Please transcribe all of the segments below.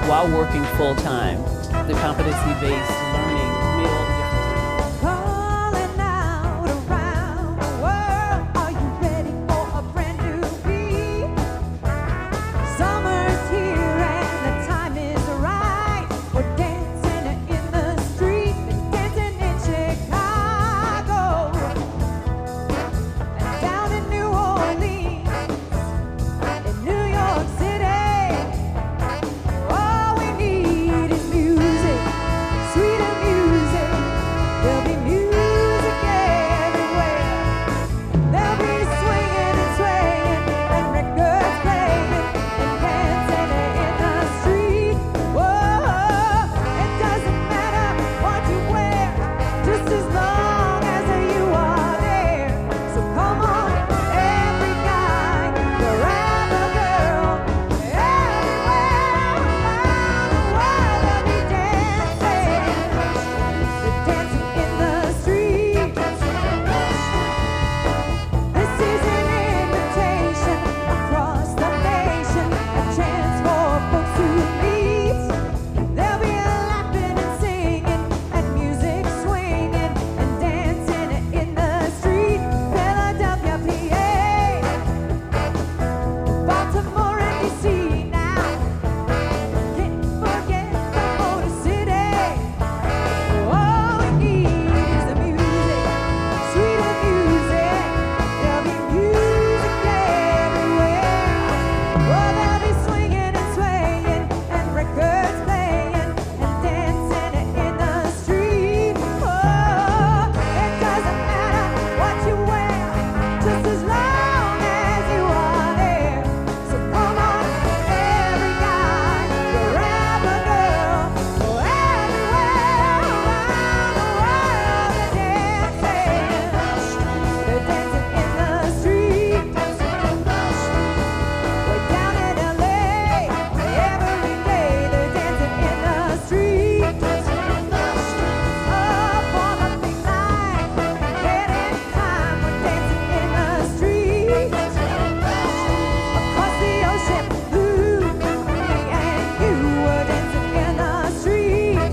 while working full-time. The competency-based learning made all the difference. Calling out around the world, are you ready for a brand new beat? Summer's here and the time is right. We're dancing in the street, dancing in Chicago, and down in New Orleans, in New York City. All we need is music, sweeter music. There'll be music everywhere. They'll be swinging and swaying, and records playing, and dancing in the street. Whoa, it doesn't matter what you wear, just as long as you are there. So come on, every guy, grab a girl, everywhere around the world they'll be dancing. They're dancing in the street. This is an invitation across the nation, a chance for folks to meet. They'll be laughing and singing, and music swinging, and dancing in the street. Philadelphia, PA, Baltimore, and DC now. Can't forget the Motor City. All we need is the music, sweeter music. There'll be music everywhere. Oh, they'll be swinging and swaying, and records playing, and dancing in the street. Oh, it doesn't matter what you wear, just as long as you are there. So come on, every guy, grab a girl. Oh, everywhere around the world they're dancing. They're dancing in the street. Way down in LA, every day they're dancing in the street. Up on the big line, dead in time, we're dancing in the street. Across the ocean, blue, me and you were dancing in the street.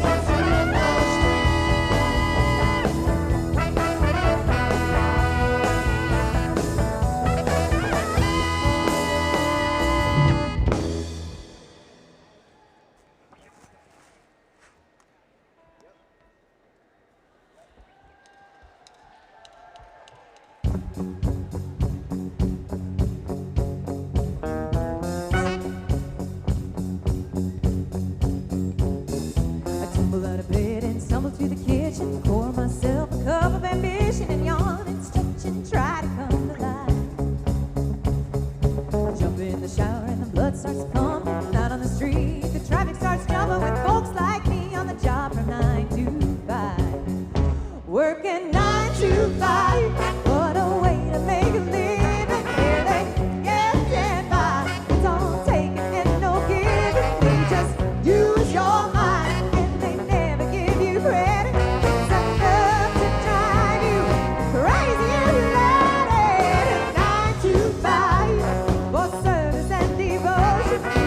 I tumble out of bed and stumble to the kitchen, pour myself a cup of ambition, and yawn and stretch and try to come to life. I jump in the shower and the blood starts pumping. Out on the street, the traffic starts jumping with folks like me on the job from 9 to 5. Working 9 to 5, what a way to make a living. Here they get by, it's all taking and no giving. They just use your mind, and they never give you credit. It's enough to drive you crazy and loaded. 9 to 5, for service and devotion.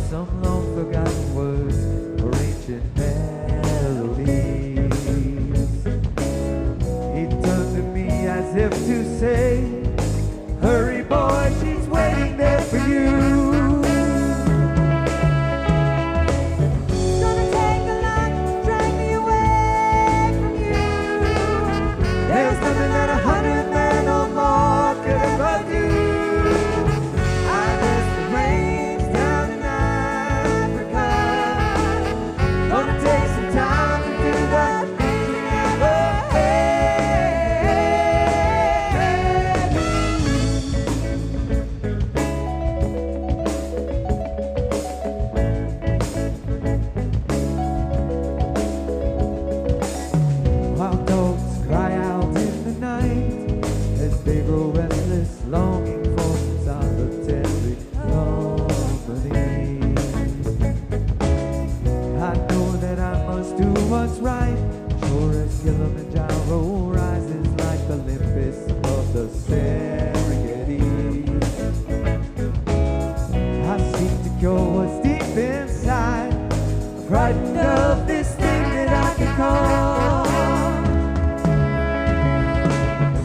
some long forgotten words or ancient melodies. He turned to me as if to say, hurry boy, she's waiting there for you. Gonna take a lot to drag me away from you. There's nothing that 100 men or more could ever do. I left the rains down in Africa. Gonna take some time to do the things we never Wild dogs cry out in the night as they grow restless, longing for some solitary company. I know that I must do what's right, sure as Kilimanjaro rises like the Olympus of the Serengeti. I seek to cure what's deep inside, frightened of this thing that I can call.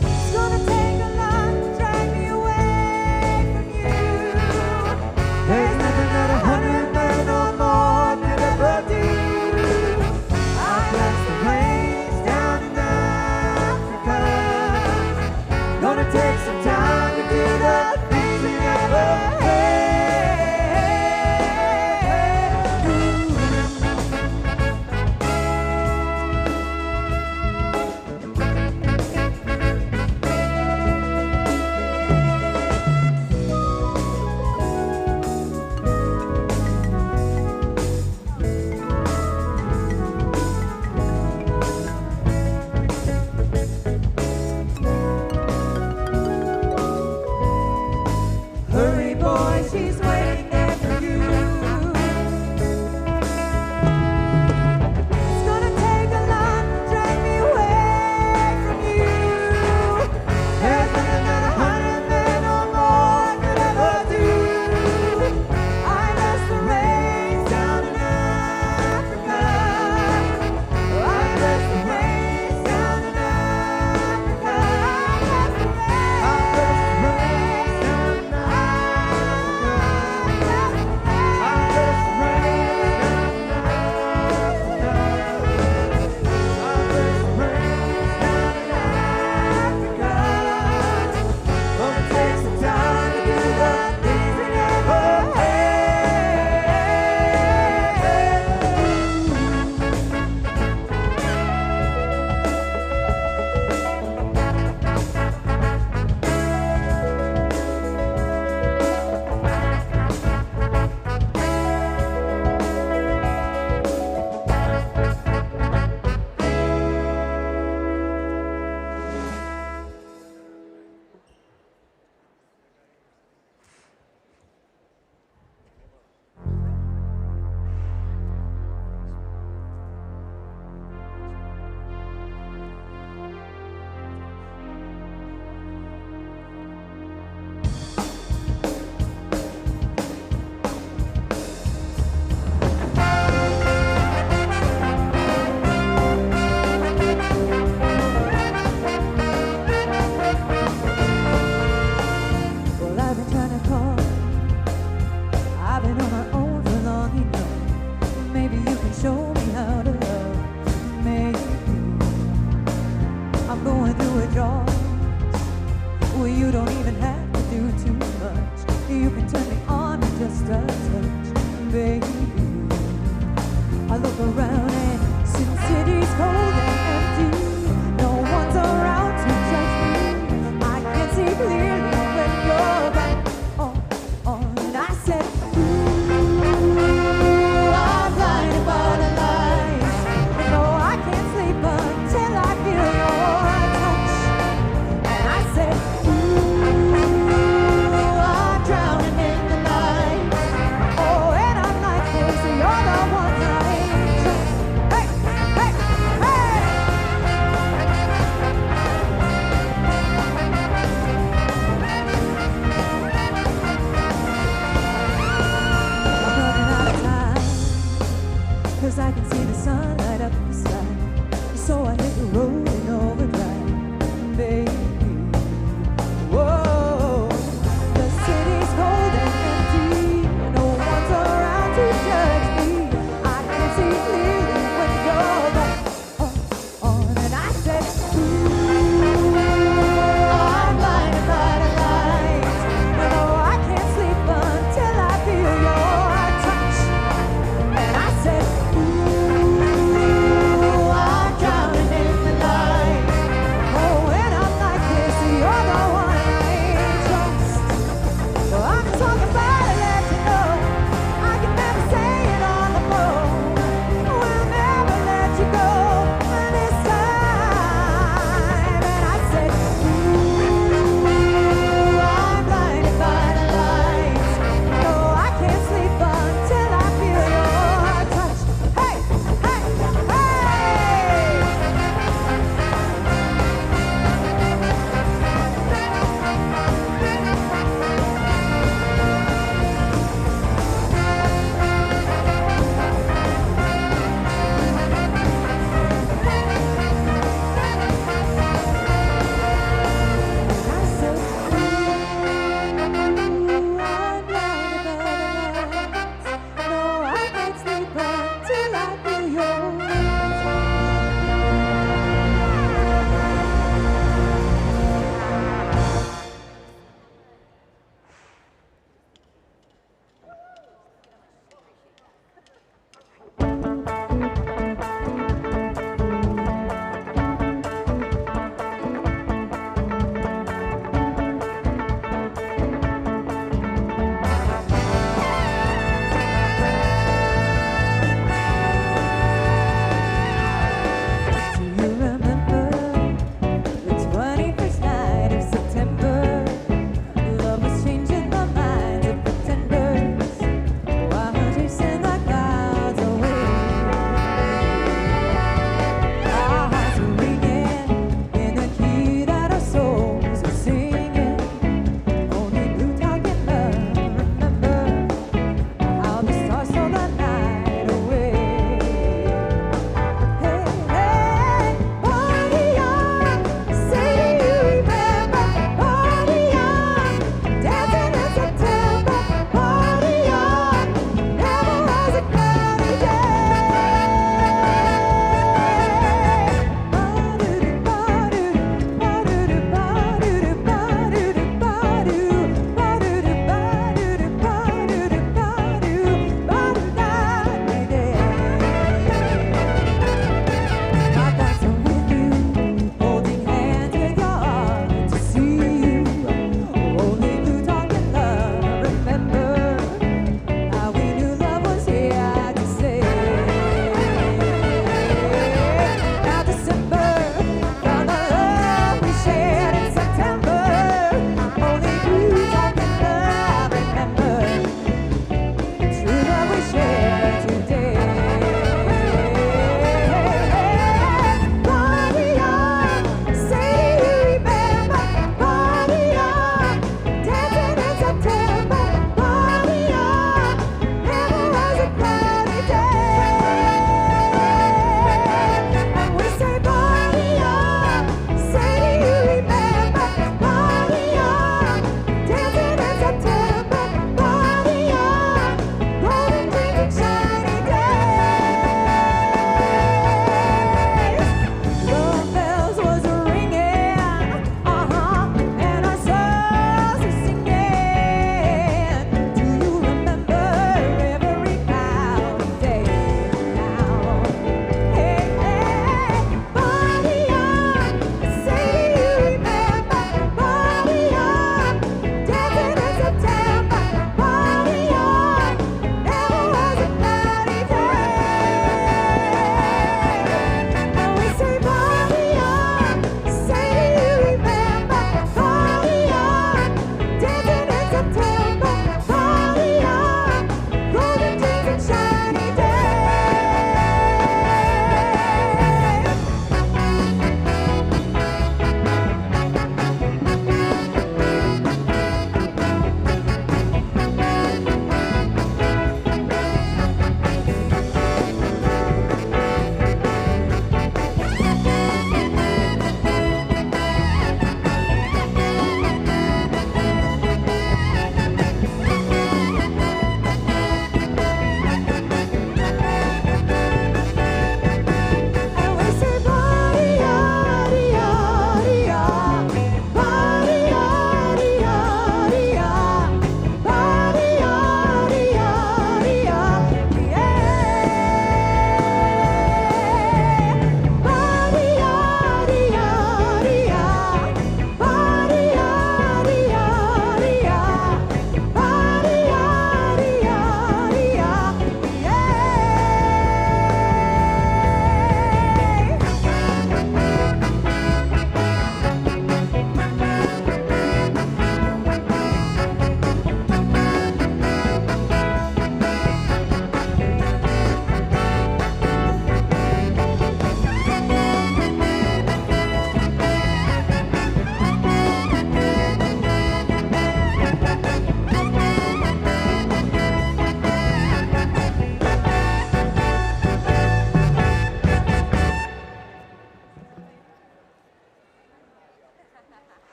It's gonna take a lot to drag me away from you. There's nothing that 100 men or more could ever do. I bless the rains down in Africa. Gonna take some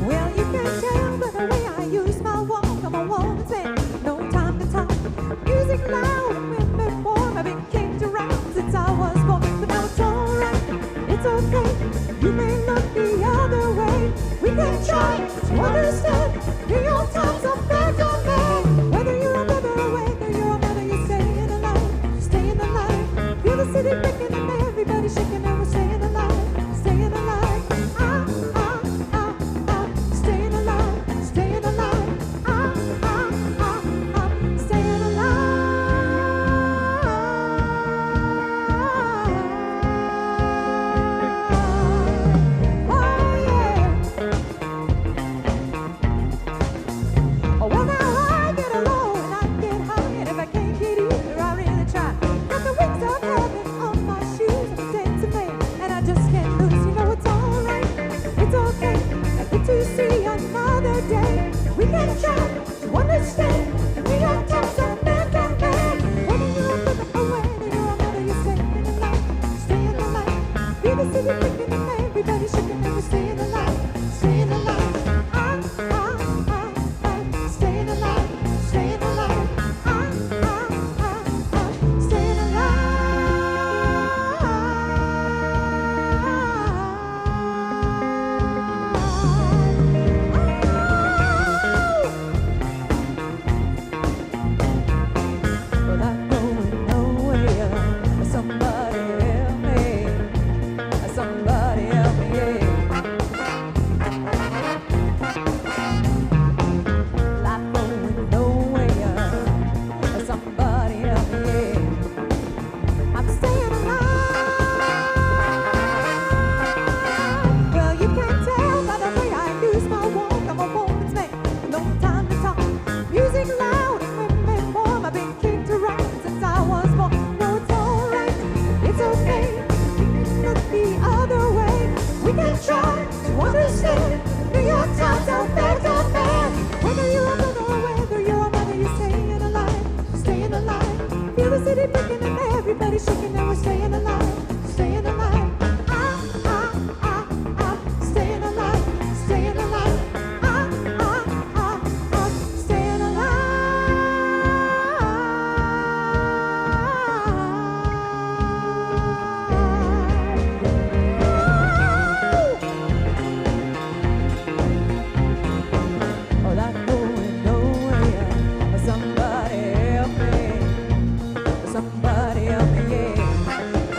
Well, you can tell by the way I use my walk. I'm a woman's man, no time to talk. Music loud and women warm. I've been kicked around since I was born, but now it's alright, it's okay. You may look the other way. We can try to understand. New York Times are back on me. Whether you're a brother or whether you're a mother, you're staying alive, staying alive. Feel the city picking and everybody shaking and we're staying alive, staying alive. Staying alive, staying alive. Staying alive. Oh yeah. Oh, well, now I get low and I get high, and if I can't get either, I really try. Got the wings of heaven on my shoes, I'm dancing man, and I just can't lose. You know it's alright, it's okay. I get to see another day. We can try to understand. The New York Times are back on back. Whether you're a brother or whether you're a mother, you're staying alive, staying alive. Feel the city picking and everybody shaking and we're staying alive, staying alive. Staying alive, staying alive. Staying But I'm going nowhere. Somebody help me. Somebody help me. Life going nowhere. Somebody help me. I'm staying alive. Well, you can tell by the way I use my walk. I'm a woman's man, no time to talk. Music loud and women warm. I've been kicked around since I was born. No, it's alright, it's okay. We can look the other way. We can try to understand. New York Times are back on back. Whether you're a brother or whether you're a mother, you're staying alive, staying alive. Feel the city picking and everybody shaking and we're staying alive, staying alive. Staying alive, staying alive. Staying alive. Oh, not going nowhere. Somebody help me. Somebody help me, yeah.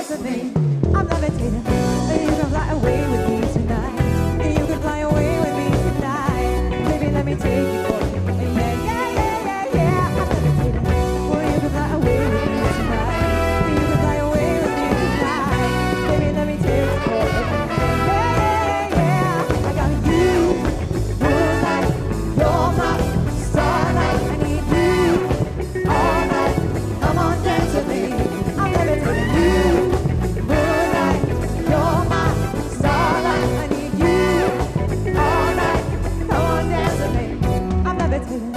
dance with me. I'm levitating. You can fly away with me tonight. You can fly away with me tonight. Baby, let me take you for a minute. Yeah, yeah, yeah, yeah, yeah. I'm levitating. Well, you can fly away with me tonight. You can fly away with me tonight. Baby, let me take you for a minute. Yeah, yeah, yeah. I got you, moonlight. You're my starlight. I need you all night. Come on, dance with me. I'm levitating. You, moonlight. You're my starlight. I need you all night. Come on, dance with me. I'm levitating.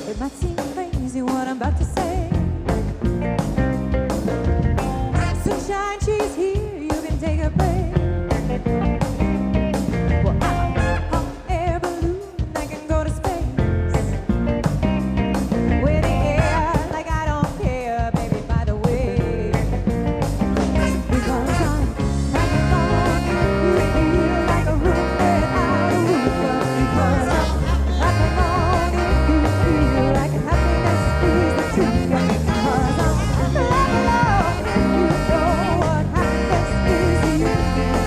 It might seem crazy what I'm about to say. Sunshine, she's here, you can take a break. Well, I'm a hot air balloon, I can go to space. With the air, like I don't care, baby, by the way. Because I'm hanging on, you feel like a roof without a roof. Because I'm hanging on, you feel like happiness is the truth. Because I'm hanging on, you know what happiness is to you.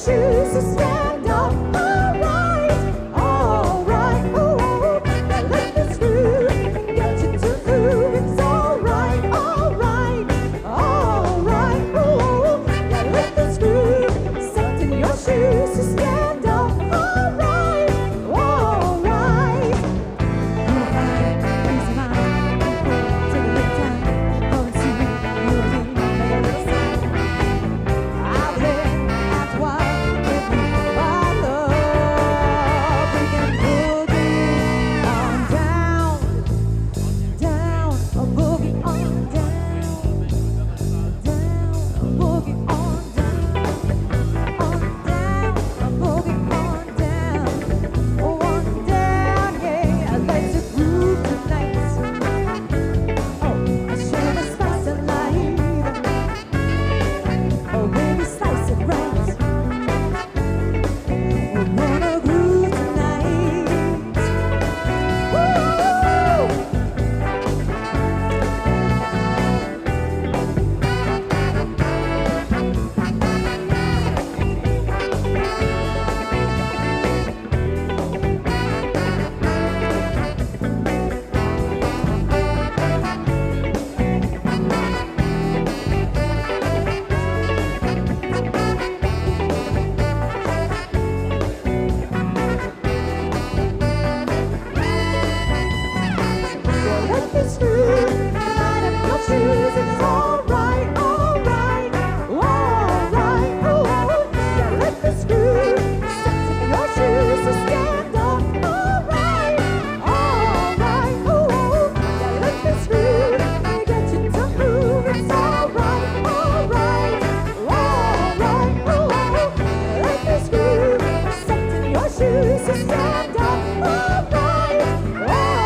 shoes, so stand up. All right, ooh, now let this groove get you to move. It's all right, ooh, now let this groove set in your shoes, so stand up. All right. Peace of mind, take a little time, go and see you and me, make a little sound. Out there, that's why if we follow, we can boogie on down, a boogie on down, a boogie on down, a boogie on down, one down, yeah, let's groove tonight. Oh, I share the spice of life. Oh, baby, slice it right. We're gonna groove tonight. Woo! Let this groove light up your shoes. It's all right, ooh. Yeah, let this groove set in your shoes, so stand up. All right, ooh. Yeah, let this groove get you to move. It's all right, ooh. Let this groove set in your shoes, so stand up. All right, yeah.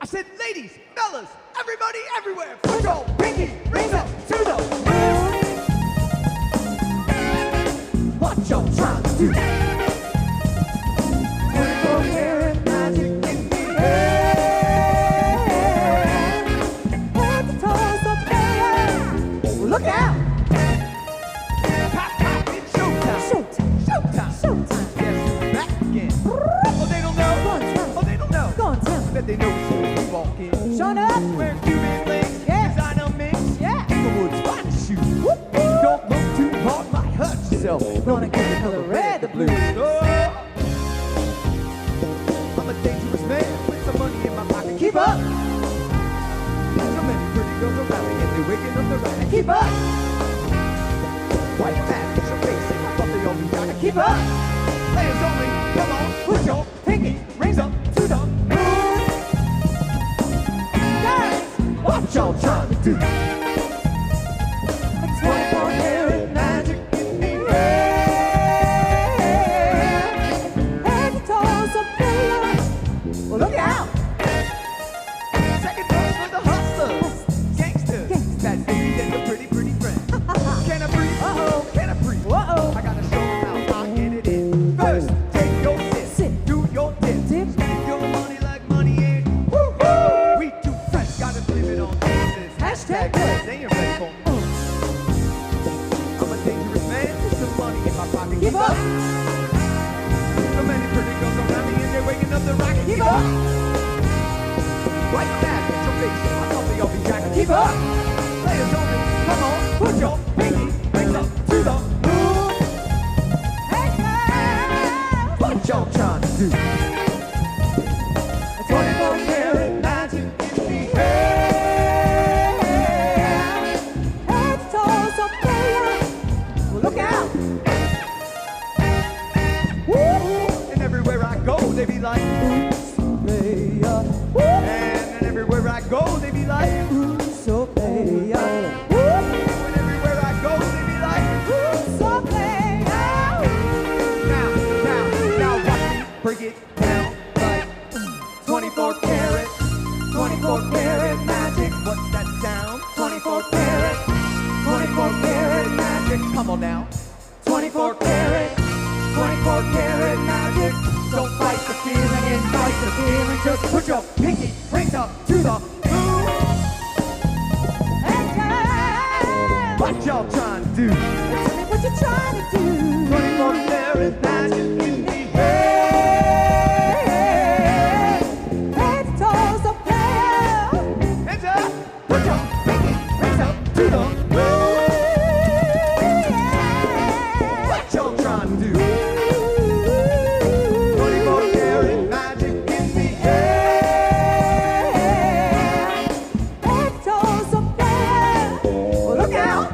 I said, ladies, fellas, everybody, everywhere, put your pinky rings up to the moon. What y'all trying to do? 24-karat magic in the air. Head to toes up there. Look out! Pop, pop, it's showtime. Showtime. Showtime. Yes, back again. Oh, they don't know. Go on, tell 'em. Oh, they don't know. Go on, tell 'em. Bet they know as soon as we walk in. Showing up. Wearing Cuban links, Yeah. designer mix, Yeah. Inglewood's finest shoes. Don't look too hard, might hurt yourself. Gonna give the color red, the blue. Oh, I'm a dangerous man with some money in my pocket. Keep up. So many pretty girls around me and they're waking up the right. Keep up. Why you mad? Get your face in. I thought they all be trying to keep up. Players only. Come on, put your pinky rings up to the moon. Guys, what y'all trying to do? 24-karat magic in the air. Head to toes up there. Well, look out! Second verse for the hustlers, gangsters, that baby and the pretty, pretty friend. Can I breathe? Uh-oh. Can I breathe? Uh-oh. I gotta show 'em how I get it in. First, take your sip, do your dip. Dip. Spend your money like money ain't. Woo-hoo! We too fresh, gotta flip it on this. Hashtag what? They ain't ready for me. I'm a dangerous man with some money in my pocket. Keep up. So many pretty girls around me and they're waking up the rocket. Keep up. Right back, get your face in. I thought they all be jacking. Keep up. Players only. Come on, put your pinky rings up to the moon. Hey, girl. What y'all trying to do? 24-karat magic in the air. Head to toes up there. Well, look out. Woo! And everywhere I go, they be like, oops, playa. Woo! And everywhere I go, they be like, oops, so playa. Woo! And everywhere I go, they be like, oops, so playa. Now, Come on now. 24 karat magic. Don't fight the feeling, invite the feeling. Just put your pinky rings up to the moon. Hey girl, What y'all trying to do? tell me what you're trying to do. 24 karat magic in the air. Head to toes up there. Hands up. Put your pinky rings up to the moon. What y'all trying to do? 24 karat magic in the air. Head to toes up there. Well, look out.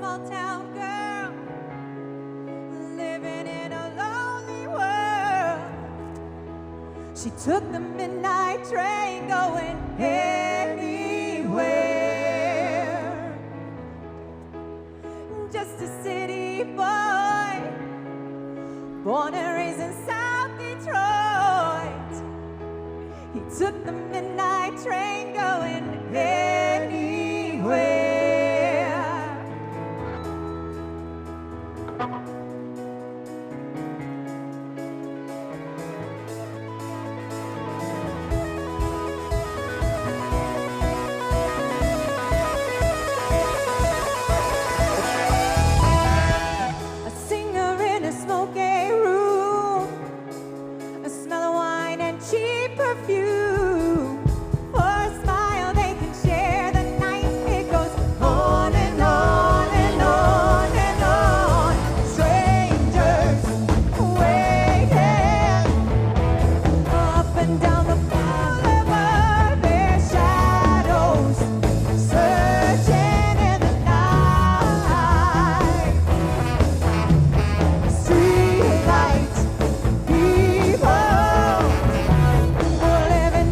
small town girl living in a lonely world. She took the midnight train going anywhere. Just a city boy, born and raised in South Detroit. He took the midnight train going anywhere. A singer in a smoky room, a smell of wine and cheap perfume. For a smile they can share the night. It goes on and on and on and on. Strangers waiting up and down the boulevard. Their shadows searching in the night. Street lights, people living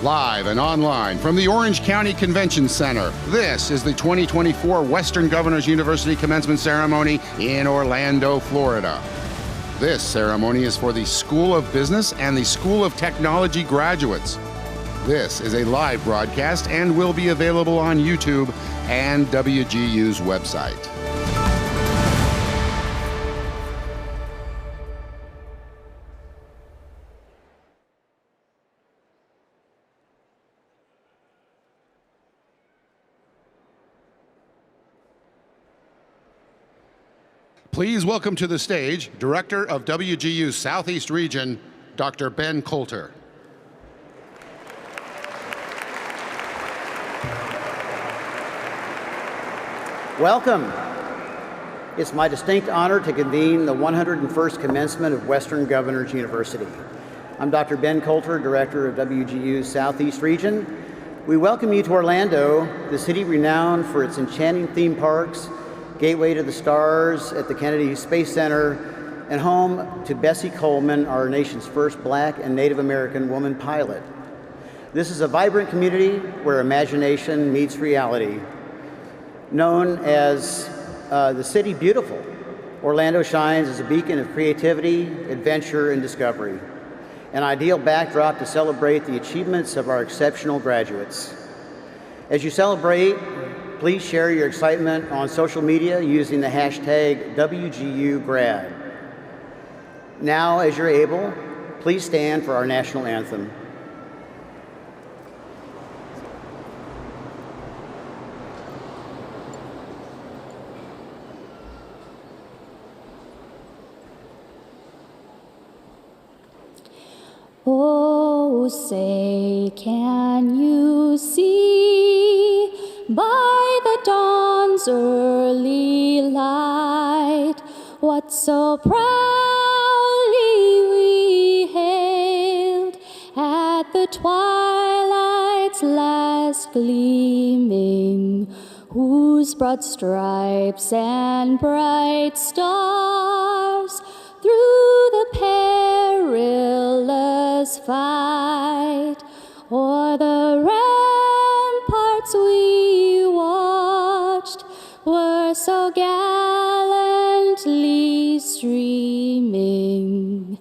Live and online from the Orange County Convention Center, this is the 2024 Western Governors University Commencement Ceremony in Orlando, Florida. This ceremony is for the School of Business and the School of Technology graduates. This is a live broadcast and will be available on YouTube and WGU's website. Please welcome to the stage, Director of WGU's Southeast Region, Dr. Ben Coulter. Welcome. It's my distinct honor to convene the 101st Commencement of Western Governors University. I'm Dr. Ben Coulter, Director of WGU's Southeast Region. We welcome you to Orlando, the city renowned for its enchanting theme parks, gateway to the stars at the Kennedy Space Center, and home to Bessie Coleman, our nation's first Black and Native American woman pilot. This is a vibrant community where imagination meets reality. Known as the City Beautiful, Orlando shines as a beacon of creativity, adventure, and discovery, an ideal backdrop to celebrate the achievements of our exceptional graduates. As you celebrate, please share your excitement on social media using the hashtag WGUGrad. Now, as you're able, please stand for our national anthem. Oh, say, can you see by the dawn's early light what so proudly we hailed at the twilight's last gleaming, whose broad stripes and bright stars through the perilous fight o'er the ramparts we watched were so gallantly streaming,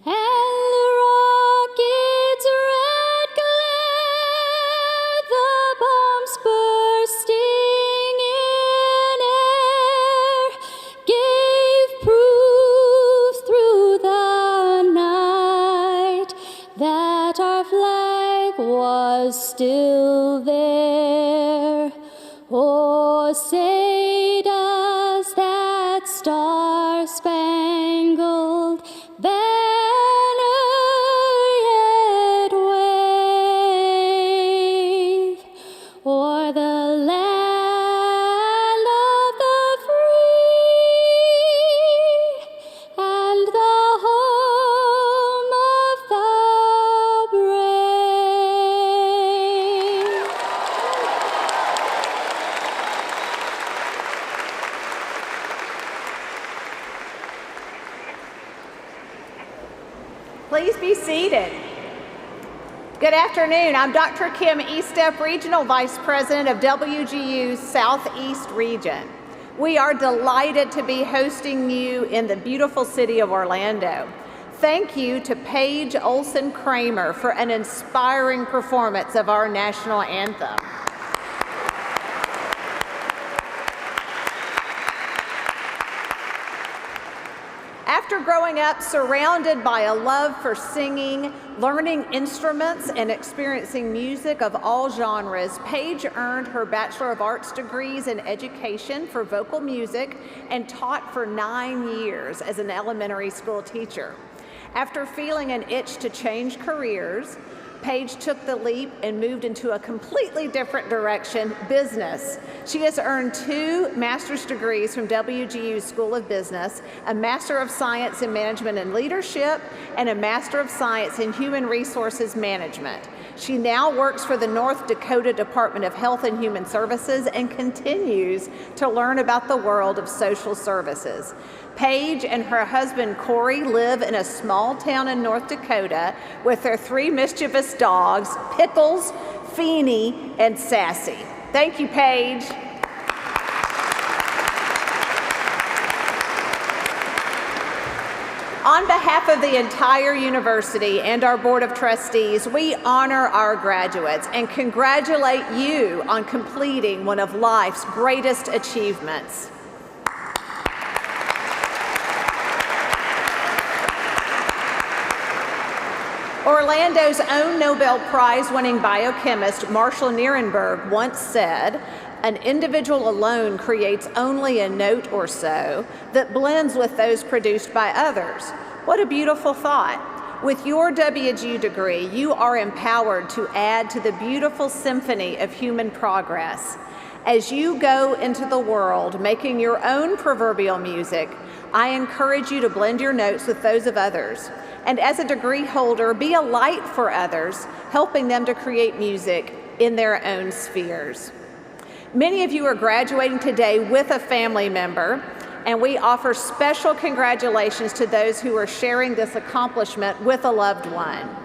and the rocket's red glare, the bombs bursting in air, gave proof through the night that our flag was still there. Oh, say does that star-spangled banner yet wave o'er the land of the free and the home of the brave? Please be seated. Good afternoon. I'm Dr. Kim Estep, Regional Vice President of WGU's Southeast Region. We are delighted to be hosting you in the beautiful city of Orlando. Thank you to Paige Olson Kramer for an inspiring performance of our national anthem. After growing up surrounded by a love for singing, learning instruments, and experiencing music of all genres, Paige earned her Bachelor of Arts degrees in education for vocal music and taught for 9 years as an elementary school teacher. After feeling an itch to change careers, Paige took the leap and moved into a completely different direction, business. She has earned 2 master's degrees from WGU School of Business, a Master of Science in Management and Leadership, and a Master of Science in Human Resources Management. She now works for the North Dakota Department of Health and Human Services and continues to learn about the world of social services. Paige and her husband Corey live in a small town in North Dakota with their 3 mischievous dogs, Pickles, Feeny, and Sassy. Thank you, Paige. On behalf of the entire university and our Board of Trustees, we honor our graduates and congratulate you on completing one of life's greatest achievements. Orlando's own Nobel Prize-winning biochemist Marshall Nierenberg once said, "An individual alone creates only a note or so that blends with those produced by others." What a beautiful thought. With your WGU degree, you are empowered to add to the beautiful symphony of human progress. As you go into the world making your own proverbial music, I encourage you to blend your notes with those of others. And as a degree holder, be a light for others, helping them to create music in their own spheres. Many of you are graduating today with a family member, and we offer special congratulations to those who are sharing this accomplishment with a loved one.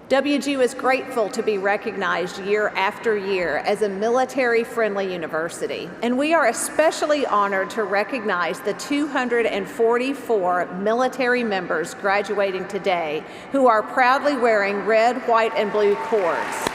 WGU is grateful to be recognized year after year as a military-friendly university, and we are especially honored to recognize the 244 military members graduating today who are proudly wearing red, white, and blue cords.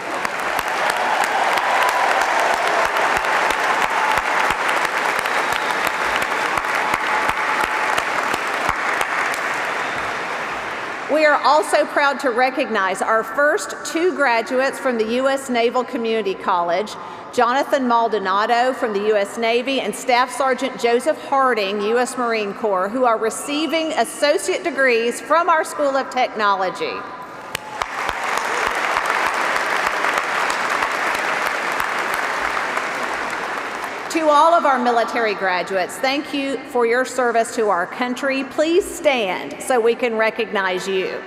We are also proud to recognize our first 2 graduates from the U.S. Naval Community College, Jonathan Maldonado from the U.S. Navy and Staff Sergeant Joseph Harding, U.S. Marine Corps, who are receiving associate degrees from our School of Technology. To all of our military graduates, thank you for your service to our country. Please stand so we can recognize you.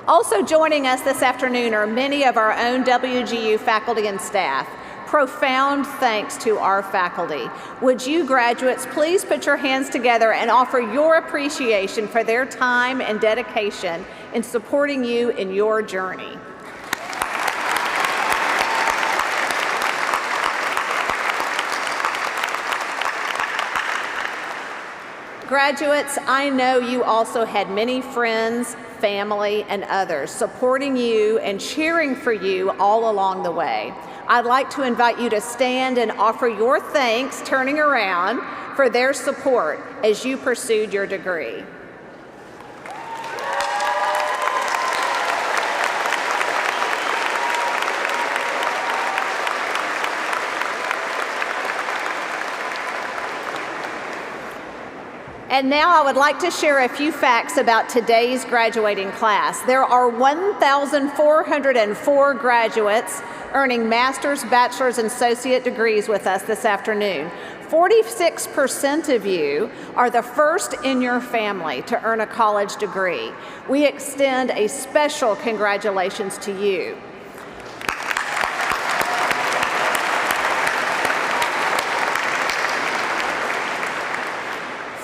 Also joining us this afternoon are many of our own WGU faculty and staff. Profound thanks to our faculty. Would you graduates please put your hands together and offer your appreciation for their time and dedication in supporting you in your journey. Graduates, I know you also had many friends, family, and others supporting you and cheering for you all along the way. I'd like to invite you to stand and offer your thanks, turning around, for their support as you pursued your degree. And now I would like to share a few facts about today's graduating class. There are 1,404 graduates earning master's, bachelor's, and associate degrees with us this afternoon. 46% of you are the first in your family to earn a college degree. We extend a special congratulations to you.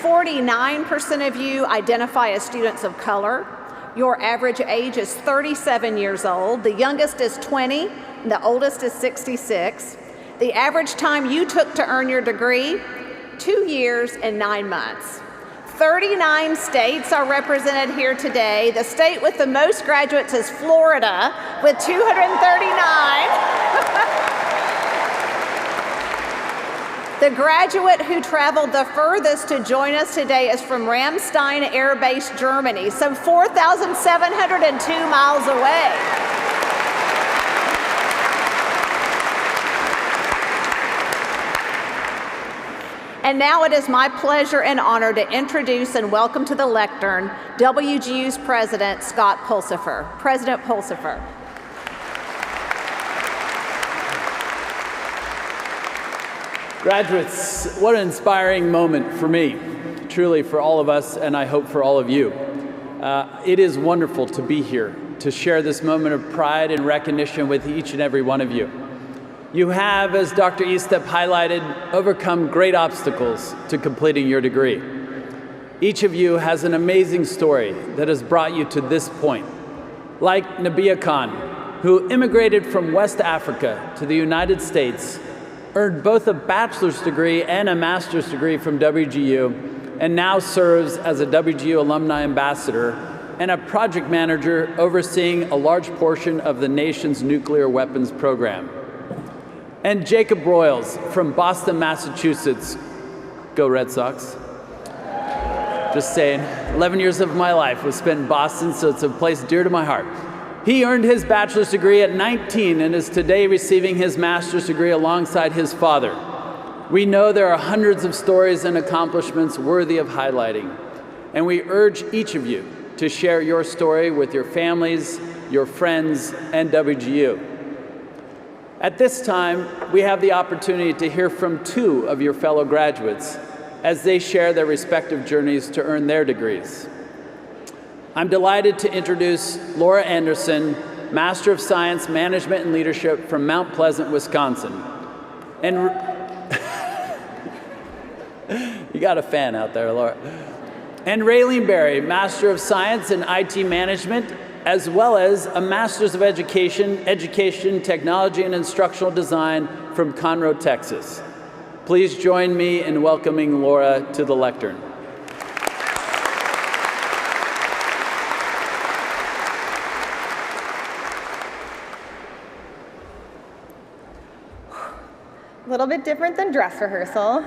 49% of you identify as students of color. Your average age is 37 years old. The youngest is 20, and the oldest is 66. The average time you took to earn your degree, 2 years and 9 months. 39 states are represented here today. The state with the most graduates is Florida, with 239. The graduate who traveled the furthest to join us today is from Ramstein Air Base, Germany, some 4,702 miles away. And now it is my pleasure and honor to introduce and welcome to the lectern WGU's President, Scott Pulsifer. President Pulsifer. Graduates, what an inspiring moment for me, truly for all of us, and I hope for all of you. It is wonderful to be here to share this moment of pride and recognition with each and every one of you. You have, as Dr. Estep highlighted, overcome great obstacles to completing your degree. Each of you has an amazing story that has brought you to this point. Like Nabia Khan, who immigrated from West Africa to the United States, earned both a bachelor's degree and a master's degree from WGU, and now serves as a WGU Alumni Ambassador and a project manager overseeing a large portion of the nation's nuclear weapons program. And Jacob Broyles from Boston, Massachusetts. Go Red Sox. Just saying, 11 years of my life was spent in Boston, so it's a place dear to my heart. He earned his bachelor's degree at 19 and is today receiving his master's degree alongside his father. We know there are hundreds of stories and accomplishments worthy of highlighting, and we urge each of you to share your story with your families, your friends, and WGU. At this time, we have the opportunity to hear from two of your fellow graduates as they share their respective journeys to earn their degrees. I'm delighted to introduce Laura Anderson, Master of Science, Management and Leadership from Mount Pleasant, Wisconsin. And you got a fan out there, Laura. And Raylene Berry, Master of Science in IT Management, as well as a Master's of Education, Technology and Instructional Design from Conroe, Texas. Please join me in welcoming Laura to the lectern. A little bit different than dress rehearsal.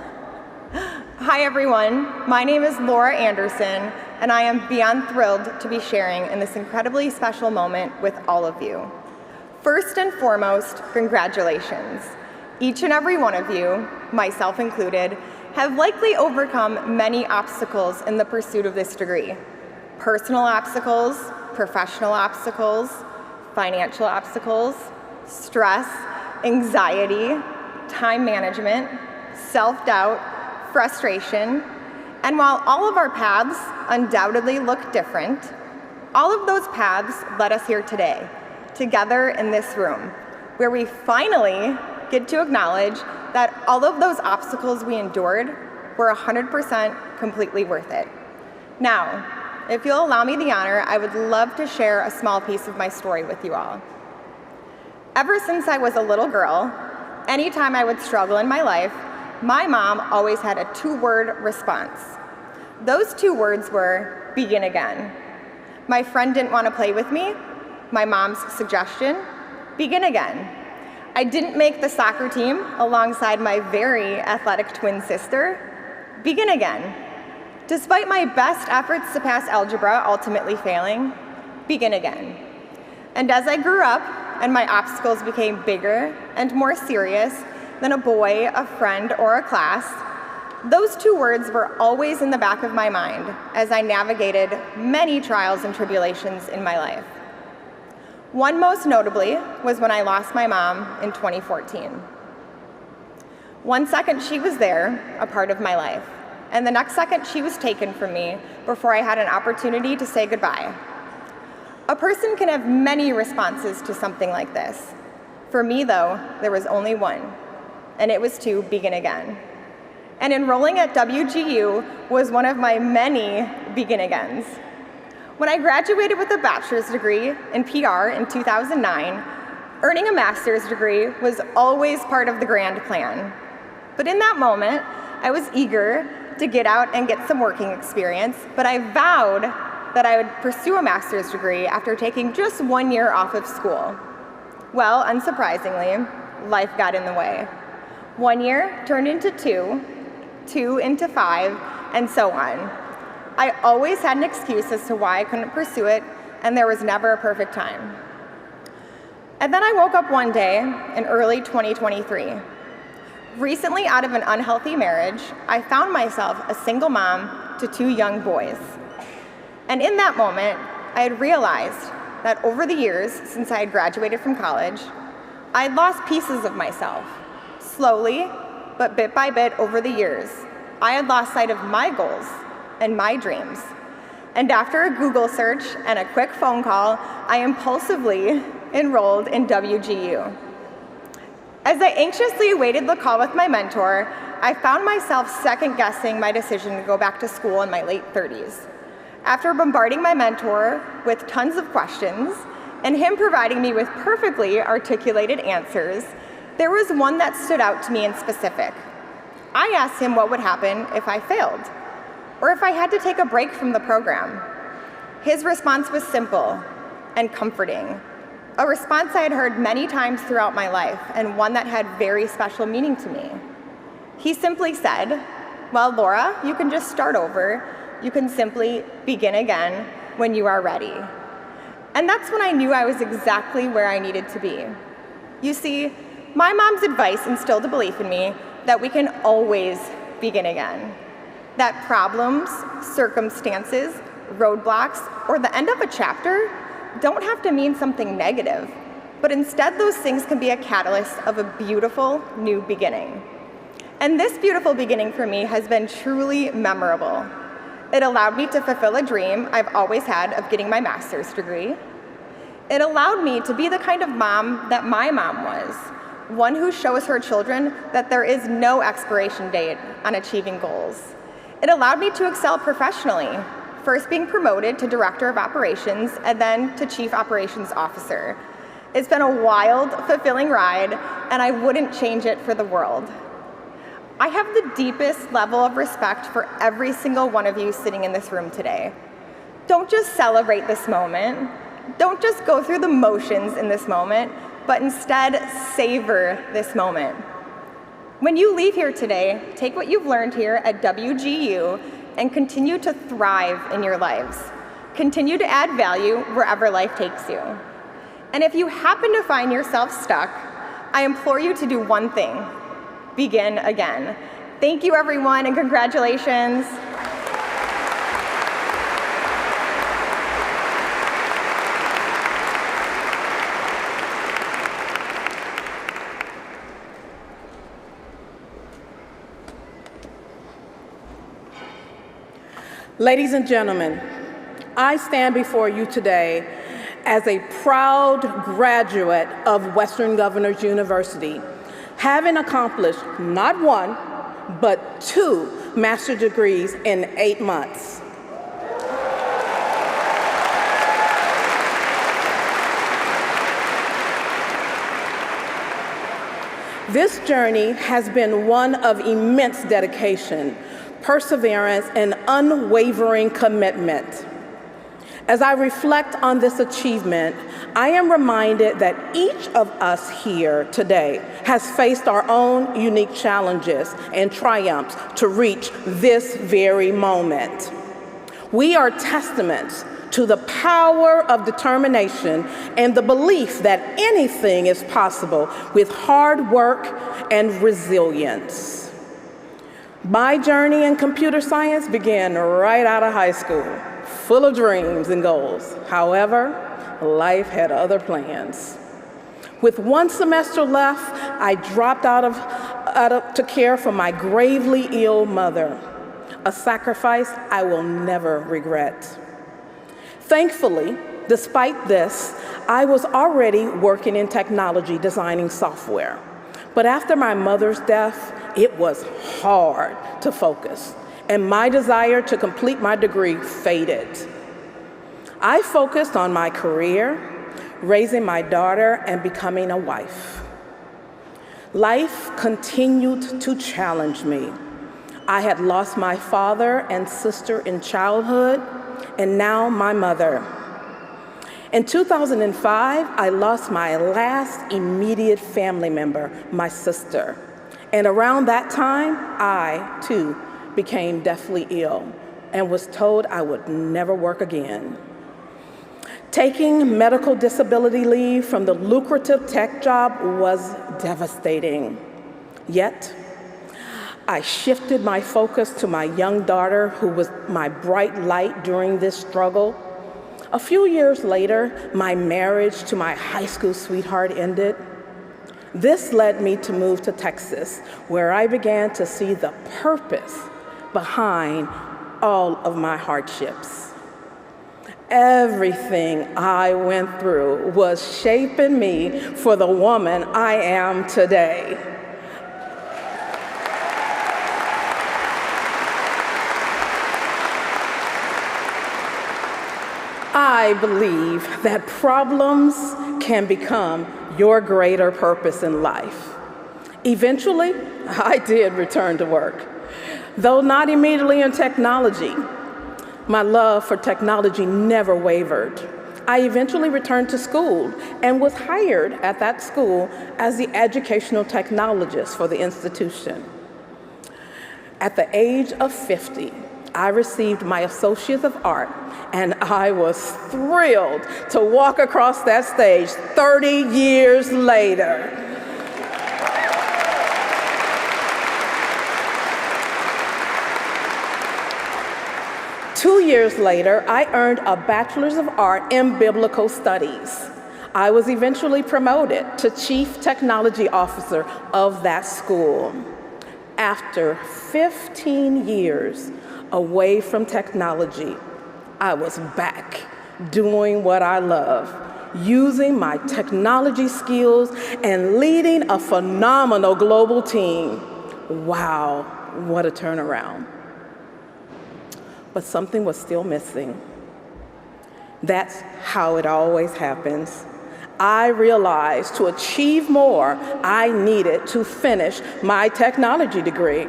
Hi everyone, my name is Laura Anderson, and I am beyond thrilled to be sharing in this incredibly special moment with all of you. First and foremost, congratulations. Each and every one of you, myself included, have likely overcome many obstacles in the pursuit of this degree. Personal obstacles, professional obstacles, financial obstacles, stress, anxiety, time management, self-doubt, frustration, and while all of our paths undoubtedly look different, all of those paths led us here today, together in this room, where we finally get to acknowledge that all of those obstacles we endured were 100% completely worth it. Now, if you'll allow me the honor, I would love to share a small piece of my story with you all. Ever since I was a little girl, anytime I would struggle in my life, my mom always had a two-word response. Those two words were, begin again. My friend didn't want to play with me. My mom's suggestion, begin again. I didn't make the soccer team alongside my very athletic twin sister, begin again. Despite my best efforts to pass algebra ultimately failing, begin again. And as I grew up and my obstacles became bigger and more serious than a boy, a friend, or a class, those two words were always in the back of my mind as I navigated many trials and tribulations in my life. One most notably was when I lost my mom in 2014. One second she was there, a part of my life, and the next second she was taken from me before I had an opportunity to say goodbye. A person can have many responses to something like this. For me, though, there was only one, and it was to begin again. And enrolling at WGU was one of my many begin agains. When I graduated with a bachelor's degree in PR in 2009, earning a master's degree was always part of the grand plan. But in that moment, I was eager to get out and get some working experience, but I vowed that I would pursue a master's degree after taking just 1 year off of school. Well, unsurprisingly, life got in the way. 1 year turned into 2, 2 into 5, and so on. I always had an excuse as to why I couldn't pursue it, and there was never a perfect time. And then I woke up one day in early 2023, Recently out of an unhealthy marriage, I found myself a single mom to 2 young boys. And in that moment, I had realized that over the years since I had graduated from college, I had lost pieces of myself. Slowly, but bit by bit over the years, I had lost sight of my goals and my dreams. And after a Google search and a quick phone call, I impulsively enrolled in WGU. As I anxiously awaited the call with my mentor, I found myself second-guessing my decision to go back to school in my late 30s. After bombarding my mentor with tons of questions, and him providing me with perfectly articulated answers, there was one that stood out to me in specific. I asked him what would happen if I failed, or if I had to take a break from the program. His response was simple and comforting, a response I had heard many times throughout my life, and one that had very special meaning to me. He simply said, "Well, Laura, you can just start over. You can simply begin again when you are ready." And that's when I knew I was exactly where I needed to be. You see, my mom's advice instilled a belief in me that we can always begin again. That problems, circumstances, roadblocks, or the end of a chapter don't have to mean something negative, but instead those things can be a catalyst of a beautiful new beginning. And this beautiful beginning for me has been truly memorable. It allowed me to fulfill a dream I've always had of getting my master's degree. It allowed me to be the kind of mom that my mom was, one who shows her children that there is no expiration date on achieving goals. It allowed me to excel professionally, first being promoted to Director of Operations and then to Chief Operations Officer. It's been a wild, fulfilling ride, and I wouldn't change it for the world. I have the deepest level of respect for every single one of you sitting in this room today. Don't just celebrate this moment. Don't just go through the motions in this moment, but instead savor this moment. When you leave here today, take what you've learned here at WGU and continue to thrive in your lives. Continue to add value wherever life takes you. And if you happen to find yourself stuck, I implore you to do one thing: begin again. Thank you, everyone, and congratulations. Ladies and gentlemen, I stand before you today as a proud graduate of Western Governors University, having accomplished not one, but 2 master's degrees in 8 months. This journey has been one of immense dedication, perseverance, and unwavering commitment. As I reflect on this achievement, I am reminded that each of us here today has faced our own unique challenges and triumphs to reach this very moment. We are testaments to the power of determination and the belief that anything is possible with hard work and resilience. My journey in computer science began right out of high school, full of dreams and goals. However, life had other plans. With 1 semester left, I dropped out to care for my gravely ill mother, a sacrifice I will never regret. Thankfully, despite this, I was already working in technology, designing software. But after my mother's death, it was hard to focus, and my desire to complete my degree faded. I focused on my career, raising my daughter, and becoming a wife. Life continued to challenge me. I had lost my father and sister in childhood, and now my mother. In 2005, I lost my last immediate family member, my sister. And around that time, I, too, became deathly ill and was told I would never work again. Taking medical disability leave from the lucrative tech job was devastating. Yet, I shifted my focus to my young daughter, who was my bright light during this struggle. A few years later, my marriage to my high school sweetheart ended. This led me to move to Texas, where I began to see the purpose behind all of my hardships. Everything I went through was shaping me for the woman I am today. I believe that problems can become your greater purpose in life. Eventually, I did return to work, though not immediately in technology. My love for technology never wavered. I eventually returned to school and was hired at that school as the educational technologist for the institution. At the age of 50, I received my Associate of Art, and I was thrilled to walk across that stage 30 years later. Two years later, I earned a Bachelor's of Art in Biblical Studies. I was eventually promoted to Chief Technology Officer of that school. After 15 years away from technology, I was back doing what I love, using my technology skills and leading a phenomenal global team. Wow, what a turnaround. But something was still missing. That's how it always happens. I realized to achieve more, I needed to finish my technology degree.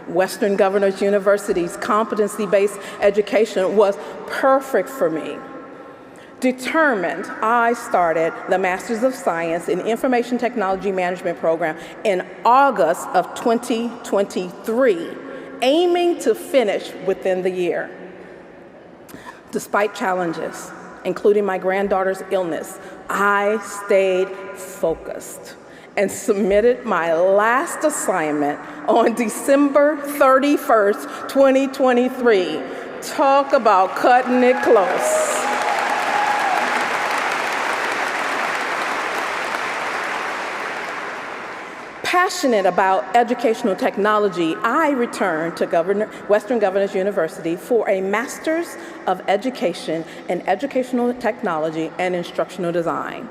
Western Governors University's competency-based education was perfect for me. Determined, I started the Master's of Science in Information Technology Management program in August of 2023, aiming to finish within the year. Despite challenges, including my granddaughter's illness, I stayed focused and submitted my last assignment on December 31st, 2023. Talk about cutting it close. Passionate about educational technology, I returned to Western Governors University for a Master's of Education in Educational Technology and Instructional Design.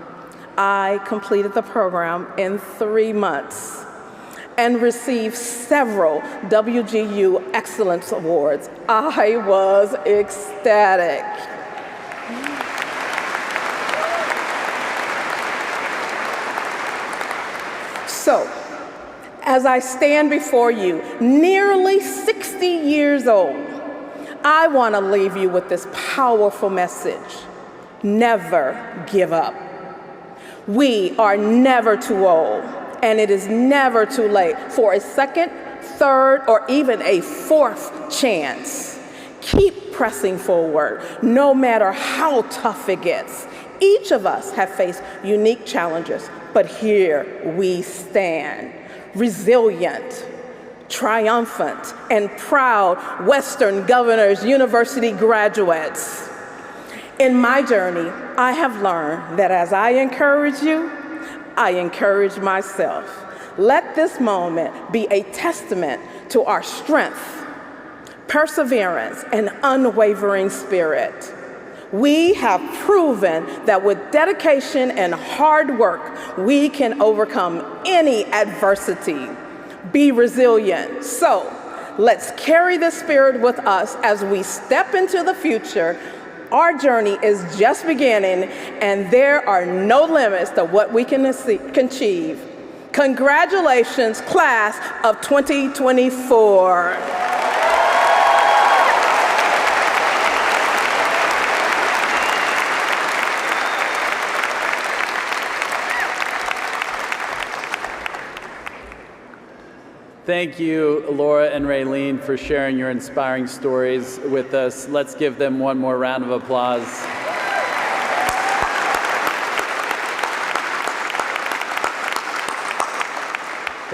I completed the program in 3 months and received several WGU Excellence Awards. I was ecstatic. So, as I stand before you, nearly 60 years old, I want to leave you with this powerful message. Never give up. We are never too old, and it is never too late for a second, third, or even a fourth chance. Keep pressing forward, no matter how tough it gets. Each of us have faced unique challenges, but here we stand, resilient, triumphant, and proud Western Governors University graduates. In my journey, I have learned that as I encourage you, I encourage myself. Let this moment be a testament to our strength, perseverance, and unwavering spirit. We have proven that with dedication and hard work, we can overcome any adversity. Be resilient. So, let's carry this spirit with us as we step into the future. Our journey is just beginning, and there are no limits to what we can achieve. Congratulations, class of 2024. Thank you, Laura and Raylene, for sharing your inspiring stories with us. Let's give them one more round of applause.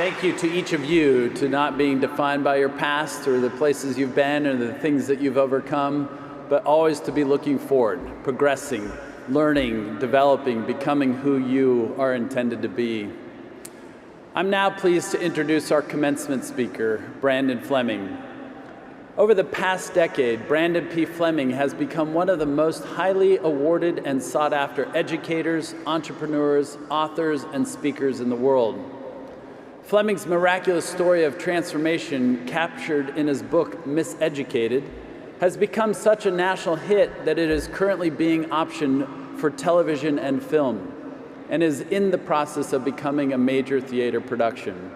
Thank you to each of you to not being defined by your past or the places you've been or the things that you've overcome, but always to be looking forward, progressing, learning, developing, becoming who you are intended to be. I'm now pleased to introduce our commencement speaker, Brandon Fleming. Over the past decade, Brandon P. Fleming has become one of the most highly awarded and sought after educators, entrepreneurs, authors, and speakers in the world. Fleming's miraculous story of transformation, captured in his book, Miseducated, has become such a national hit that it is currently being optioned for television and film, and is in the process of becoming a major theater production.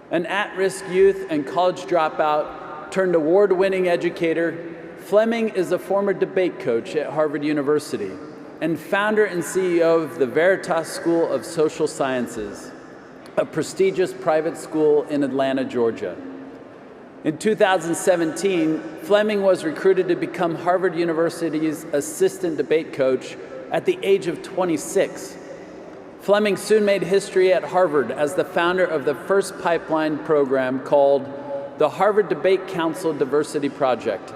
An at-risk youth and college dropout turned award-winning educator, Fleming is a former debate coach at Harvard University and founder and CEO of the Veritas School of Social Sciences, a prestigious private school in Atlanta, Georgia. In 2017, Fleming was recruited to become Harvard University's assistant debate coach at the age of 26. Fleming soon made history at Harvard as the founder of the first pipeline program called the Harvard Debate Council Diversity Project,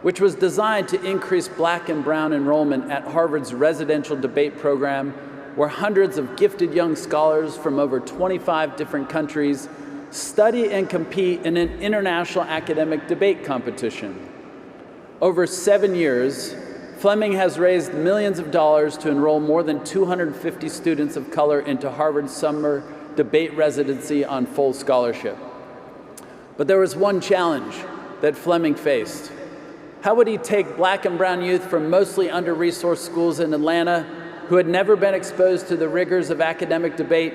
which was designed to increase Black and Brown enrollment at Harvard's residential debate program, where hundreds of gifted young scholars from over 25 different countries study and compete in an international academic debate competition. Over 7 years, Fleming has raised millions of dollars to enroll more than 250 students of color into Harvard's summer debate residency on full scholarship. But there was one challenge that Fleming faced. How would he take Black and Brown youth from mostly under-resourced schools in Atlanta who had never been exposed to the rigors of academic debate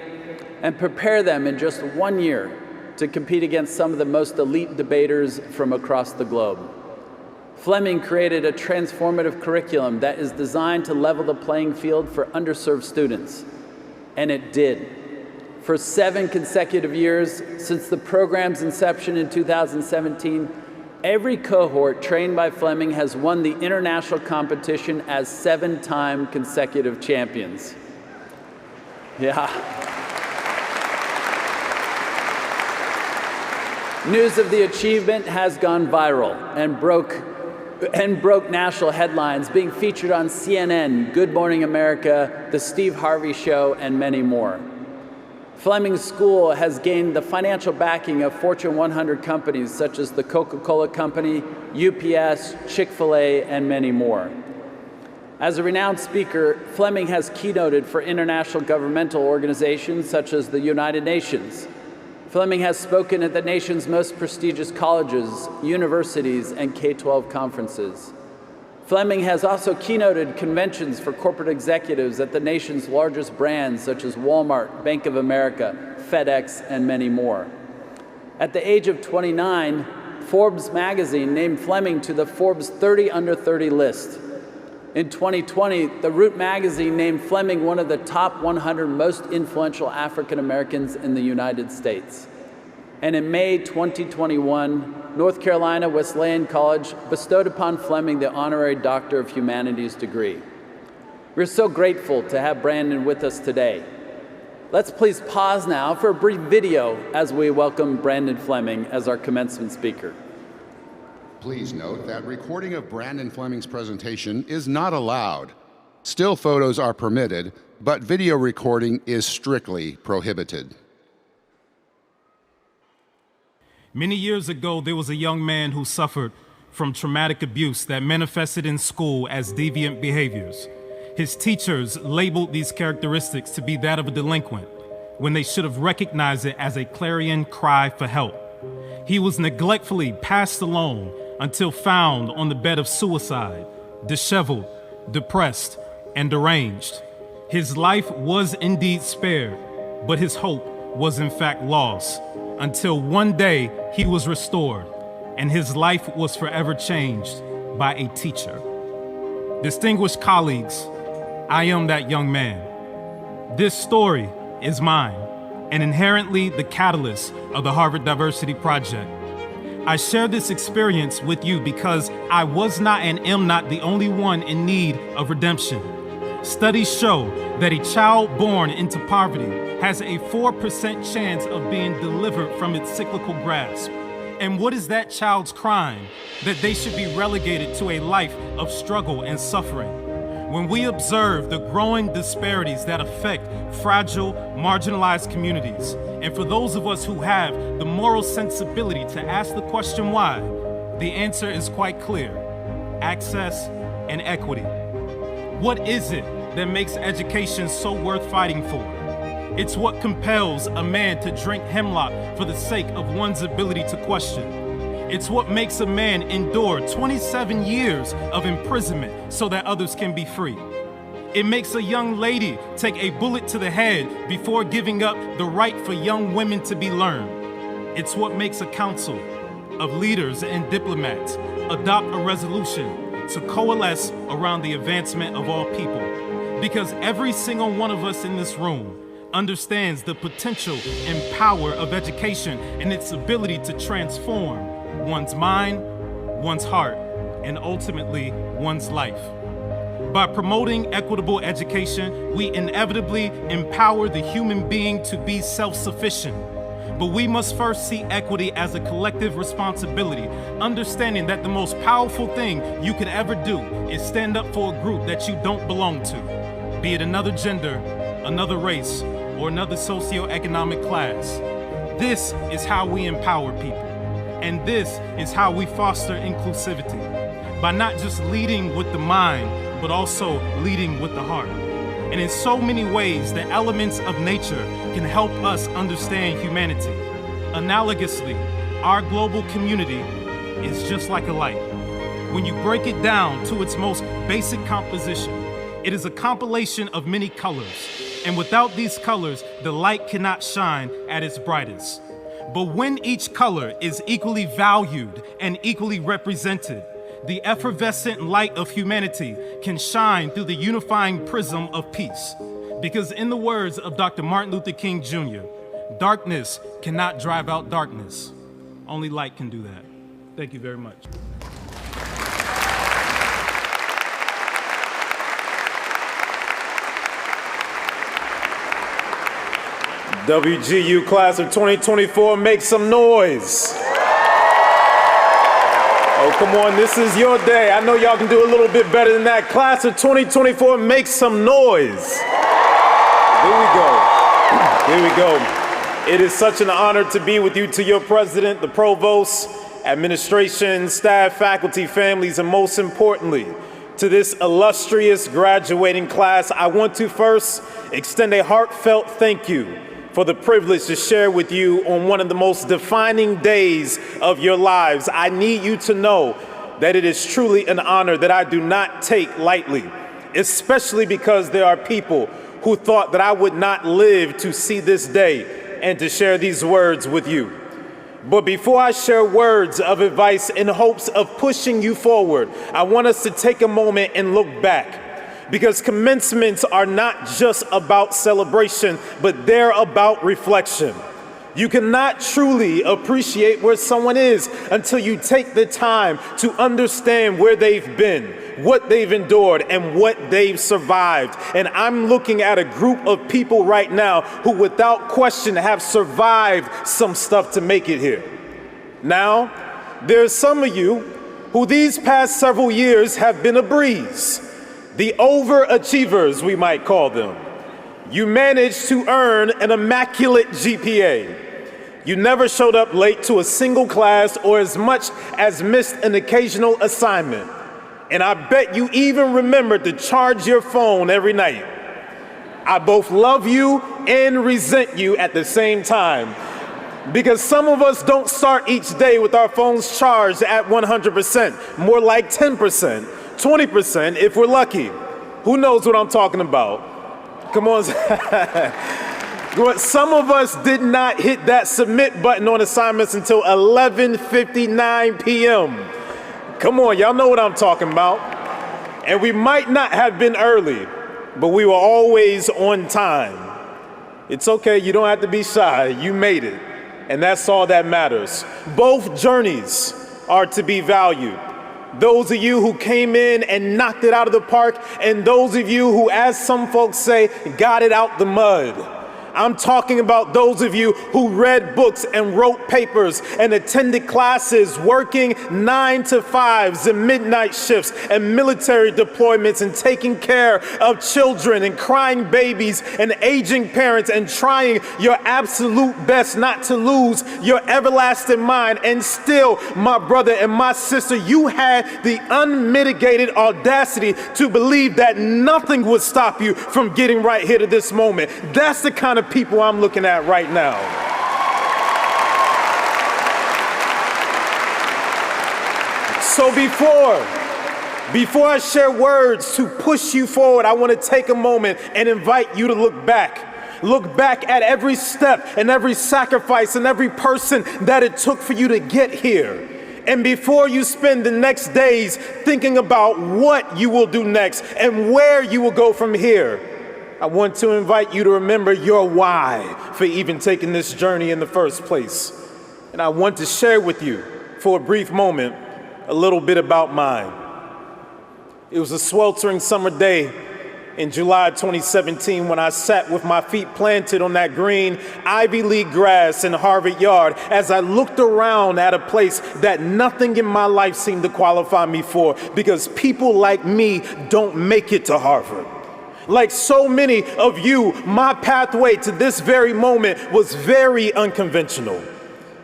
and prepare them in just 1 year to compete against some of the most elite debaters from across the globe? Fleming created a transformative curriculum that is designed to level the playing field for underserved students, and it did. For 7 consecutive years, since the program's inception in 2017, every cohort trained by Fleming has won the international competition as 7-time consecutive champions. Yeah. News of the achievement has gone viral and broke national headlines, being featured on CNN, Good Morning America, The Steve Harvey Show, and many more. Fleming's school has gained the financial backing of Fortune 100 companies such as the Coca-Cola Company, UPS, Chick-fil-A, and many more. As a renowned speaker, Fleming has keynoted for international governmental organizations such as the United Nations. Fleming has spoken at the nation's most prestigious colleges, universities, and K-12 conferences. Fleming has also keynoted conventions for corporate executives at the nation's largest brands such as Walmart, Bank of America, FedEx, and many more. At the age of 29, Forbes magazine named Fleming to the Forbes 30 Under 30 list. In 2020, the Root magazine named Fleming one of the top 100 most influential African Americans in the United States. And in May 2021, North Carolina Wesleyan College bestowed upon Fleming the Honorary Doctor of Humanities degree. We're so grateful to have Brandon with us today. Let's please pause now for a brief video as we welcome Brandon Fleming as our commencement speaker. Please note that recording of Brandon Fleming's presentation is not allowed. Still photos are permitted, but video recording is strictly prohibited. Many years ago, there was a young man who suffered from traumatic abuse that manifested in school as deviant behaviors. His teachers labeled these characteristics to be that of a delinquent, when they should have recognized it as a clarion cry for help. He was neglectfully passed along until found on the bed of suicide, disheveled, depressed, and deranged. His life was indeed spared, but his hope was in fact lost, until one day he was restored, and his life was forever changed by a teacher. Distinguished colleagues, I am that young man. This story is mine, and inherently the catalyst of the Harvard Diversity Project. I share this experience with you because I was not and am not the only one in need of redemption. Studies show that a child born into poverty has a 4% chance of being delivered from its cyclical grasp. And what is that child's crime? That they should be relegated to a life of struggle and suffering. When we observe the growing disparities that affect fragile, marginalized communities, and for those of us who have the moral sensibility to ask the question why, the answer is quite clear: access and equity. What is it that makes education so worth fighting for? It's what compels a man to drink hemlock for the sake of one's ability to question. It's what makes a man endure 27 years of imprisonment so that others can be free. It makes a young lady take a bullet to the head before giving up the right for young women to be learned. It's what makes a council of leaders and diplomats adopt a resolution to coalesce around the advancement of all people. Because every single one of us in this room understands the potential and power of education and its ability to transform one's mind, one's heart, and ultimately one's life. By promoting equitable education, we inevitably empower the human being to be self-sufficient. But we must first see equity as a collective responsibility, understanding that the most powerful thing you could ever do is stand up for a group that you don't belong to, be it another gender, another race, or another socioeconomic class. This is how we empower people. And this is how we foster inclusivity, by not just leading with the mind, but also leading with the heart. And in so many ways, the elements of nature can help us understand humanity. Analogously, our global community is just like a light. When you break it down to its most basic composition, it is a compilation of many colors. And without these colors, the light cannot shine at its brightest. But when each color is equally valued and equally represented, the effervescent light of humanity can shine through the unifying prism of peace. Because in the words of Dr. Martin Luther King Jr., darkness cannot drive out darkness. Only light can do that. Thank you very much. WGU class of 2024, make some noise. Oh, come on, this is your day. I know y'all can do a little bit better than that. Class of 2024, make some noise. Here we go. It is such an honor to be with you, to your president, the provost, administration, staff, faculty, families, and most importantly, to this illustrious graduating class. I want to first extend a heartfelt thank you for the privilege to share with you on one of the most defining days of your lives. I need you to know that it is truly an honor that I do not take lightly, especially because there are people who thought that I would not live to see this day and to share these words with you. But before I share words of advice in hopes of pushing you forward, I want us to take a moment and look back. Because commencements are not just about celebration, but they're about reflection. You cannot truly appreciate where someone is until you take the time to understand where they've been, what they've endured, and what they've survived. And I'm looking at a group of people right now who without question have survived some stuff to make it here. Now, there's some of you who these past several years have been a breeze. The overachievers, we might call them. You managed to earn an immaculate GPA. You never showed up late to a single class or as much as missed an occasional assignment. And I bet you even remembered to charge your phone every night. I both love you and resent you at the same time. Because some of us don't start each day with our phones charged at 100%, more like 10%. 20% if we're lucky. Who knows what I'm talking about? Come on. Some of us did not hit that submit button on assignments until 11:59 p.m. Come on, y'all know what I'm talking about. And we might not have been early, but we were always on time. It's okay, you don't have to be shy. You made it. And that's all that matters. Both journeys are to be valued. those of you who came in and knocked it out of the park, and those of you who, as some folks say, got it out the mud. I'm talking about those of you who read books and wrote papers and attended classes, working 9 to 5s and midnight shifts and military deployments and taking care of children and crying babies and aging parents and trying your absolute best not to lose your everlasting mind. And still, my brother and my sister, you had the unmitigated audacity to believe that nothing would stop you from getting right here to this moment. That's the kind of people I'm looking at right now. So before I share words to push you forward, I want to take a moment and invite you to look back. Look back at every step and every sacrifice and every person that it took for you to get here. And before you spend the next days thinking about what you will do next and where you will go from here, I want to invite you to remember your why for even taking this journey in the first place. And I want to share with you, for a brief moment, a little bit about mine. It was a sweltering summer day in July 2017 when I sat with my feet planted on that green Ivy League grass in Harvard Yard as I looked around at a place that nothing in my life seemed to qualify me for, because people like me don't make it to Harvard. Like so many of you, my pathway to this very moment was very unconventional.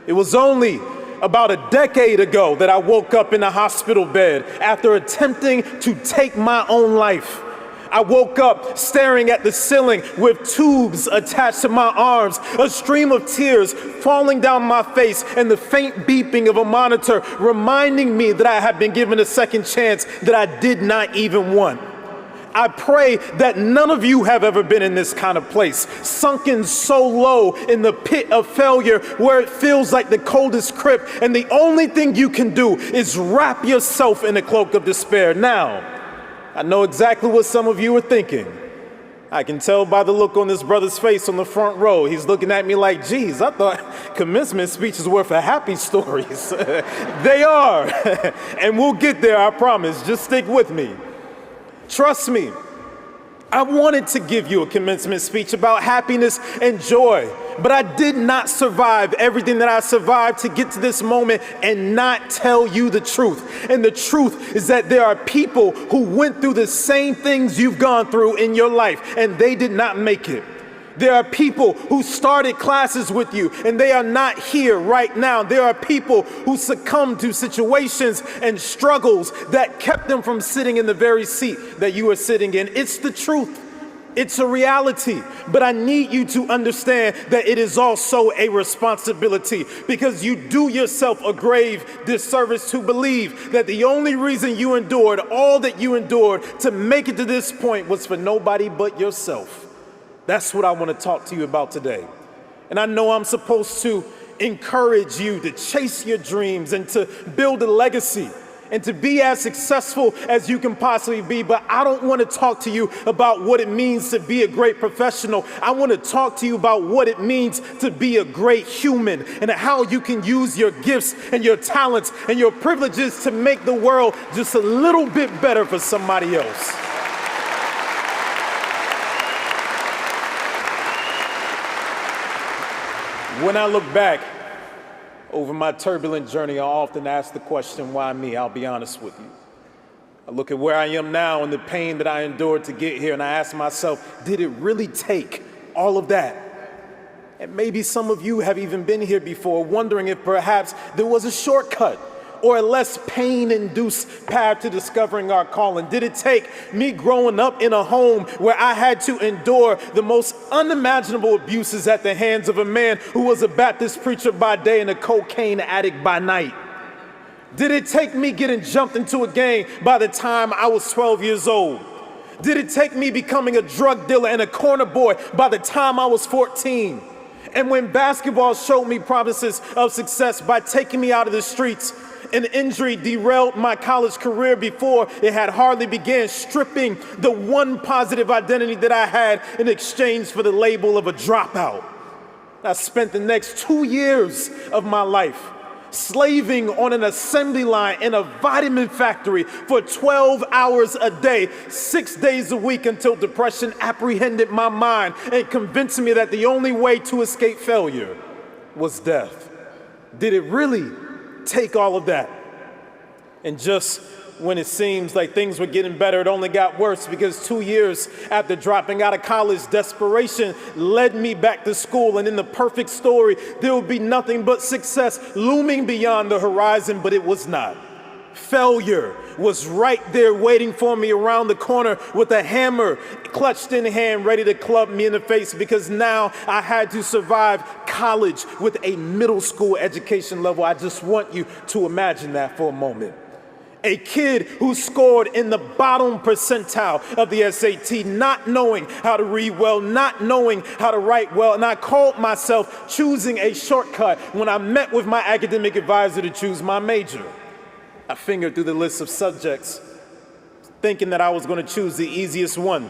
It was only about a decade ago that I woke up in a hospital bed after attempting to take my own life. I woke up staring at the ceiling with tubes attached to my arms, a stream of tears falling down my face, and the faint beeping of a monitor reminding me that I had been given a second chance that I did not even want. I pray that none of you have ever been in this kind of place, sunken so low in the pit of failure where it feels like the coldest crypt, and the only thing you can do is wrap yourself in a cloak of despair. Now, I know exactly what some of you are thinking. I can tell by the look on this brother's face on the front row. He's looking at me like, geez, I thought commencement speeches were for happy stories. They are, and we'll get there, I promise. Just stick with me. Trust me, I wanted to give you a commencement speech about happiness and joy, but I did not survive everything that I survived to get to this moment and not tell you the truth. And the truth is that there are people who went through the same things you've gone through in your life, and they did not make it. There are people who started classes with you and they are not here right now. There are people who succumbed to situations and struggles that kept them from sitting in the very seat that you are sitting in. It's the truth. It's a reality. But I need you to understand that it is also a responsibility, because you do yourself a grave disservice to believe that the only reason you endured all that you endured to make it to this point was for nobody but yourself. That's what I want to talk to you about today. And I know I'm supposed to encourage you to chase your dreams and to build a legacy and to be as successful as you can possibly be, but I don't want to talk to you about what it means to be a great professional. I want to talk to you about what it means to be a great human and how you can use your gifts and your talents and your privileges to make the world just a little bit better for somebody else. When I look back over my turbulent journey, I often ask the question, why me? I'll be honest with you. I look at where I am now and the pain that I endured to get here, and I ask myself, did it really take all of that? And maybe some of you have even been here before, wondering if perhaps there was a shortcut or a less pain-induced path to discovering our calling. Did it take me growing up in a home where I had to endure the most unimaginable abuses at the hands of a man who was a Baptist preacher by day and a cocaine addict by night? Did it take me getting jumped into a gang by the time I was 12 years old? Did it take me becoming a drug dealer and a corner boy by the time I was 14? And when basketball showed me promises of success by taking me out of the streets, an injury derailed my college career before it had hardly begun, stripping the one positive identity that I had in exchange for the label of a dropout. I spent the next 2 years of my life slaving on an assembly line in a vitamin factory for 12 hours a day, 6 days a week, until depression apprehended my mind and convinced me that the only way to escape failure was death. Did it really take all of that? And just when it seems like things were getting better, it only got worse, because 2 years after dropping out of college, desperation led me back to school. And in the perfect story, there would be nothing but success looming beyond the horizon, but it was not. Failure was right there waiting for me around the corner with a hammer clutched in hand, ready to club me in the face, because now I had to survive college with a middle school education level. I just want you to imagine that for a moment. A kid who scored in the bottom percentile of the SAT, not knowing how to read well, not knowing how to write well, and I called myself choosing a shortcut when I met with my academic advisor to choose my major. I fingered through the list of subjects, thinking that I was going to choose the easiest one.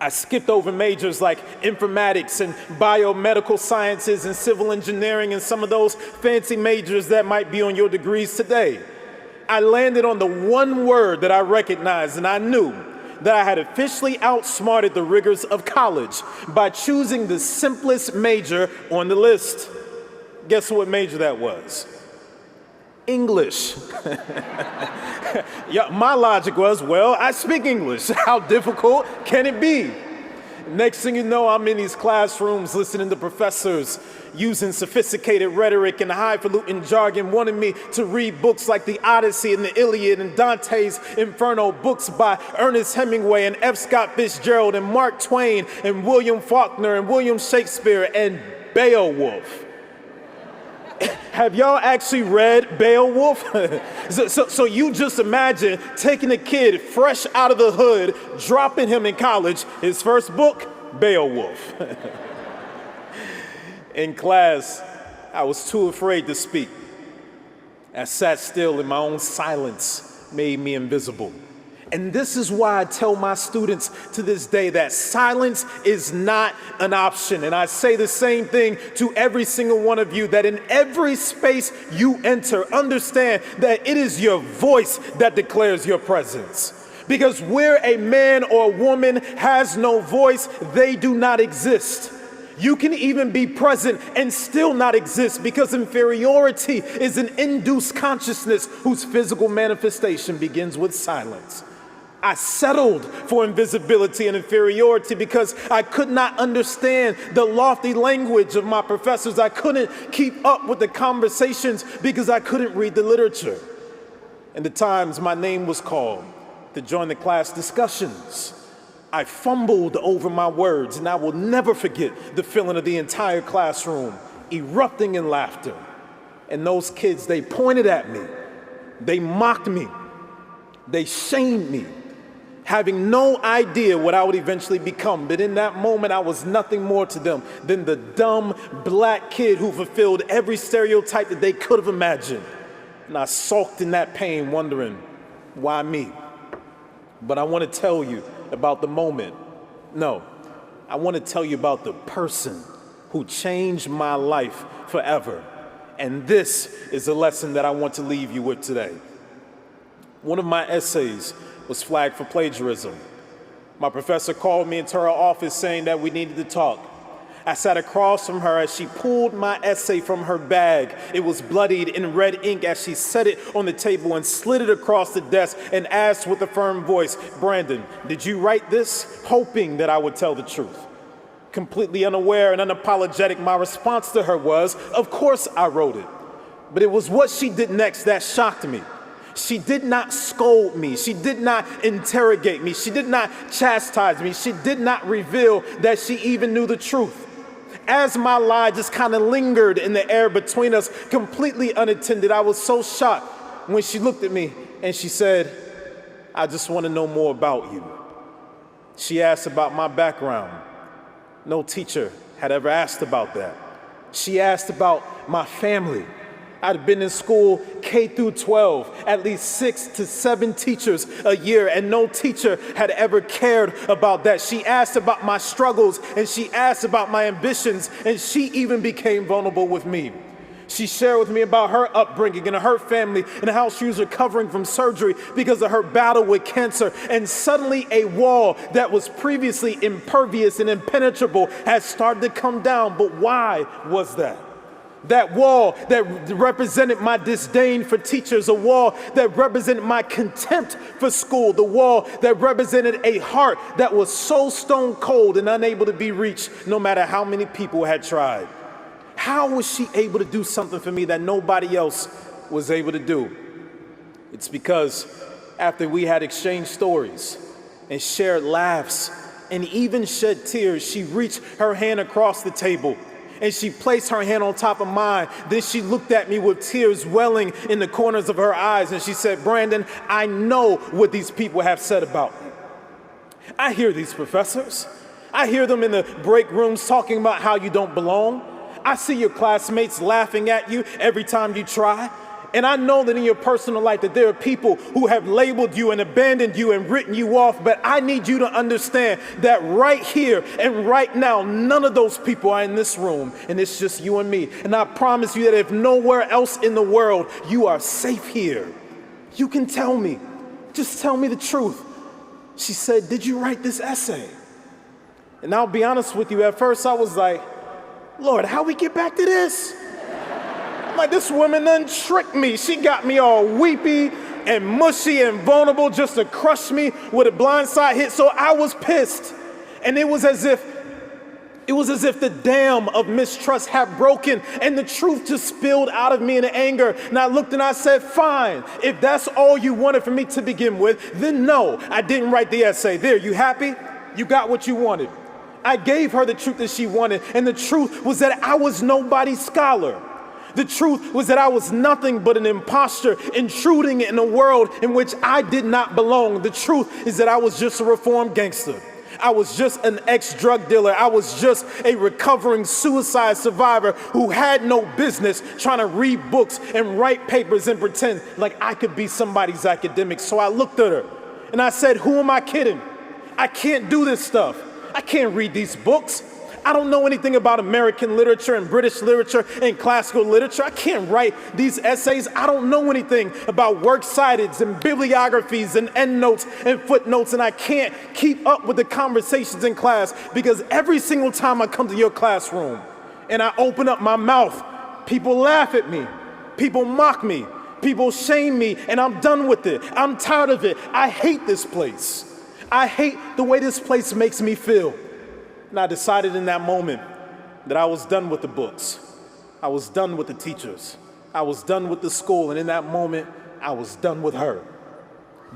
I skipped over majors like informatics and biomedical sciences and civil engineering and some of those fancy majors that might be on your degrees today. I landed on the one word that I recognized, and I knew that I had officially outsmarted the rigors of college by choosing the simplest major on the list. Guess what major that was? English. Yeah, my logic was, well, I speak English. How difficult can it be? Next thing you know, I'm in these classrooms listening to professors using sophisticated rhetoric and highfalutin jargon, wanting me to read books like the Odyssey and the Iliad and Dante's Inferno, books by Ernest Hemingway and F. Scott Fitzgerald and Mark Twain and William Faulkner and William Shakespeare and Beowulf. Have y'all actually read Beowulf? So you just imagine taking a kid fresh out of the hood, dropping him in college, his first book, Beowulf. In class, I was too afraid to speak. I sat still, and my own silence made me invisible. And this is why I tell my students to this day that silence is not an option. And I say the same thing to every single one of you, that in every space you enter, understand that it is your voice that declares your presence. Because where a man or a woman has no voice, they do not exist. You can even be present and still not exist, because inferiority is an induced consciousness whose physical manifestation begins with silence. I settled for invisibility and inferiority because I could not understand the lofty language of my professors. I couldn't keep up with the conversations because I couldn't read the literature. And the times my name was called to join the class discussions, I fumbled over my words, and I will never forget the feeling of the entire classroom erupting in laughter. And those kids, they pointed at me, they mocked me, they shamed me, having no idea what I would eventually become. But in that moment, I was nothing more to them than the dumb black kid who fulfilled every stereotype that they could have imagined. And I sulked in that pain, wondering, why me? But I want to tell you about the moment. No, I want to tell you about the person who changed my life forever. And this is a lesson that I want to leave you with today. One of my essays was flagged for plagiarism. My professor called me into her office saying that we needed to talk. I sat across from her as she pulled my essay from her bag. It was bloodied in red ink as she set it on the table and slid it across the desk and asked with a firm voice, "Brandon, did you write this?" Hoping that I would tell the truth. Completely unaware and unapologetic, my response to her was, "Of course I wrote it." But it was what she did next that shocked me. She did not scold me. She did not interrogate me. She did not chastise me. She did not reveal that she even knew the truth. As my lie just kind of lingered in the air between us, completely unattended, I was so shocked when she looked at me and she said, "I just want to know more about you." She asked about my background. No teacher had ever asked about that. She asked about my family. I'd been in school K through 12, at least 6 to 7 teachers a year, and no teacher had ever cared about that. She asked about my struggles, and she asked about my ambitions, and she even became vulnerable with me. She shared with me about her upbringing and her family and how she was recovering from surgery because of her battle with cancer. And suddenly a wall that was previously impervious and impenetrable has started to come down. But why was that? That wall that represented my disdain for teachers, a wall that represented my contempt for school, the wall that represented a heart that was so stone cold and unable to be reached no matter how many people had tried. How was she able to do something for me that nobody else was able to do? It's because after we had exchanged stories and shared laughs and even shed tears, she reached her hand across the table and she placed her hand on top of mine. Then she looked at me with tears welling in the corners of her eyes and she said, "Brandon, I know what these people have said about me. I hear these professors. I hear them in the break rooms talking about how you don't belong. I see your classmates laughing at you every time you try. And I know that in your personal life that there are people who have labeled you and abandoned you and written you off, but I need you to understand that right here and right now, none of those people are in this room, and it's just you and me. And I promise you that if nowhere else in the world, you are safe here. You can tell me, just tell me the truth." She said, "Did you write this essay?" And I'll be honest with you, at first I was like, "Lord, how we get back to this?" Like, this woman done tricked me. She got me all weepy and mushy and vulnerable just to crush me with a blindside hit. So I was pissed. And it was as if the dam of mistrust had broken and the truth just spilled out of me in anger. And I looked and I said, "Fine, if that's all you wanted from me to begin with, then no, I didn't write the essay. There, you happy? You got what you wanted." I gave her the truth that she wanted, and the truth was that I was nobody's scholar. The truth was that I was nothing but an imposter intruding in a world in which I did not belong. The truth is that I was just a reformed gangster. I was just an ex-drug dealer. I was just a recovering suicide survivor who had no business trying to read books and write papers and pretend like I could be somebody's academic. So I looked at her and I said, "Who am I kidding? I can't do this stuff. I can't read these books. I don't know anything about American literature and British literature and classical literature. I can't write these essays. I don't know anything about works cited and bibliographies and endnotes and footnotes, and I can't keep up with the conversations in class because every single time I come to your classroom and I open up my mouth, people laugh at me, people mock me, people shame me, and I'm done with it. I'm tired of it. I hate this place. I hate the way this place makes me feel." And I decided in that moment that I was done with the books. I was done with the teachers. I was done with the school. And in that moment, I was done with her.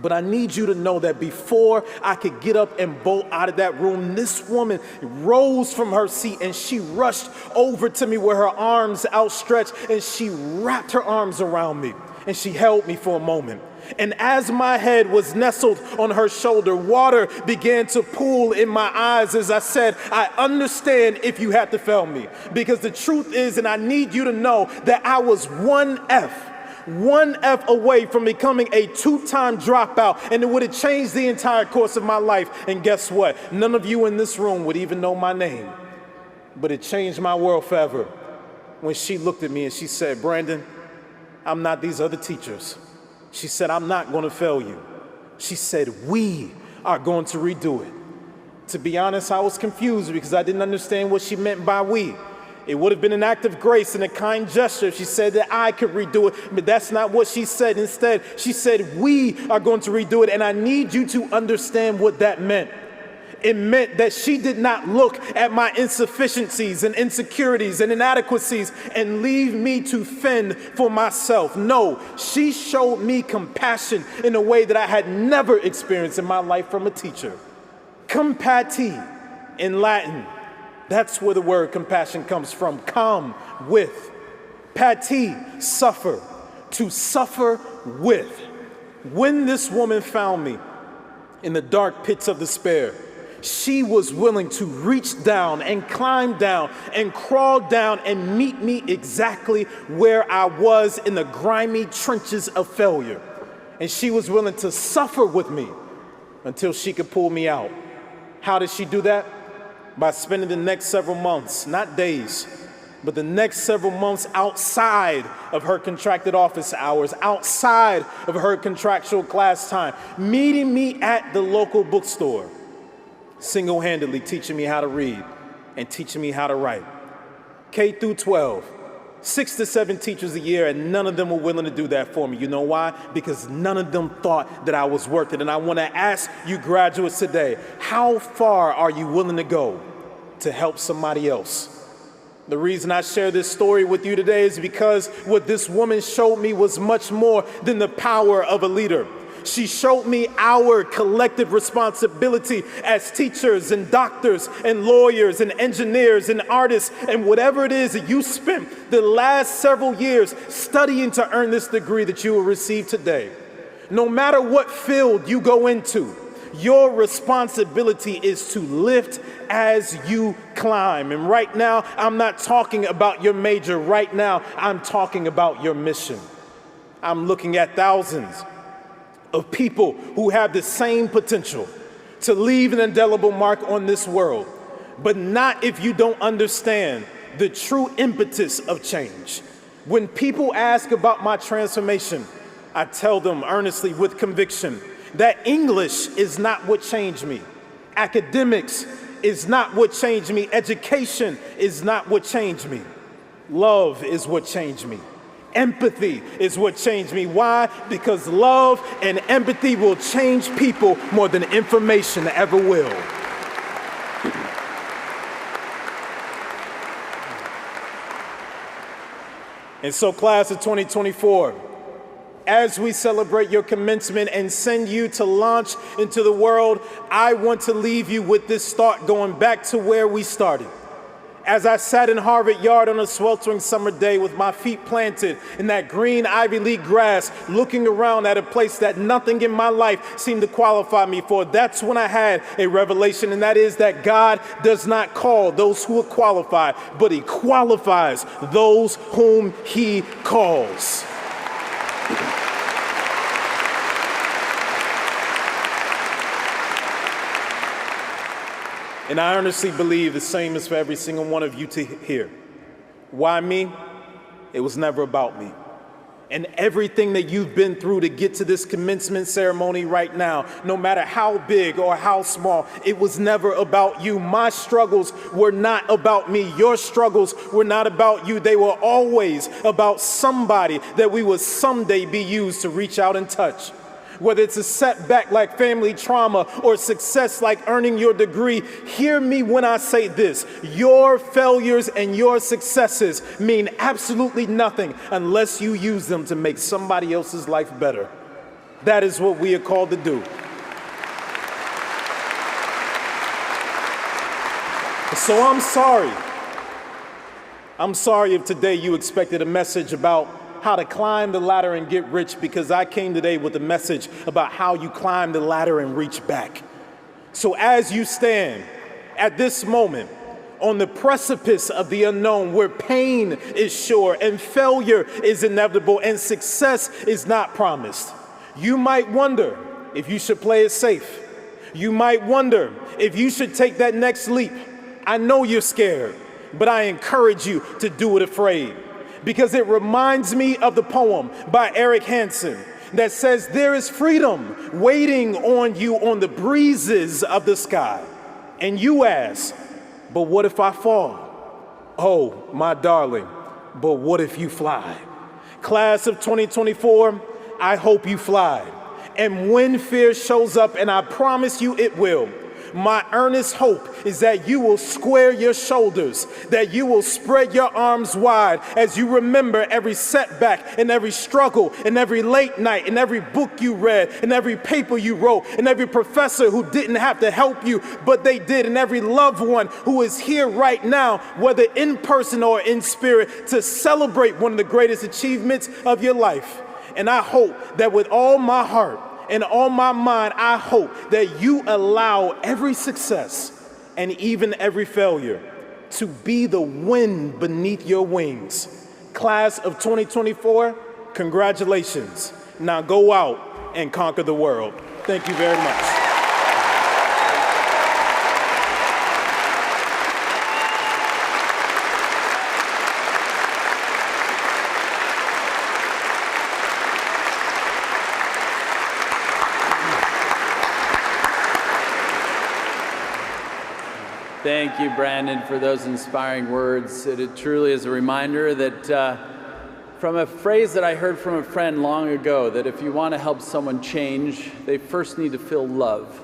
But I need you to know that before I could get up and bolt out of that room, this woman rose from her seat and she rushed over to me with her arms outstretched and she wrapped her arms around me and she held me for a moment. And as my head was nestled on her shoulder, water began to pool in my eyes as I said, "I understand if you had to fail me. Because the truth is, and I need you to know, that I was one F away from becoming a 2-time dropout, and it would have changed the entire course of my life. And guess what? None of you in this room would even know my name. But it changed my world forever when she looked at me and she said, "Brandon, I'm not these other teachers." She said, "I'm not going to fail you." She said, "We are going to redo it." To be honest, I was confused because I didn't understand what she meant by we. It would have been an act of grace and a kind gesture if she said that I could redo it, but that's not what she said. Instead, she said, "We are going to redo it," and I need you to understand what that meant. It meant that she did not look at my insufficiencies and insecurities and inadequacies and leave me to fend for myself. No, she showed me compassion in a way that I had never experienced in my life from a teacher. Compati in Latin, that's where the word compassion comes from. Com, with. Pati, suffer. To suffer with. When this woman found me in the dark pits of despair, she was willing to reach down and climb down and crawl down and meet me exactly where I was in the grimy trenches of failure. And she was willing to suffer with me until she could pull me out. How did she do that? By spending the next several months, not days, But the next several months outside of her contracted office hours, outside of her contractual class time, meeting me at the local bookstore, single-handedly teaching me how to read and teaching me how to write. K through 12, 6 to 7 teachers a year, and none of them were willing to do that for me. You know why? Because none of them thought that I was worth it. And I want to ask you graduates today, how far are you willing to go to help somebody else? The reason I share this story with you today is because what this woman showed me was much more than the power of a leader. She showed me our collective responsibility as teachers and doctors and lawyers and engineers and artists and whatever it is that you spent the last several years studying to earn this degree that you will receive today. No matter what field you go into, your responsibility is to lift as you climb. And right now, I'm not talking about your major. Right now, I'm talking about your mission. I'm looking at thousands of people who have the same potential to leave an indelible mark on this world, but not if you don't understand the true impetus of change. When people ask about my transformation, I tell them earnestly with conviction that English is not what changed me. Academics is not what changed me. Education is not what changed me. Love is what changed me. Empathy is what changed me. Why? Because love and empathy will change people more than information ever will. And so, class of 2024, as we celebrate your commencement and send you to launch into the world, I want to leave you with this thought going back to where we started. As I sat in Harvard Yard on a sweltering summer day with my feet planted in that green Ivy League grass, looking around at a place that nothing in my life seemed to qualify me for, that's when I had a revelation, and that is that God does not call those who are qualified, but He qualifies those whom He calls. And I earnestly believe the same is for every single one of you to hear. Why me? It was never about me. And everything that you've been through to get to this commencement ceremony right now, no matter how big or how small, it was never about you. My struggles were not about me. Your struggles were not about you. They were always about somebody that we would someday be used to reach out and touch. Whether it's a setback like family trauma or success like earning your degree, hear me when I say this. Your failures and your successes mean absolutely nothing unless you use them to make somebody else's life better. That is what we are called to do. So I'm sorry. I'm sorry if today you expected a message about how to climb the ladder and get rich, because I came today with a message about how you climb the ladder and reach back. So as you stand at this moment on the precipice of the unknown, where pain is sure and failure is inevitable and success is not promised, you might wonder if you should play it safe. You might wonder if you should take that next leap. I know you're scared, but I encourage you to do it afraid. Because it reminds me of the poem by Eric Hansen that says there is freedom waiting on you on the breezes of the sky. And you ask, but what if I fall? Oh, my darling, but what if you fly? Class of 2024, I hope you fly. And when fear shows up, and I promise you it will, my earnest hope is that you will square your shoulders, that you will spread your arms wide as you remember every setback and every struggle and every late night and every book you read and every paper you wrote and every professor who didn't have to help you, but they did, and every loved one who is here right now, whether in person or in spirit, to celebrate one of the greatest achievements of your life. And I hope that with all my heart and all my mind, I hope that you allow every success and even every failure to be the wind beneath your wings. Class of 2024, congratulations. Now go out and conquer the world. Thank you very much. Thank you, Brandon, for those inspiring words. It truly is a reminder that from a phrase that I heard from a friend long ago, that if you want to help someone change, they first need to feel love.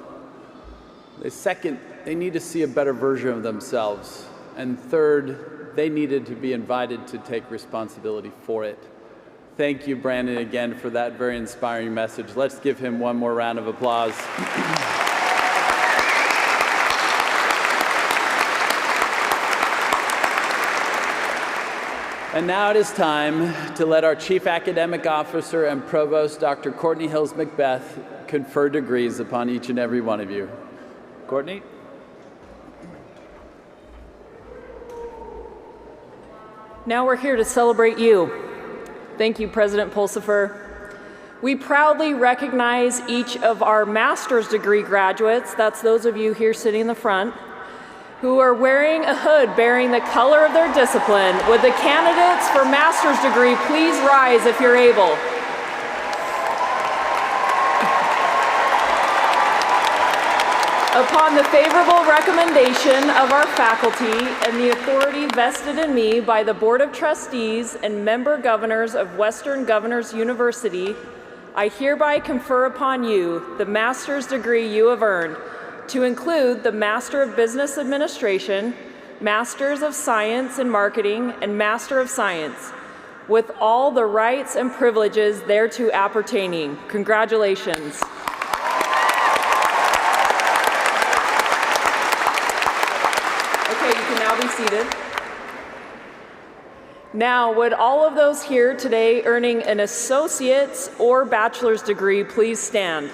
Second, they need to see a better version of themselves. And third, they needed to be invited to take responsibility for it. Thank you, Brandon, again for that very inspiring message. Let's give him one more round of applause. And now it is time to let our Chief Academic Officer and Provost, Dr. Courtney Hills Macbeth, confer degrees upon each and every one of you. Courtney? Now we're here to celebrate you. Thank you, President Pulsifer. We proudly recognize each of our master's degree graduates, that's those of you here sitting in the front, who are wearing a hood bearing the color of their discipline. Would the candidates for master's degree please rise if you're able? Upon the favorable recommendation of our faculty and the authority vested in me by the Board of Trustees and member governors of Western Governors University, I hereby confer upon you the master's degree you have earned, to include the Master of Business Administration, Masters of Science in Marketing, and Master of Science, with all the rights and privileges thereto appertaining. Congratulations. Okay, you can now be seated. Now, would all of those here today earning an associate's or bachelor's degree please stand?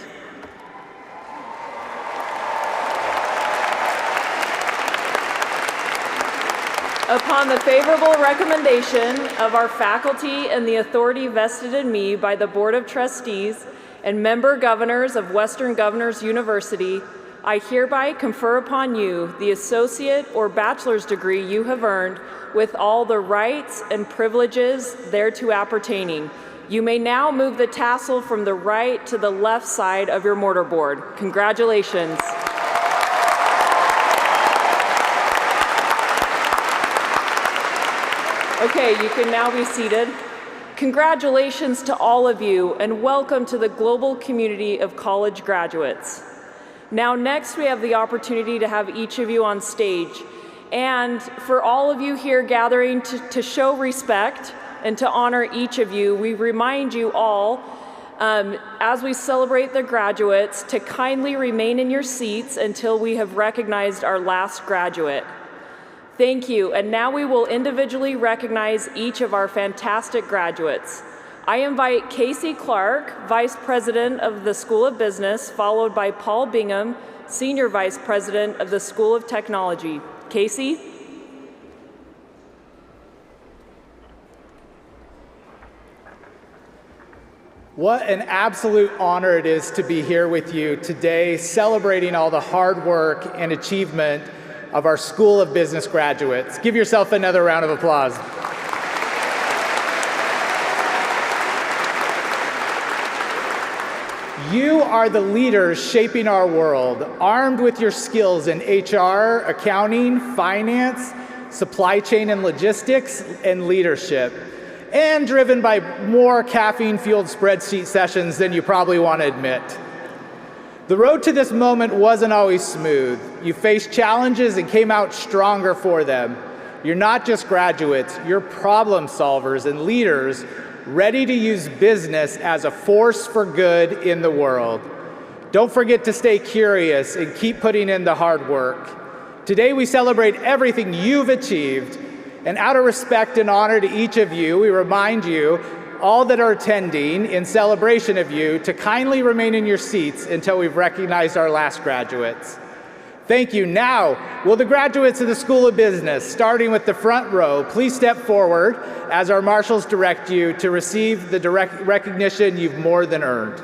Upon the favorable recommendation of our faculty and the authority vested in me by the Board of Trustees and member governors of Western Governors University, I hereby confer upon you the associate or bachelor's degree you have earned with all the rights and privileges thereto appertaining. You may now move the tassel from the right to the left side of your mortarboard. Congratulations. Okay, you can now be seated. Congratulations to all of you and welcome to the global community of college graduates. Now next we have the opportunity to have each of you on stage. And for all of you here gathering to show respect and to honor each of you, we remind you all, as we celebrate the graduates, to kindly remain in your seats until we have recognized our last graduate. Thank you, and now we will individually recognize each of our fantastic graduates. I invite Casey Clark, Vice President of the School of Business, followed by Paul Bingham, Senior Vice President of the School of Technology. Casey? What an absolute honor it is to be here with you today, celebrating all the hard work and achievement of our School of Business graduates. Give yourself another round of applause. You are the leaders shaping our world, armed with your skills in HR, accounting, finance, supply chain and logistics, and leadership, and driven by more caffeine-fueled spreadsheet sessions than you probably want to admit. The road to this moment wasn't always smooth. You faced challenges and came out stronger for them. You're not just graduates, you're problem solvers and leaders ready to use business as a force for good in the world. Don't forget to stay curious and keep putting in the hard work. Today we celebrate everything you've achieved, and out of respect and honor to each of you, we remind you, all that are attending, in celebration of you, to kindly remain in your seats until we've recognized our last graduates. Thank you. Now, will the graduates of the School of Business, starting with the front row, please step forward as our marshals direct you to receive the direct recognition you've more than earned.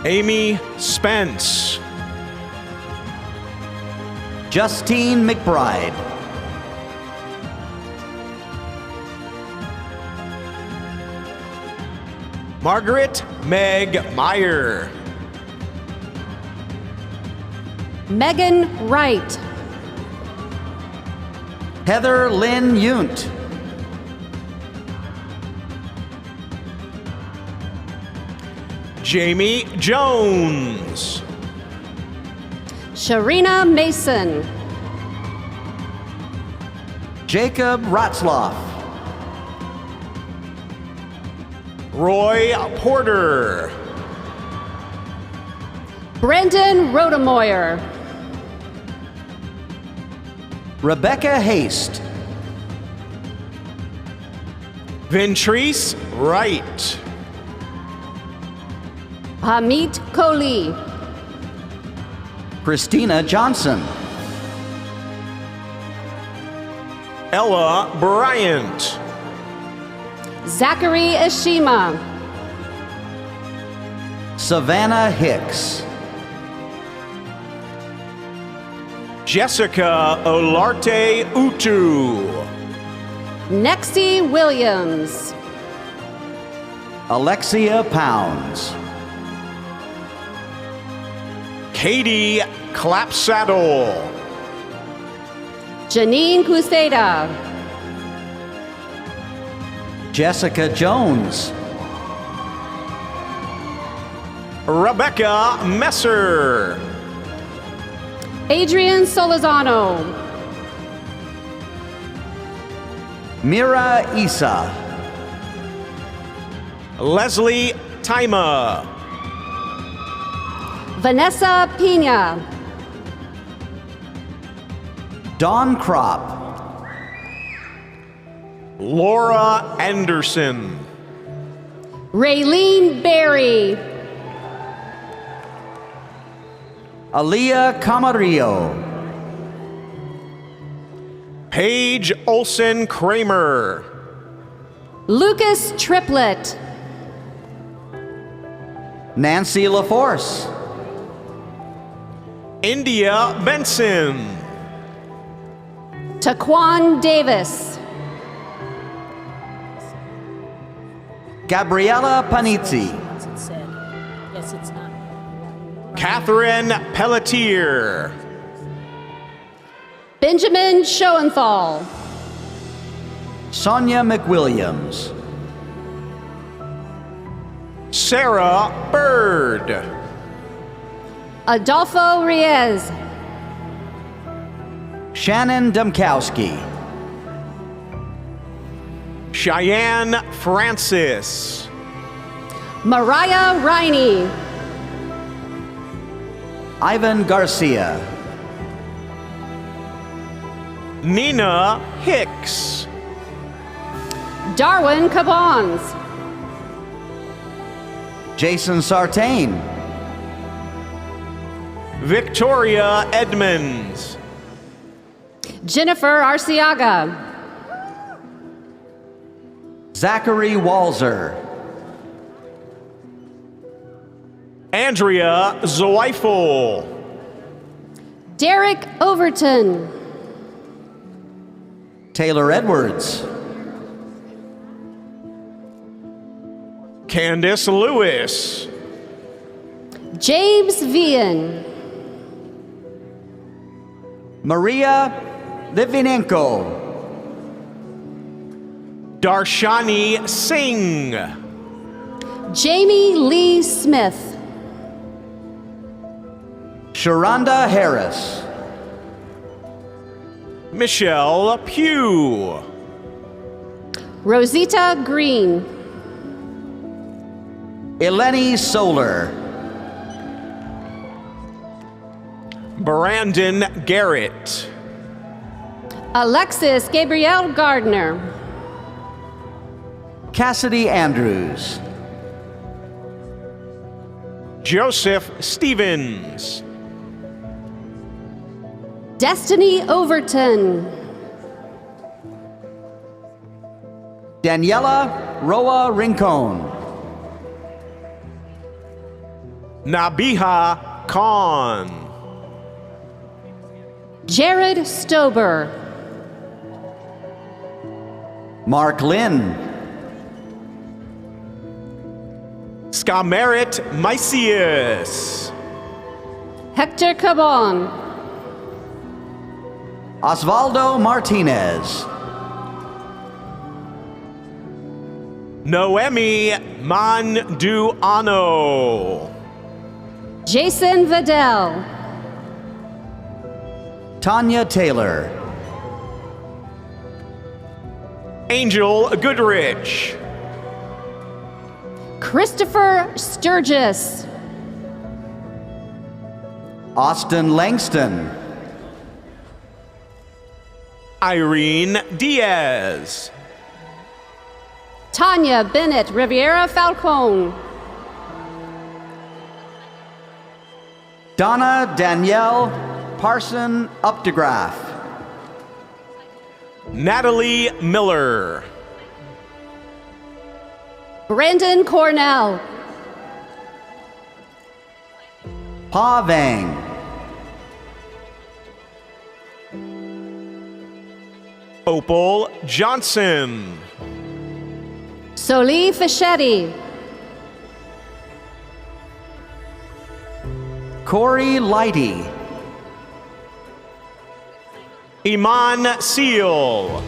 Amy Spence. Justine McBride. Margaret Meg Meyer. Megan Wright. Heather Lynn Yunt. Jamie Jones. Sharina Mason. Jacob Ratzloff. Roy Porter. Brendan Rodemoyer. Rebecca Haste. Ventrice Wright. Hamid Kohli. Christina Johnson. Ella Bryant. Zachary Ashima. Savannah Hicks. Jessica Olarte Utu. Nexie Williams. Alexia Pounds. Katie Clapsaddle. Janine Cuseda. Jessica Jones. Rebecca Messer. Adrian Solizano. Mira Isa. Leslie Tima. Vanessa Pina. Dawn Kropp. Laura Anderson. Raylene Berry. Aaliyah Camarillo. Paige Olson Kramer. Lucas Triplett. Nancy LaForce. India Benson. Taquan Davis. Gabriella Panizzi. Yes, it's not. Catherine Pelletier. Benjamin Schoenthal. Sonia McWilliams. Sarah Bird. Adolfo Reyes. Shannon Dumkowski. Cheyenne Francis. Mariah Riney. Ivan Garcia. Nina Hicks. Darwin Cabons. Jason Sartain. Victoria Edmonds. Jennifer Arciaga. Zachary Walzer. Andrea Zweifel. Derek Overton. Taylor Edwards. Candace Lewis. James Vian. Maria Litvinenko. Darshani Singh. Jamie Lee Smith. Sharonda Harris. Michelle Pugh. Rosita Green. Eleni Solar. Brandon Garrett. Alexis Gabrielle Gardner. Cassidy Andrews. Joseph Stevens. Destiny Overton. Daniela Roa Rincon. Nabiha Khan. Jared Stober. Mark Lynn. Skamerit Maicius. Hector Cabon. Osvaldo Martinez. Noemi Manduano. Jason Vidal. Tanya Taylor. Angel Goodrich. Christopher Sturgis. Austin Langston. Irene Diaz. Tanya Bennett Riviera Falcone. Donna Danielle Parson Updegraff. Natalie Miller. Brandon Cornell. Pa Vang. Opal Johnson. Soli Fischetti. Corey Lighty. Iman Seal.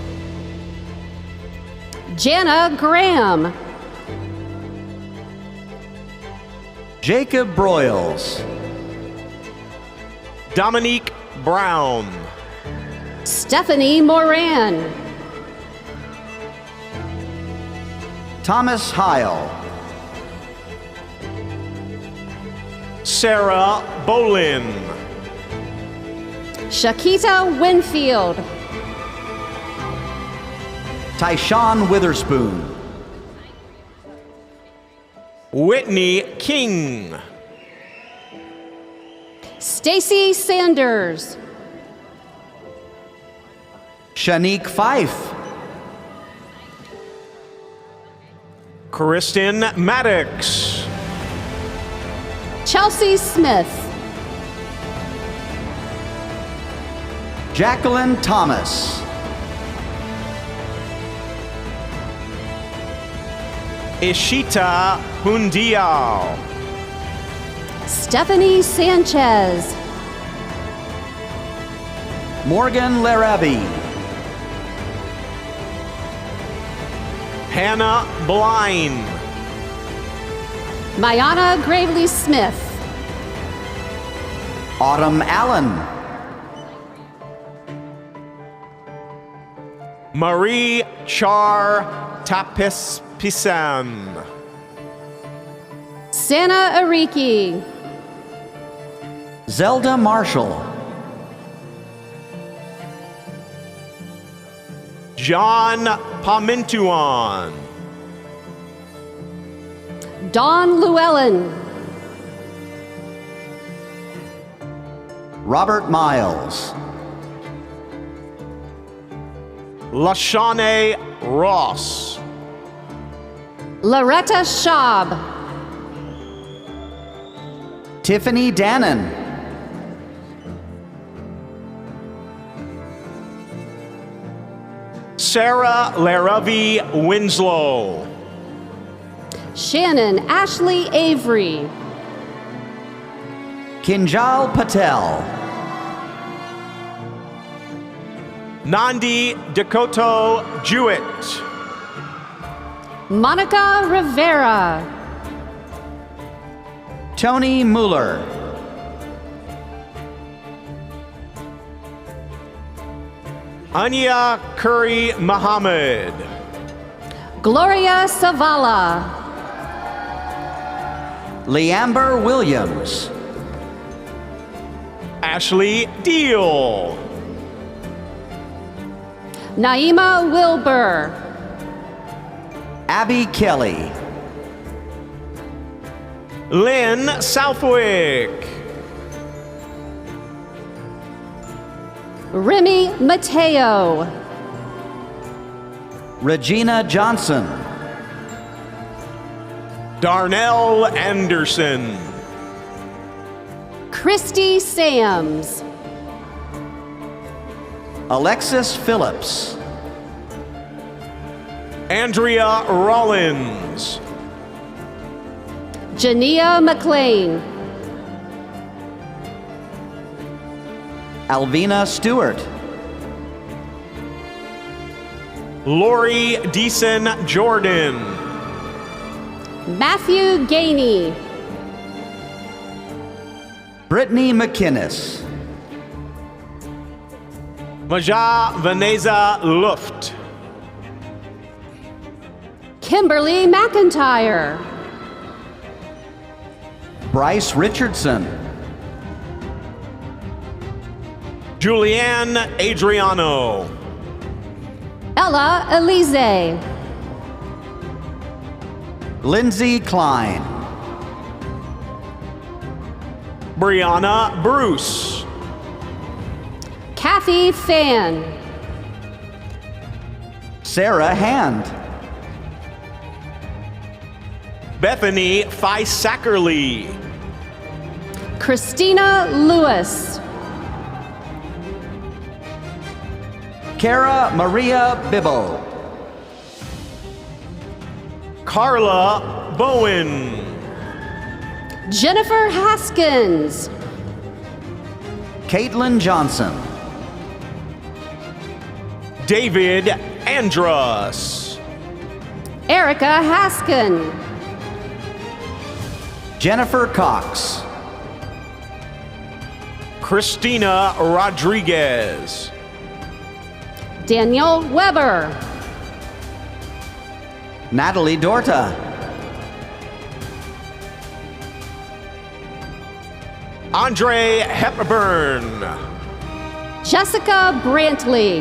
Jana Graham. Jacob Broyles. Dominique Brown. Stephanie Moran. Thomas Heil. Sarah Bolin. Shakita Winfield. Tyshawn Witherspoon. Whitney King. Stacy Sanders. Shanique Fife. Kristen Maddox. Chelsea Smith. Jacqueline Thomas. Ishita Hundial. Stephanie Sanchez. Morgan Larabi. Hannah Blind. Mayana Gravely Smith. Autumn Allen. Marie Char Tapispisan. Sana Ariki. Zelda Marshall. John Pamintuan. Dawn Llewellyn. Robert Miles. Lashane Ross. Loretta Schaub. Tiffany Dannon. Sarah Laravi Winslow. Shannon Ashley Avery. Kinjal Patel. Nandi Dakoto Jewett. Monica Rivera. Tony Mueller. Anya Curry Muhammad. Gloria Savala. Leamber Williams. Ashley Deal. Naima Wilbur. Abby Kelly. Lynn Southwick. Remy Mateo. Regina Johnson. Darnell Anderson. Christy Sams. Alexis Phillips. Andrea Rollins. Jania McLean. Alvina Stewart. Lori Deason Jordan. Matthew Gainey. Brittany McInnes. Maja Vanessa Luft. Kimberly McIntyre. Bryce Richardson. Julianne Adriano. Ella Elize. Lindsay Klein. Brianna Bruce. Kathy Fan. Sarah Hand. Bethany Feisackerly. Christina Lewis. Cara Maria Bibble. Carla Bowen. Jennifer Haskins. Caitlin Johnson. David Andrus. Erica Haskin. Jennifer Cox. Christina Rodriguez. Daniel Weber. Natalie Dorta. Andre Hepburn. Jessica Brantley.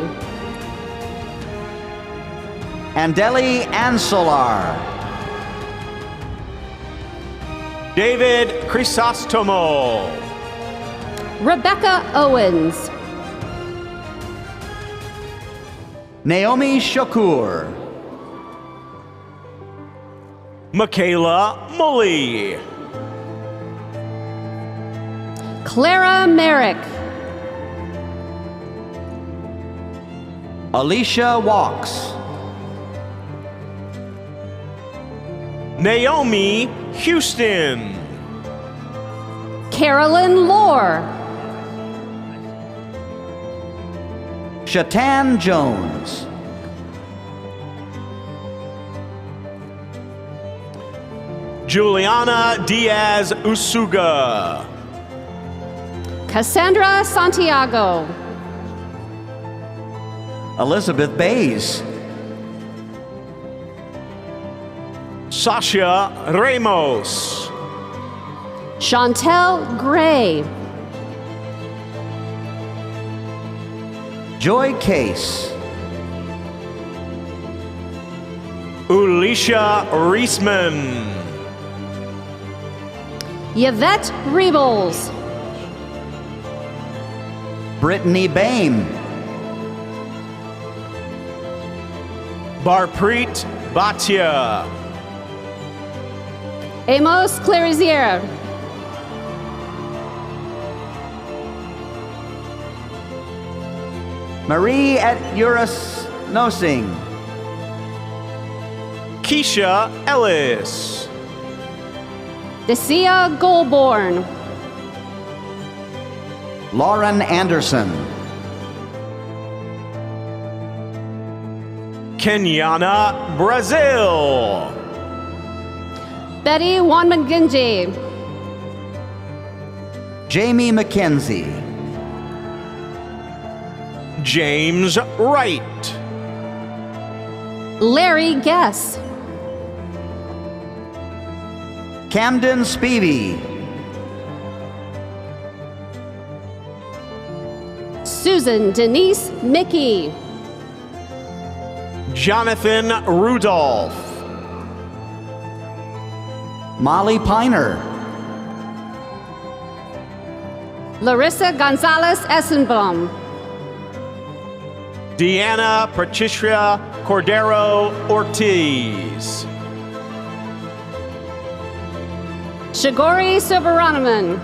Andeli Ansolar. David Chrysostomo. Rebecca Owens. Naomi Shakur. Michaela Mully. Clara Merrick. Alicia Walks. Naomi Houston. Carolyn Lohr. Shatan Jones. Juliana Diaz Usuga. Cassandra Santiago. Elizabeth Bays. Sasha Ramos. Chantel Gray. Joy Case. Ulisha Reisman. Yvette Rebels. Brittany Bain. Barpreet Bhatia. Amos Clarizier. Marie at Urus Nosing. Keisha Ellis. Decia Goulbourne. Lauren Anderson. Kenyana Brazil. Betty Wanmaginji. Jamie McKenzie. James Wright. Larry Guess. Camden Spivey. Susan Denise Mickey. Jonathan Rudolph. Molly Piner. Larissa Gonzalez Essenbaum. Deanna Patricia Cordero Ortiz. Shigori Subbaraman.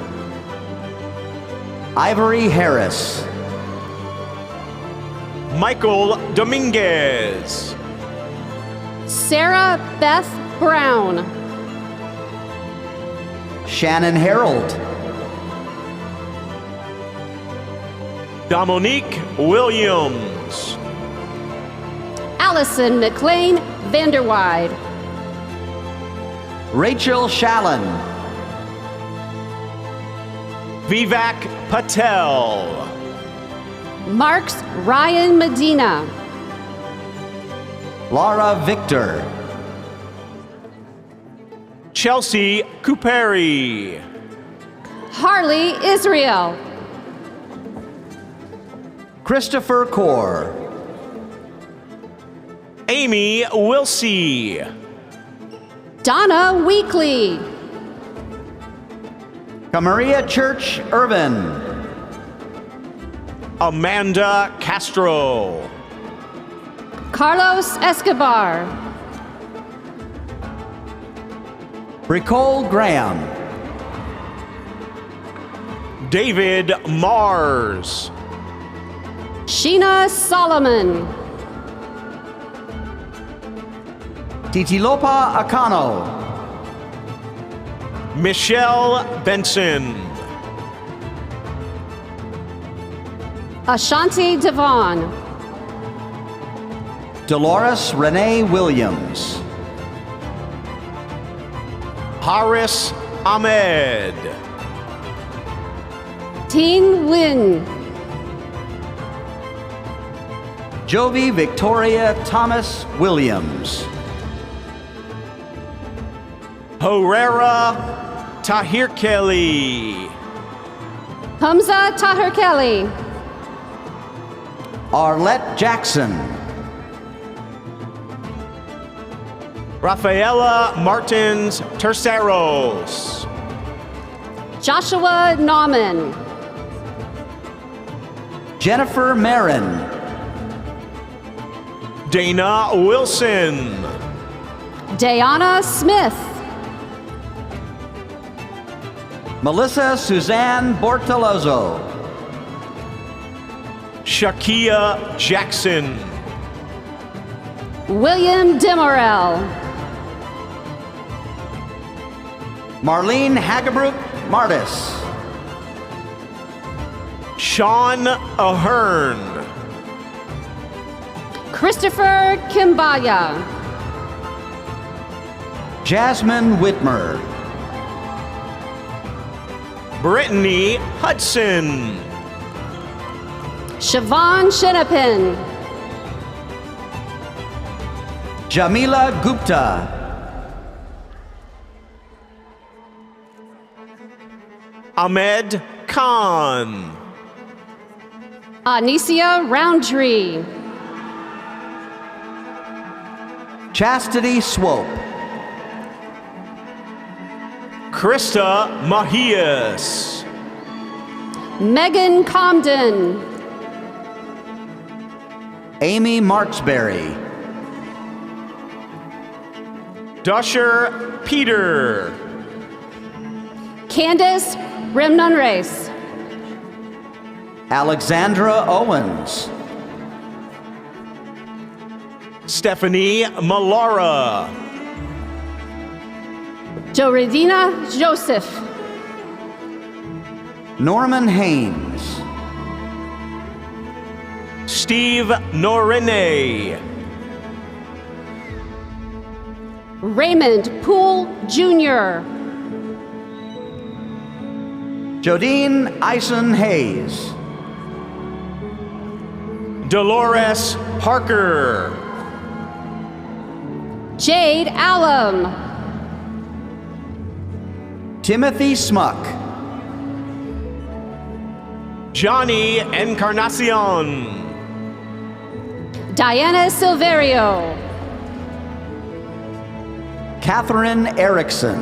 Ivory Harris. Michael Dominguez. Sarah Beth Brown. Shannon Harold. Dominique Williams. Allison McLean Vanderwide. Rachel Shallon. Vivek Patel. Marks Ryan Medina. Laura Victor. Chelsea Couperi. Harley Israel. Christopher Core. Amy Wilsey. Donna Weekly. Camaria Church Irvin. Amanda Castro. Carlos Escobar. Bricole Graham. David Mars. Sheena Solomon. Titilopa Akano. Michelle Benson. Ashanti Devon. Dolores Renee Williams. Haris Ahmed. Teen Lin. Jovi Victoria Thomas Williams. Herrera Tahir Kelly. Hamza Tahir Kelly. Arlette Jackson. Rafaela Martins Terceros. Joshua Nauman. Jennifer Marin. Dana Wilson. Diana Smith. Melissa Suzanne Bortolozzo. Shakia Jackson. William Demorell. Marlene Hagebrook Martis. Sean Ahern. Christopher Kimbaya. Jasmine Whitmer. Brittany Hudson. Siobhan Shinapin. Jamila Gupta. Ahmed Khan. Anicia Roundtree. Chastity Swope. Krista Mahias. Megan Comden. Amy Marksberry. Dusher Peter. Candace Remnunrace. Alexandra Owens. Stephanie Malara. Joridina Joseph. Norman Haynes. Steve Norine. Raymond Poole Jr. Jodine Eisen Hayes. Dolores Parker. Jade Alum. Timothy Smuck. Johnny Encarnacion. Diana Silverio. Catherine Erickson.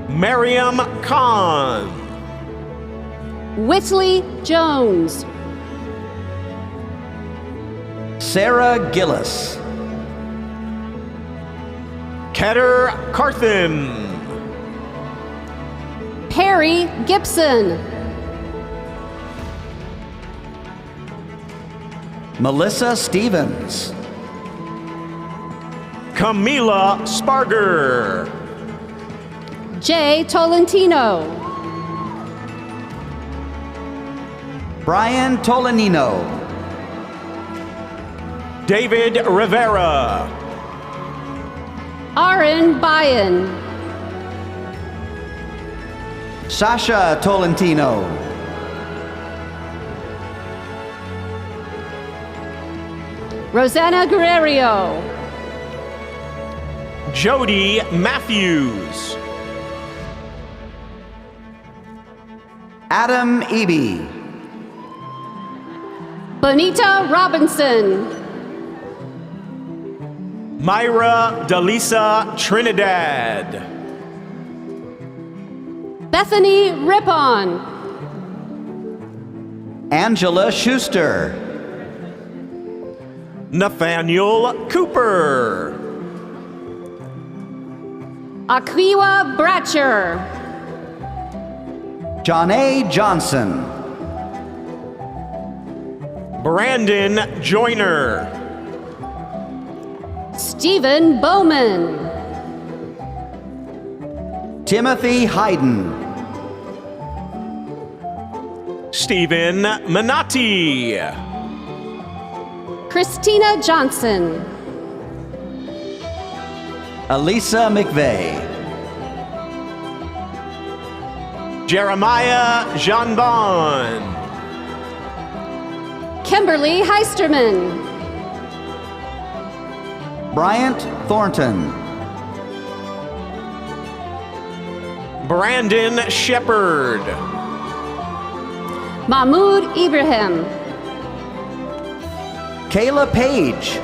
Miriam Khan. Whitley Jones. Sarah Gillis. Keter Carthen. Perry Gibson. Melissa Stevens. Camila Sparger. Jay Tolentino. Brian Tolanino. David Rivera. Aaron Bayan. Sasha Tolentino. Rosanna Guerrero. Jody Matthews. Adam Eby. Bonita Robinson. Myra Delisa Trinidad. Bethany Rippon. Angela Schuster. Nathaniel Cooper. Akiwa Bratcher. John A. Johnson. Brandon Joyner. Stephen Bowman. Timothy Hayden. Stephen Minotti. Christina Johnson. Elisa McVeigh. Jeremiah Janbon. Kimberly Heisterman. Bryant Thornton. Brandon Shepard. Mahmoud Ibrahim. Kayla Page.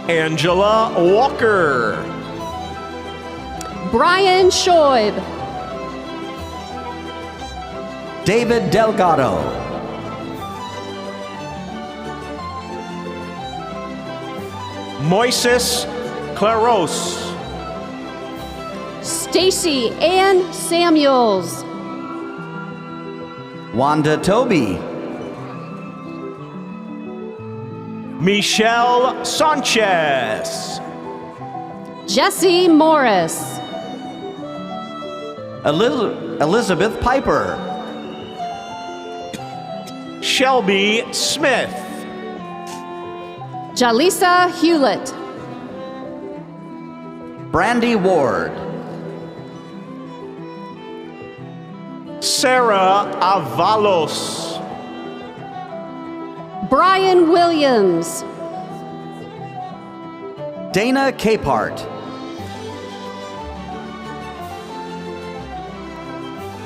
Angela Walker. Brian Shoib. David Delgado. Moises Claros. Stacy Ann Samuels. Wanda Toby. Michelle Sanchez. Jesse Morris. Elizabeth Piper. Shelby Smith. Jalisa Hewlett. Brandy Ward. Sarah Avalos. Brian Williams. Dana Capehart.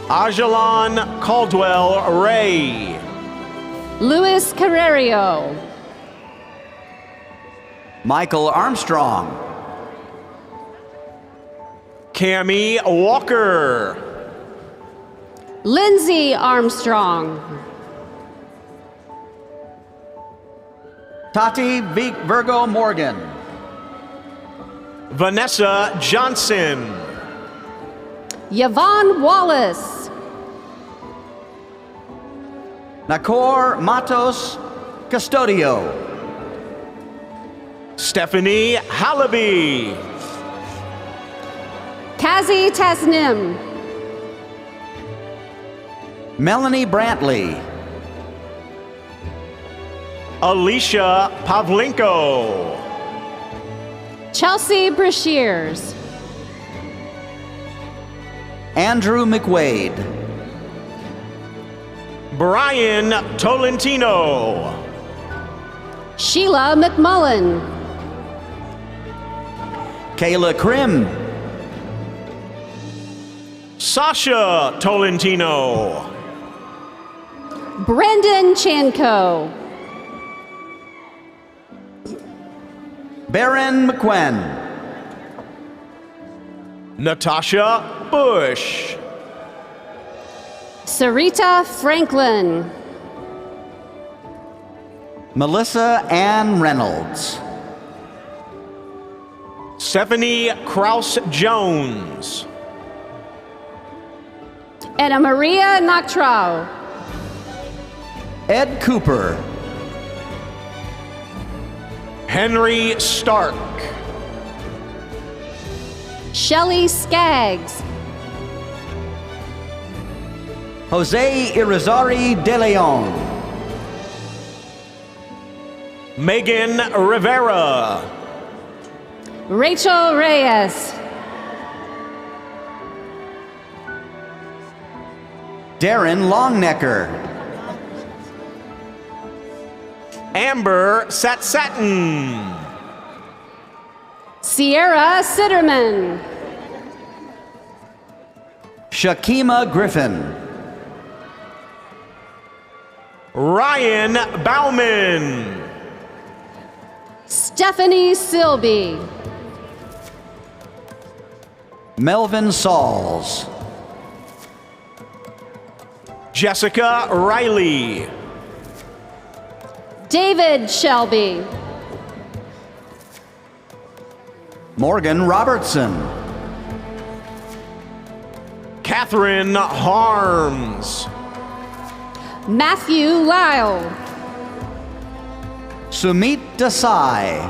Ajalon Caldwell Ray. Luis Carrerio. Michael Armstrong. Cammie Walker. Lindsay Armstrong. Tati Virgo Morgan. Vanessa Johnson. Yvonne Wallace. Nakor Matos Custodio. Stephanie Hallaby. Kazi Tasnim. Melanie Brantley. Alicia Pavlenko. Chelsea Brashears. Andrew McWade. Brian Tolentino. Sheila McMullen. Kayla Krim. Sasha Tolentino. Brendan Chanco. Baron McQueen. Natasha Bush. Sarita Franklin. Melissa Ann Reynolds. Stephanie Kraus-Jones. Anna Maria Noctrau. Ed Cooper. Henry Stark. Shelley Skaggs. Jose Irizarry de Leon. Megan Rivera. Rachel Reyes. Darren Longnecker. Amber Satsatin. Sierra Sitterman. Shakima Griffin. Ryan Bauman. Stephanie Silby. Melvin Sauls. Jessica Riley. David Shelby. Morgan Robertson. Catherine Harms. Matthew Lyle. Sumit Desai.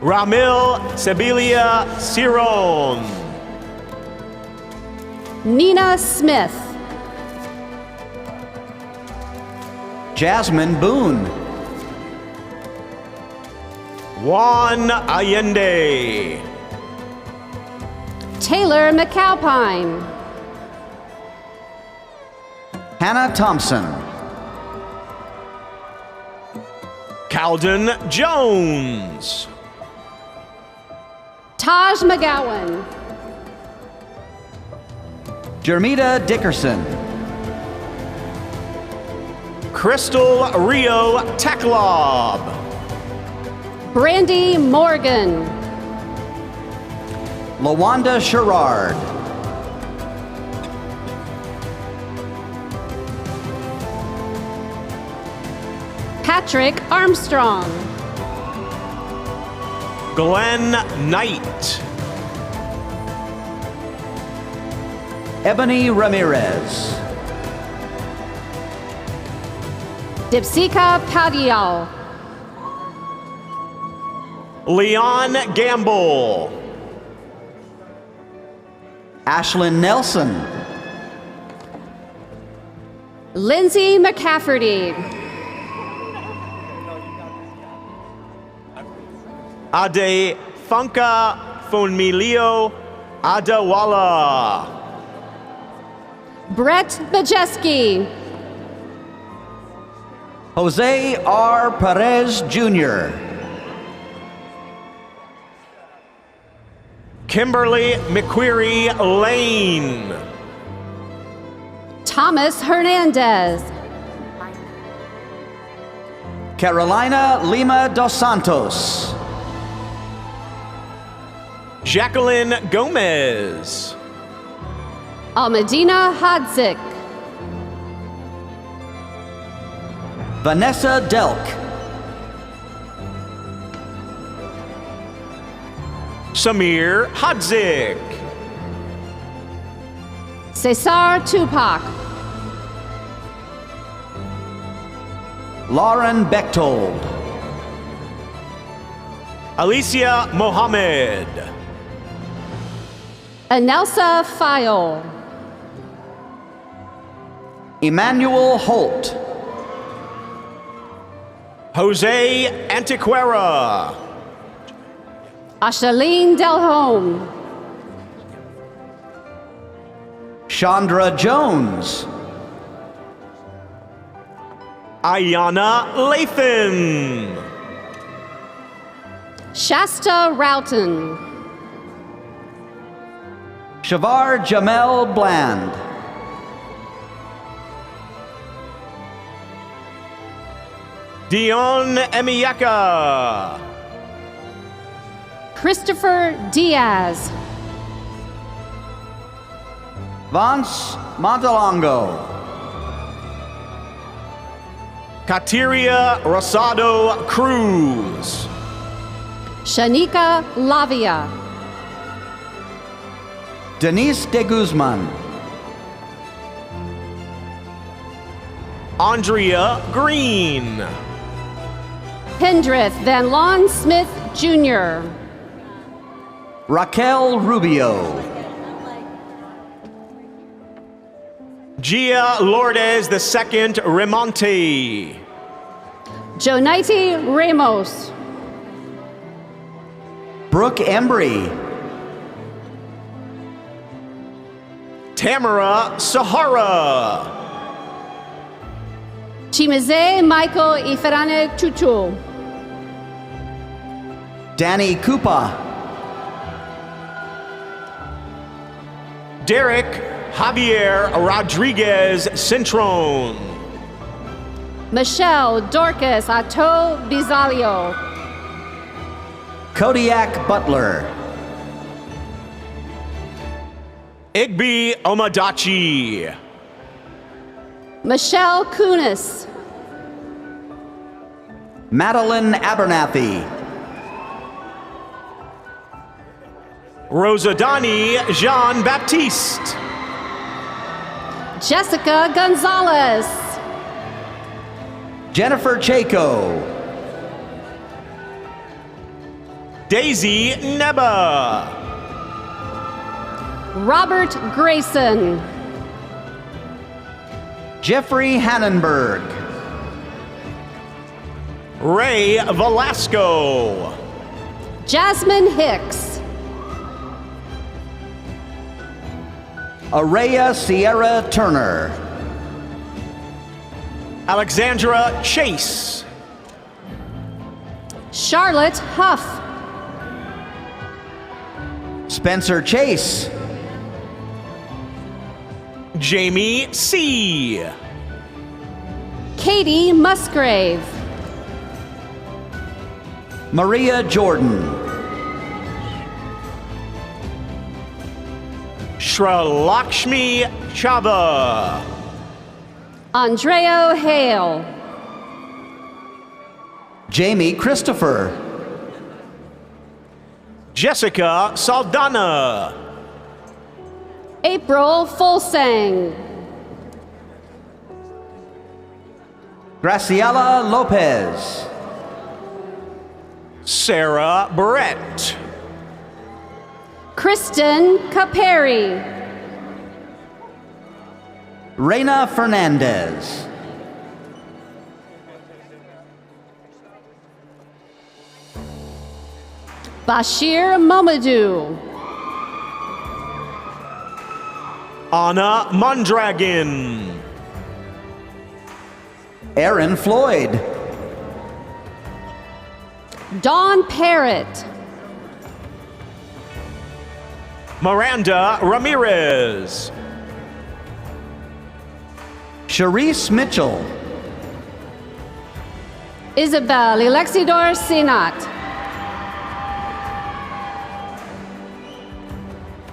Ramil Sebelia Ciron. Nina Smith. Jasmine Boone. Juan Allende. Taylor McAlpine. Hannah Thompson. Calden Jones. Taj McGowan. Jermita Dickerson. Crystal Rio Teklob. Brandy Morgan. Lawanda Sherrard. Patrick Armstrong. Glenn Knight. Ebony Ramirez. Dipsika Padial. Leon Gamble. Ashlyn Nelson. Lindsay McCafferty. Ade Funka Funmilio Adawala. Brett Bajeski. Jose R. Perez Jr. Kimberly McQuarrie Lane. Thomas Hernandez. Carolina Lima dos Santos. Jacqueline Gomez. Almedina Hodzik. Vanessa Delk. Samir Hadzik. Cesar Tupac. Lauren Bechtold. Alicia Mohammed. Anelsa Fayol. Emmanuel Holt. Jose Antiquera. Ashaleen Delhome. Chandra Jones. Ayana Lathan. Shasta Roughton. Shavar Jamel Bland. Dion Emiyaka. Christopher Diaz. Vance Montalongo. Kateria Rosado Cruz. Shanika Lavia. Denise de Guzman. Andrea Green. Pendrith Van Lawn Smith Jr. Raquel Rubio. Gia Lourdes II Remonte. Jonaiti Ramos. Brooke Embry. Tamara Sahara. Chimize Michael Iferane Chuchu. Danny Koopa. Derek Javier Rodriguez Centron. Michelle Dorcas Ato Bizalio. Kodiak Butler. Igby Omadachi. Michelle Kunis. Madeline Abernathy. Rosadani Jean Baptiste. Jessica Gonzalez. Jennifer Chaco. Daisy Neba. Robert Grayson. Jeffrey Hannenberg. Ray Velasco. Jasmine Hicks. Araya Sierra Turner. Alexandra Chase. Charlotte Huff. Spencer Chase. Jamie C. Katie Musgrave. Maria Jordan. Shralakshmi Chava. Andrea Hale. Jamie Christopher. Jessica Saldana. April Fulsang. Graciela Lopez. Sarah Brett. Kristen Caperi. Reina Fernandez. Bashir Momadou. Anna Mondragon. Aaron Floyd. Dawn Parrott. Miranda Ramirez. Sharice Mitchell. Isabel Alexidor Sinat.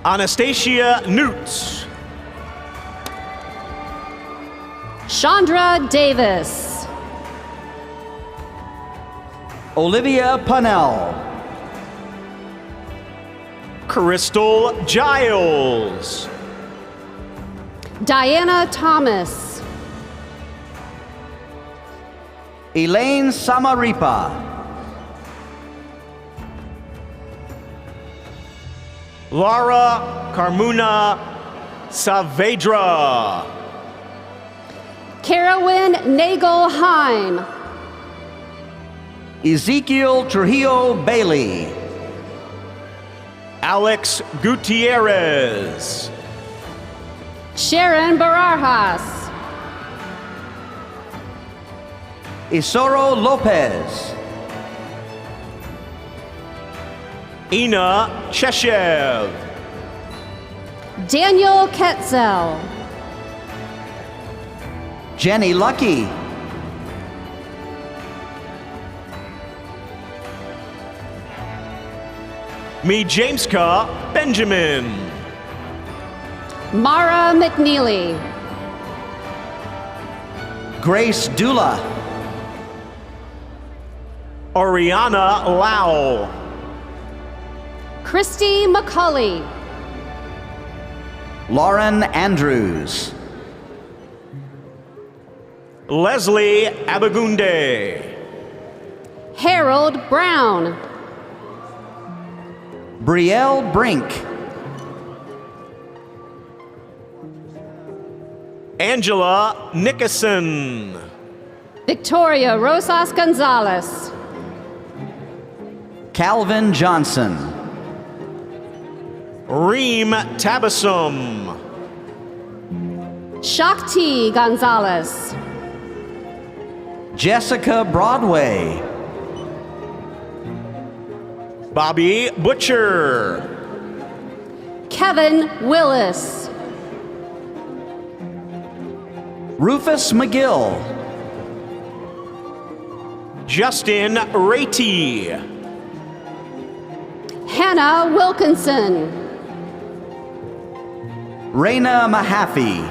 Anastasia Newts. Chandra Davis. Olivia Pannell. Crystal Giles. Diana Thomas. Elaine Samaripa. Laura Carmuna Saavedra. Carowyn Nagelheim. Ezekiel Trujillo Bailey. Alex Gutierrez. Sharon Barajas. Isoro Lopez. Ina Cheshev. Daniel Ketzel. Jenny Lucky. Me Jameska Benjamin. Mara McNeely. Grace Dula. Oriana Lau. Christy McCulley. Lauren Andrews. Leslie Abagunde. Harold Brown. Brielle Brink. Angela Nickerson. Victoria Rosas Gonzalez. Calvin Johnson. Reem Tabassum. Shakti Gonzalez. Jessica Broadway. Bobby Butcher. Kevin Willis. Rufus McGill. Justin Ratey. Hannah Wilkinson. Raina Mahaffey.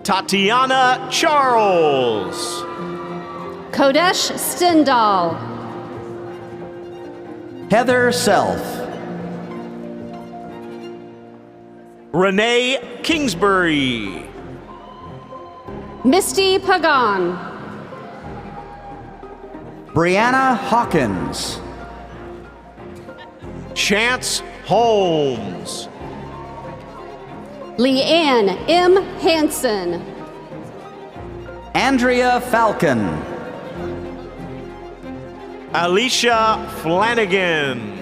Tatiana Charles. Kodesh Stendal. Heather Self. Renee Kingsbury. Misty Pagan. Brianna Hawkins. Chance Holmes. Leanne M. Hansen. Andrea Falcon. Alicia Flanagan.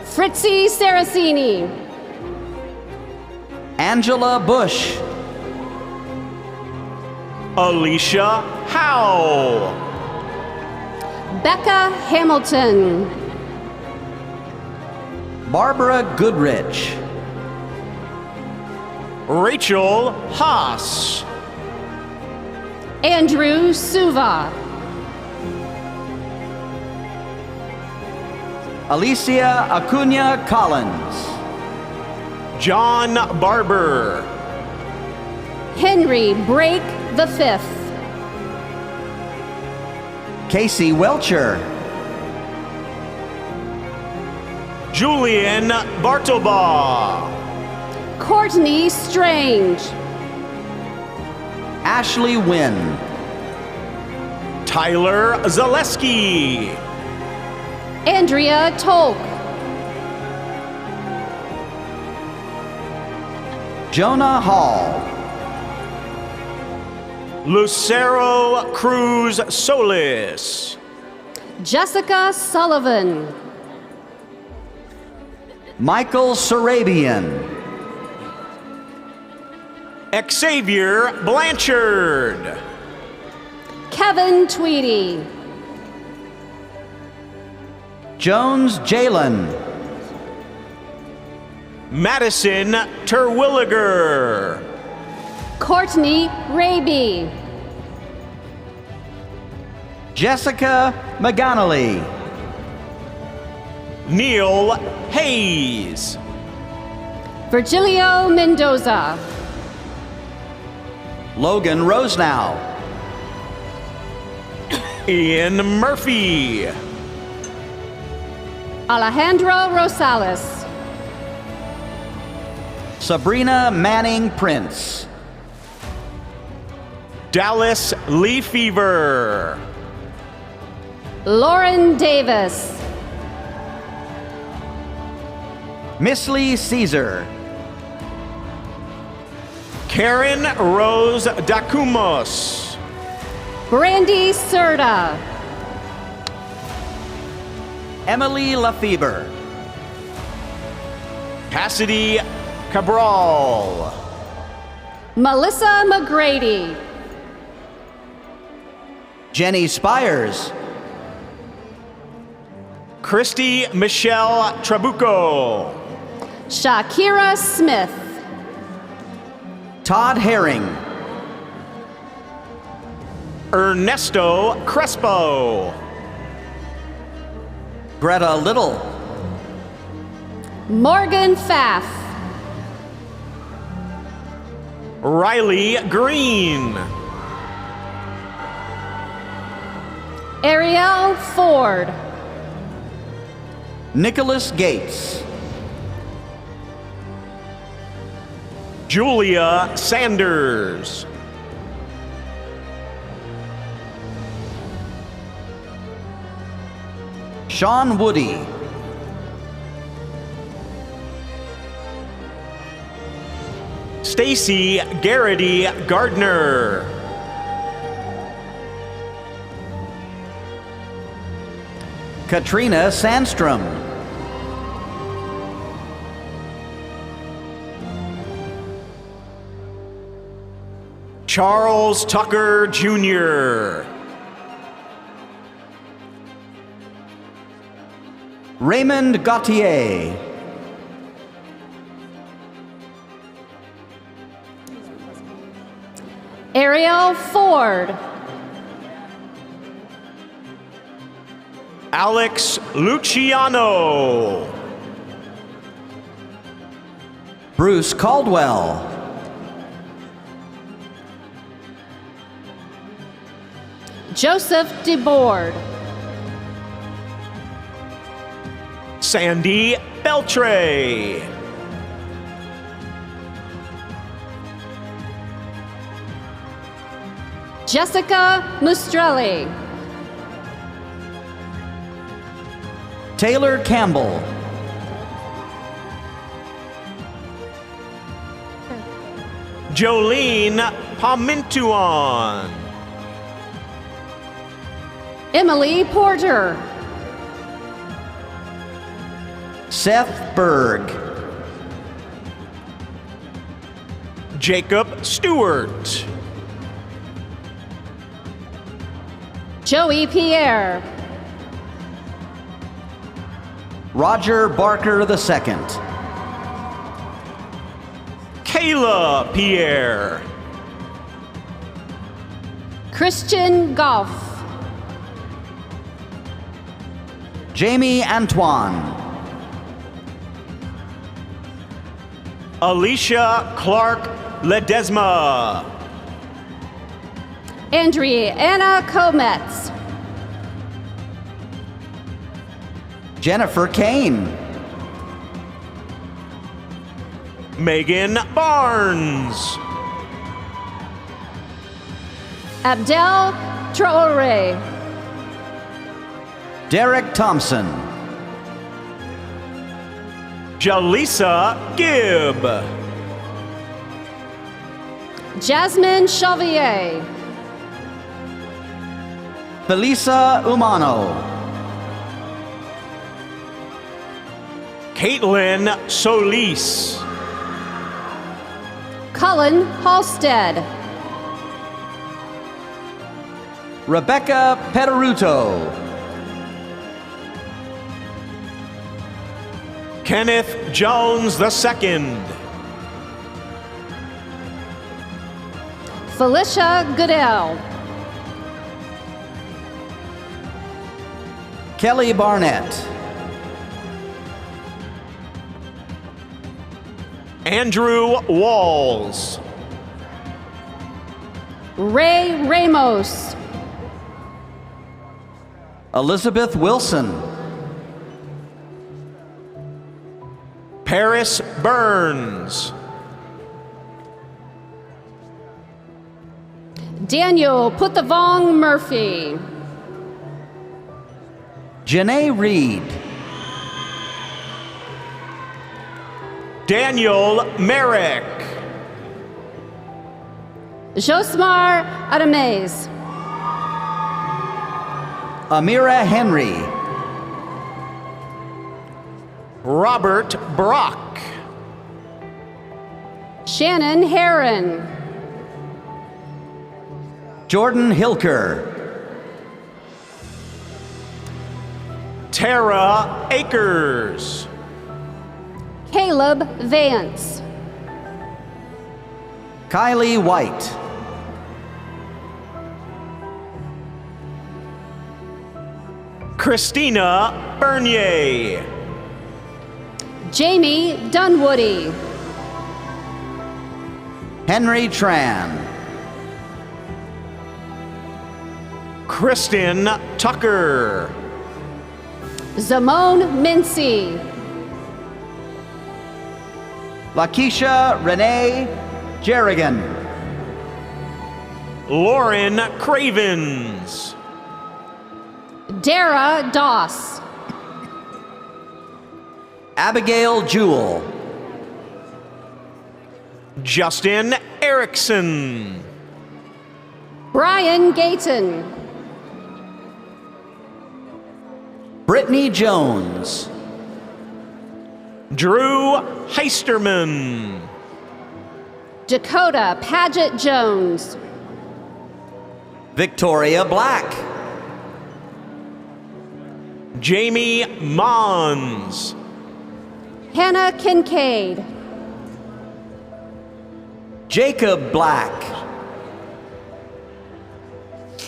Fritzy Saracini. Angela Bush. Alicia Howe. Becca Hamilton. Barbara Goodrich. Rachel Haas. Andrew Suva. Alicia Acuna Collins. John Barber. Henry Brake the Fifth. Casey Welcher. Julian Bartlebaugh. Courtney Strange. Ashley Wynn. Tyler Zaleski. Andrea Tolk. Jonah Hall. Lucero Cruz Solis. Jessica Sullivan. Michael Sarabian. Xavier Blanchard. Kevin Tweedy. Jones Jalen. Madison Terwilliger. Courtney Raby. Jessica McGonnelly. Neil Hayes. Virgilio Mendoza. Logan Rosenow. Ian Murphy. Alejandro Rosales. Sabrina Manning Prince. Dallas Lee Fever. Lauren Davis. Missley Caesar. Karen Rose Dacumos. Brandy Serta. Emily Lefebvre. Cassidy Cabral. Melissa McGrady. Jenny Spires. Christy Michelle Trabuco. Shakira Smith. Todd Herring. Ernesto Crespo. Greta Little. Morgan Pfaff. Riley Green. Ariel Ford. Nicholas Gates. Julia Sanders. Sean Woody. Stacy Garrity Gardner. Katrina Sandstrom. Charles Tucker Jr. Raymond Gauthier. Ariel Ford. Alex Luciano. Bruce Caldwell. Joseph DeBoard. Sandy Beltre. Jessica Mustrelli. Taylor Campbell. Jolene Pamintuan. Emily Porter. Seth Berg. Jacob Stewart. Joey Pierre. Roger Barker II. Kayla Pierre. Christian Goff. Jamie Antoine. Alicia Clark Ledesma. Andriana Kometz. Jennifer Kane. Megan Barnes. Abdel Traore. Derek Thompson. Jalisa Gibb. Jasmine Chavier. Felisa Umano. Caitlin Solis. Cullen Halstead. Rebecca Pederuto. Kenneth Jones II. Felicia Goodell. Kelly Barnett. Andrew Walls. Ray Ramos. Elizabeth Wilson. Paris Burns. Daniel Puthavong Murphy. Janae Reed. Daniel Merrick. Josmar Adamez. Amira Henry. Robert Brock. Shannon Heron. Jordan Hilker. Tara Akers. Caleb Vance. Kylie White. Christina Bernier. Jamie Dunwoody. Henry Tran. Kristen Tucker. Zamone Mincy. Lakeisha Renee Jerrigan. Lauren Cravens. Dara Doss. Abigail Jewell. Justin Erickson. Brian Gayton. Brittany Jones. Drew Heisterman. Dakota Paget Jones. Victoria Black. Jamie Mons. Hannah Kincaid. Jacob Black.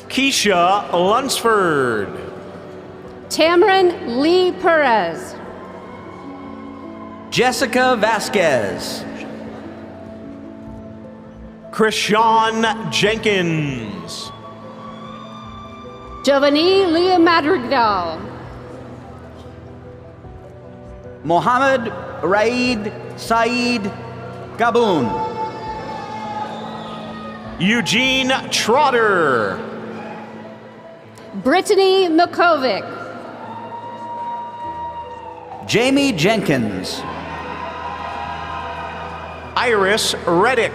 Keisha Lunsford. Tamron Lee Perez. Jessica Vasquez. Krishan Jenkins. Giovanni Leah Madrigal. Mohammed Raid Saeed Gaboon. Eugene Trotter. Brittany Makovic. Jamie Jenkins. Iris Reddick.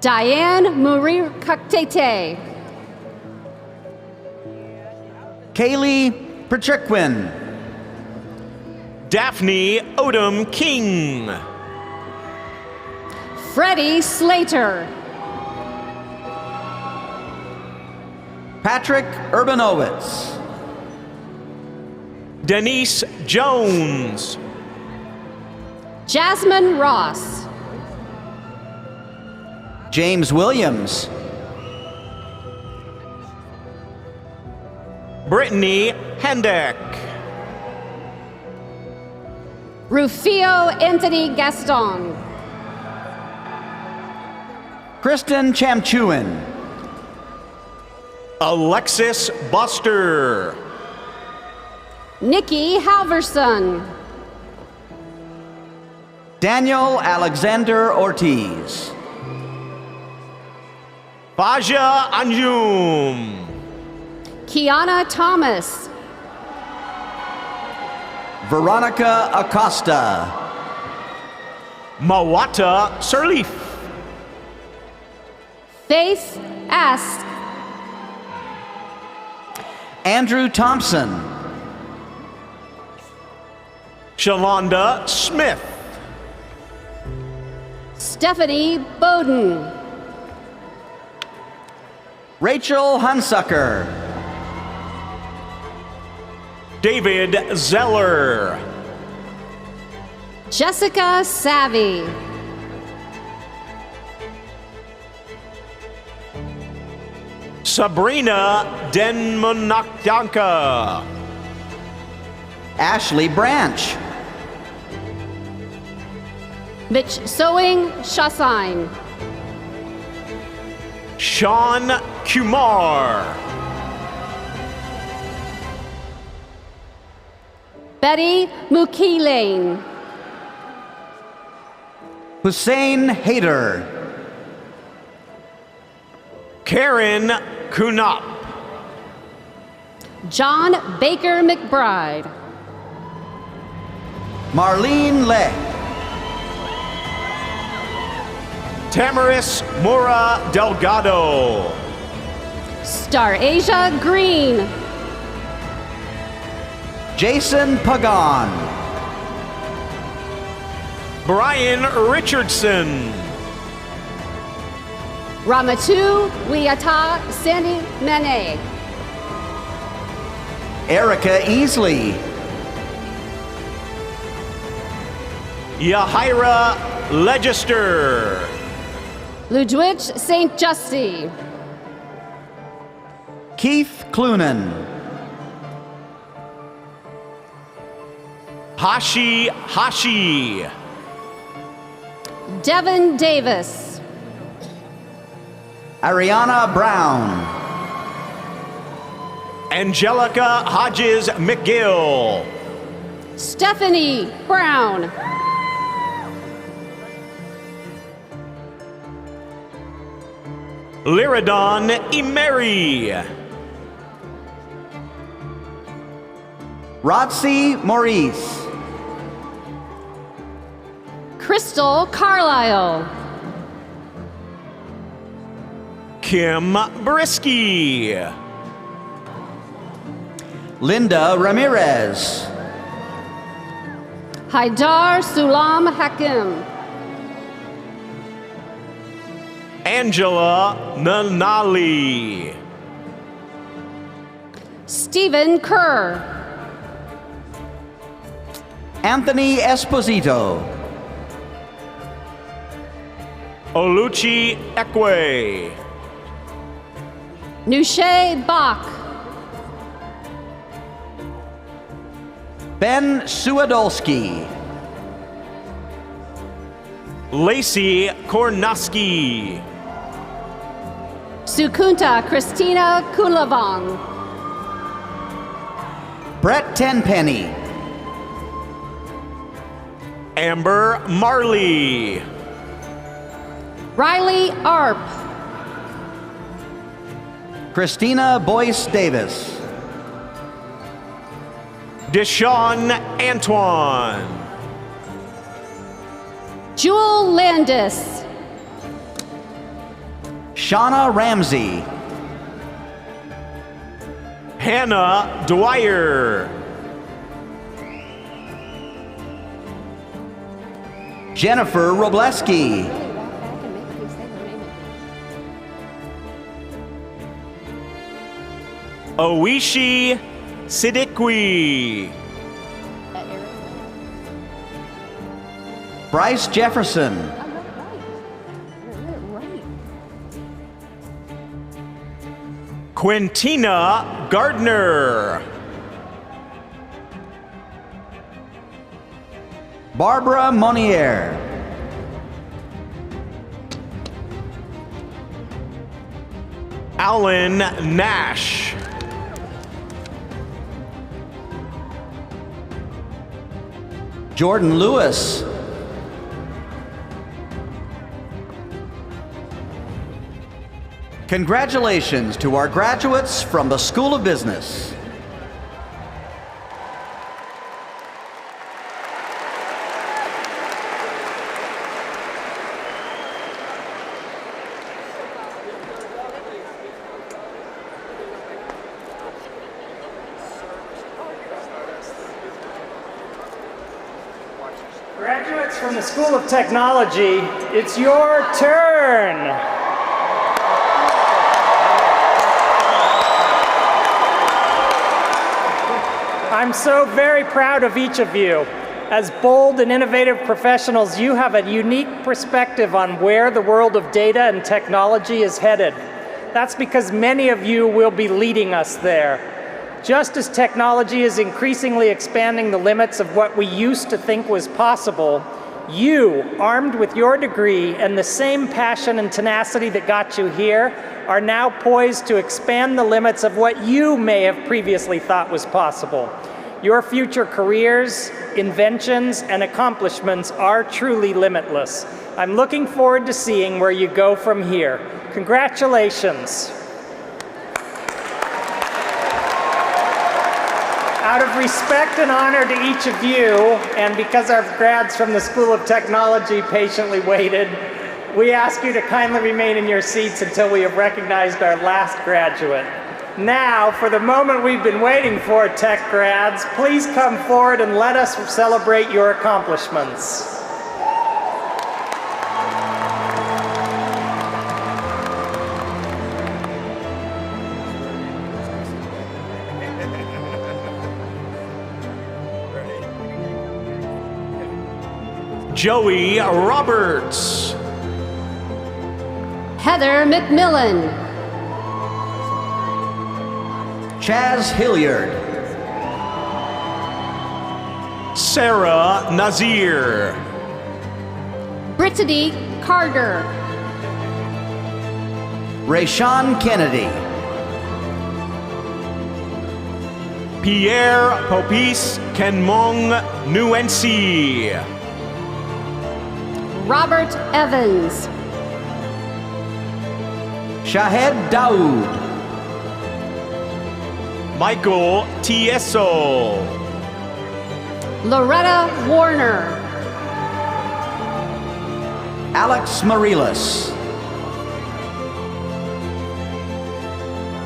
Diane Murir Kaktete. Kaylee Patriquin. Daphne Odom King. Freddie Slater. Patrick Urbanowitz. Denise Jones. Jasmine Ross. James Williams. Brittany Hendek. Rufio Anthony Gaston. Kristen Chamchuin. Alexis Buster. Nikki Halverson. Daniel Alexander Ortiz. Faja Anjum. Kiana Thomas. Veronica Acosta. Mawata Sirleaf. Faith Ask. Andrew Thompson. Shalonda Smith. Stephanie Bowden. Rachel Hunsucker. David Zeller. Jessica Savvy. Sabrina Denmonakyanka. Ashley Branch. Mitch Sewing Shasine. Sean Kumar. Betty Mukilane. Hussein Hayter. Karen Kunop. John Baker McBride. Marlene Leh. Tamaris Mora Delgado. Star Asia Green. Jason Pagan. Brian Richardson. Ramatu Wiata Sandy Mane. Erica Easley. Yahira Legister. Ludwig St. Justy. Keith Clunan. Hashi Hashi. Devin Davis. Ariana Brown. Angelica Hodges McGill. Stephanie Brown. Lyridon Emery. Rodsy Maurice. Crystal Carlisle. Kim Brisky. Linda Ramirez. Haidar Sulam Hakim. Angela Nanali. Stephen Kerr. Anthony Esposito. Oluchi Ekwe. Nushay Bach. Ben Suadolski. Lacey Kornoski. Sukunta Christina Kulavong. Brett Tenpenny. Amber Marley. Riley Arp. Christina Boyce Davis. Deshaun Antoine. Jewel Landis. Shauna Ramsey. Hannah Dwyer. Jennifer Robleski. Oishi Siddiqui. Bryce Jefferson. Quintina Gardner. Barbara Monier. Alan Nash. Jordan Lewis. Congratulations to our graduates from the School of Business. Graduates from the School of Technology, it's your turn. I'm so very proud of each of you. As bold and innovative professionals, you have a unique perspective on where the world of data and technology is headed. That's because many of you will be leading us there. Just as technology is increasingly expanding the limits of what we used to think was possible, you, armed with your degree and the same passion and tenacity that got you here, are now poised to expand the limits of what you may have previously thought was possible. Your future careers, inventions, and accomplishments are truly limitless. I'm looking forward to seeing where you go from here. Congratulations. Out of respect and honor to each of you, and because our grads from the School of Technology patiently waited, we ask you to kindly remain in your seats until we have recognized our last graduate. Now, for the moment we've been waiting for, tech grads, please come forward and let us celebrate your accomplishments. Joey Roberts. Heather McMillan. Chaz Hilliard. Sarah Nazir. Brittany Carter. Rayshawn Kennedy. Pierre Popis Kenmong Nuensi. Robert Evans. Shahed Daoud. Michael Tieso. Loretta Warner. Alex Marilis.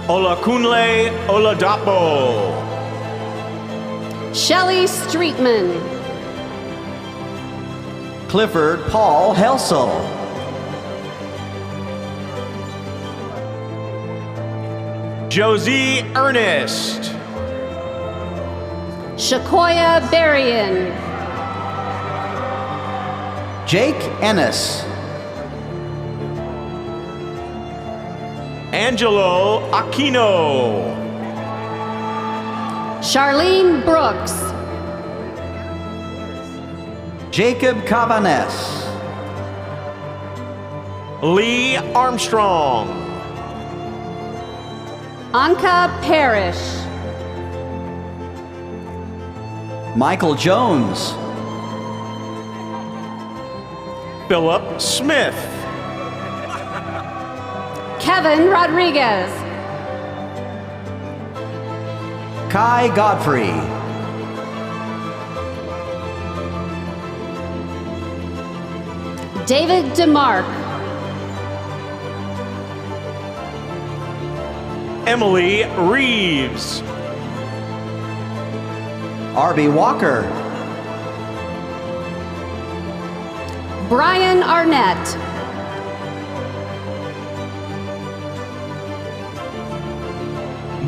Olakunle Oladapo. Shelley Streetman. Clifford Paul Helsel. Josie Ernest. Shakoya Berrien. Jake Ennis. Angelo Aquino. Charlene Brooks. Jacob Cabanes. Lee Armstrong. Anka Parrish. Michael Jones. Philip Smith. Kevin Rodriguez. Kai Godfrey. David DeMark. Emily Reeves. Arby Walker. Brian Arnett.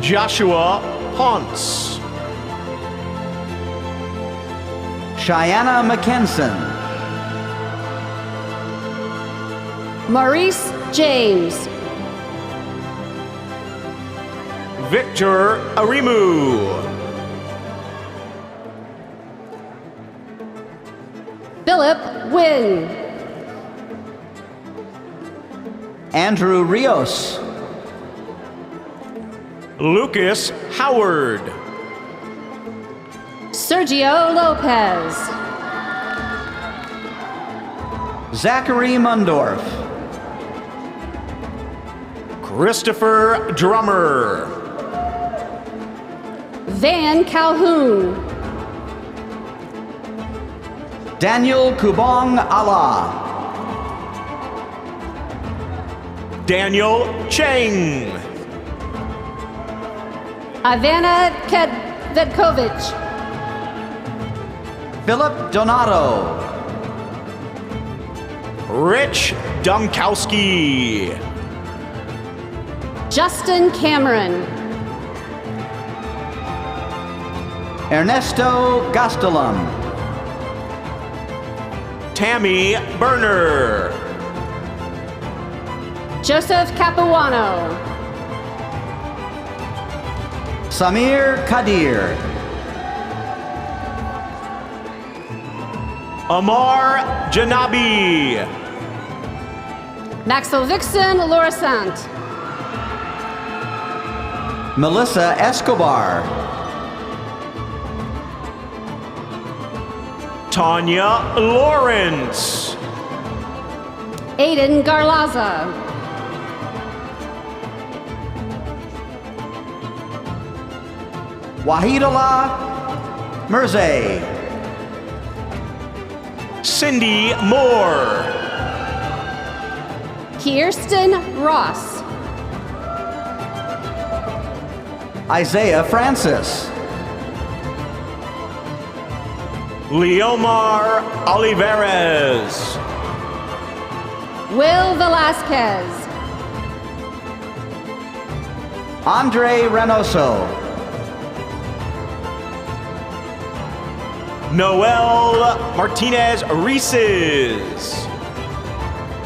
Joshua Ponce. Cheyenne McKenson. Maurice James. Victor Arimu. Philip Wynn. Andrew Rios. Lucas Howard. Sergio Lopez. Zachary Mundorf. Christopher Drummer. Van Calhoun. Daniel Kubong Allah. Daniel Cheng. Ivana Kedvedkovich. Philip Donato. Rich Dunkowski. Justin Cameron. Ernesto Gastelum. Tammy Berner. Joseph Capuano. Samir Kadir. Amar Janabi. Maxwell Vixen Laurasant. Melissa Escobar. Tanya Lawrence. Aiden Garlaza. Wahidullah Mirza. Cindy Moore. Kirsten Ross. Isaiah Francis. Leomar Olivares. Will Velasquez. Andre Reynoso. Noel Martinez Reeses.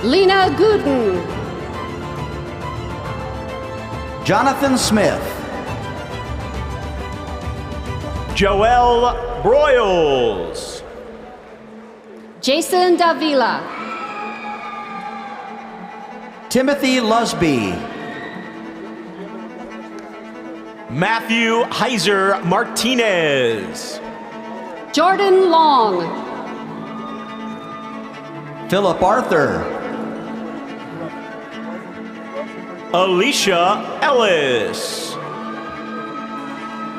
Lena Gooden. Jonathan Smith. Joel Broyles. Jason Davila. Timothy Lusby. Matthew Heiser Martinez. Jordan Long. Philip Arthur. Alicia Ellis.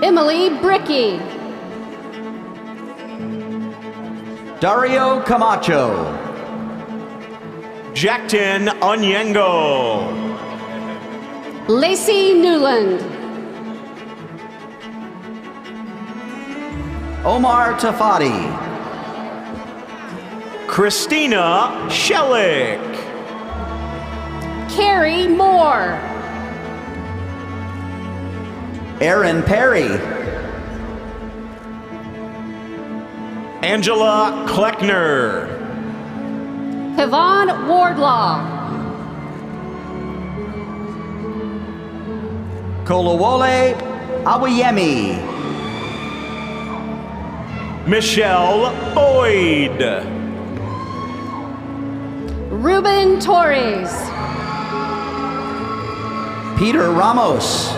Emily Bricky. Dario Camacho. Jackton Onyengo. Lacey Newland. Omar Tafati. Christina Shellick. Carrie Moore. Aaron Perry. Angela Kleckner. Yvonne Wardlaw. Kolawole Awayemi. Michelle Boyd. Ruben Torres. Peter Ramos.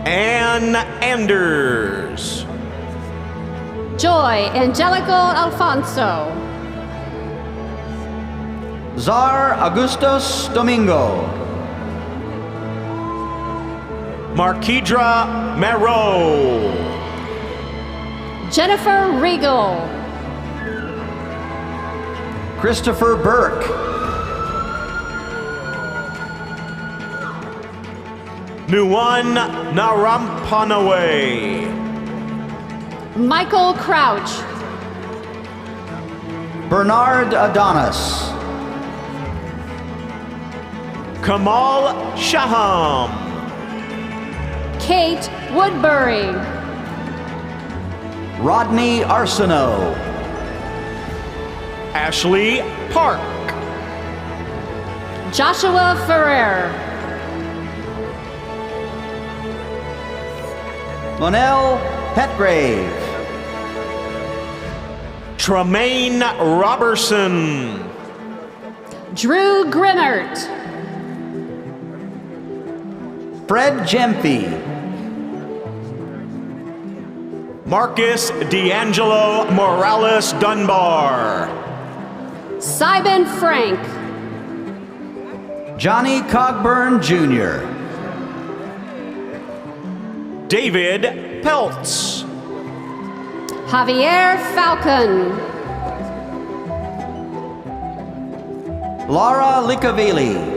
Ann Anders. Joy Angelico Alfonso. Zar Augustus Domingo. Marquidra Marrow. Jennifer Regal. Christopher Burke. Nuwan Narampanawe. Michael Crouch. Bernard Adonis. Kamal Shaham. Kate Woodbury. Rodney Arsenault. Ashley Park. Joshua Ferrer. Monel Petgrave. Tremaine Robertson. Drew Grimmert. Fred Gemfe. Marcus D'Angelo Morales Dunbar. Simon Frank. Johnny Cogburn Jr. David Peltz. Javier Falcon. Laura Licavili.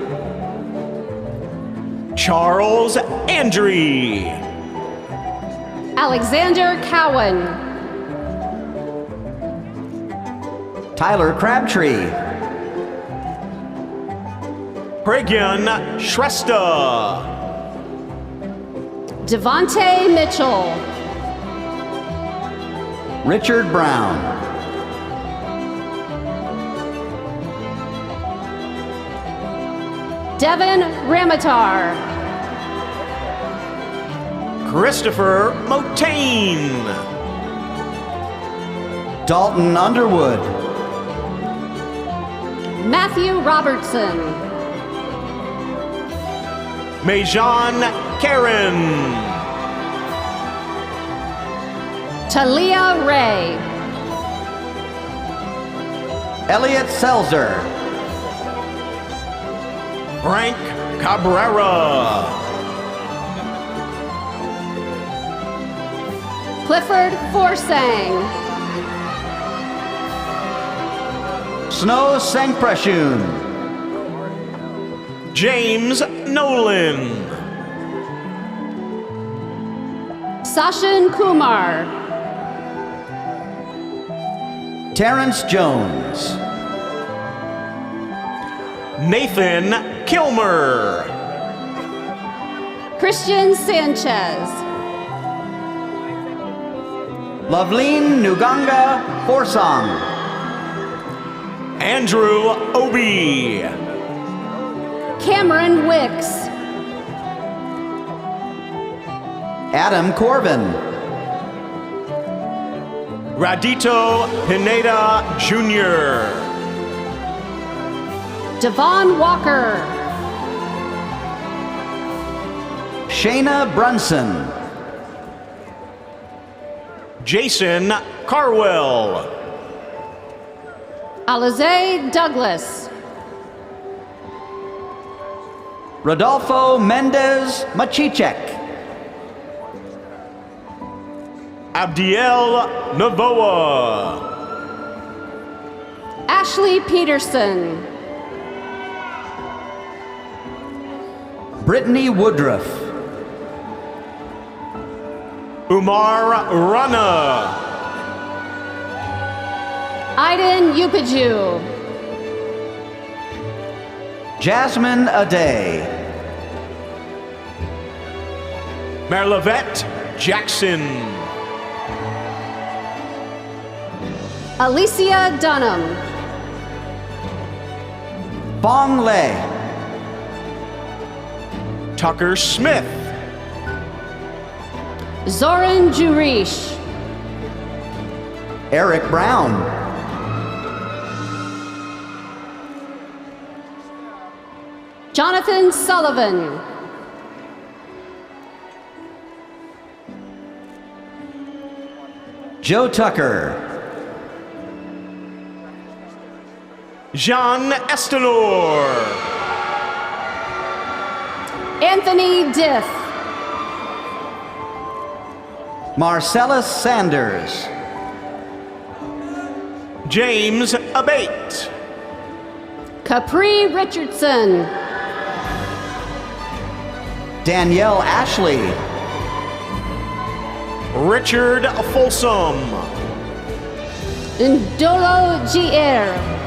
Charles Andre. Alexander Cowan. Tyler Crabtree. Pragyan Shrestha. Devontae Mitchell. Richard Brown. Devin Ramatar. Christopher Motane. Dalton Underwood. Matthew Robertson. Mejan Karen. Talia Ray. Elliot Selzer. Frank Cabrera. Clifford Forsang. Snow Sangprashun. James Nolan. Sachin Kumar. Terrence Jones. Nathan Kilmer. Christian Sanchez. Loveleen Nuganga Forsong. Andrew Obi. Cameron Wicks. Adam Corbin. Radito Pineda Jr. Devon Walker. Shayna Brunson. Jason Carwell. Alize Douglas. Rodolfo Mendez Machichek. Abdiel Novoa. Ashley Peterson. Brittany Woodruff. Umar Rana. Aiden Upaju. Jasmine Aday. Marlavette Jackson. Alicia Dunham. Bong Lei. Tucker Smith. Zoran Jurish. Eric Brown. Jonathan Sullivan. Joe Tucker. Jean Estelor. Anthony Diff. Marcellus Sanders. James Abate. Capri Richardson. Danielle Ashley. Richard Folsom. Ndolo GR.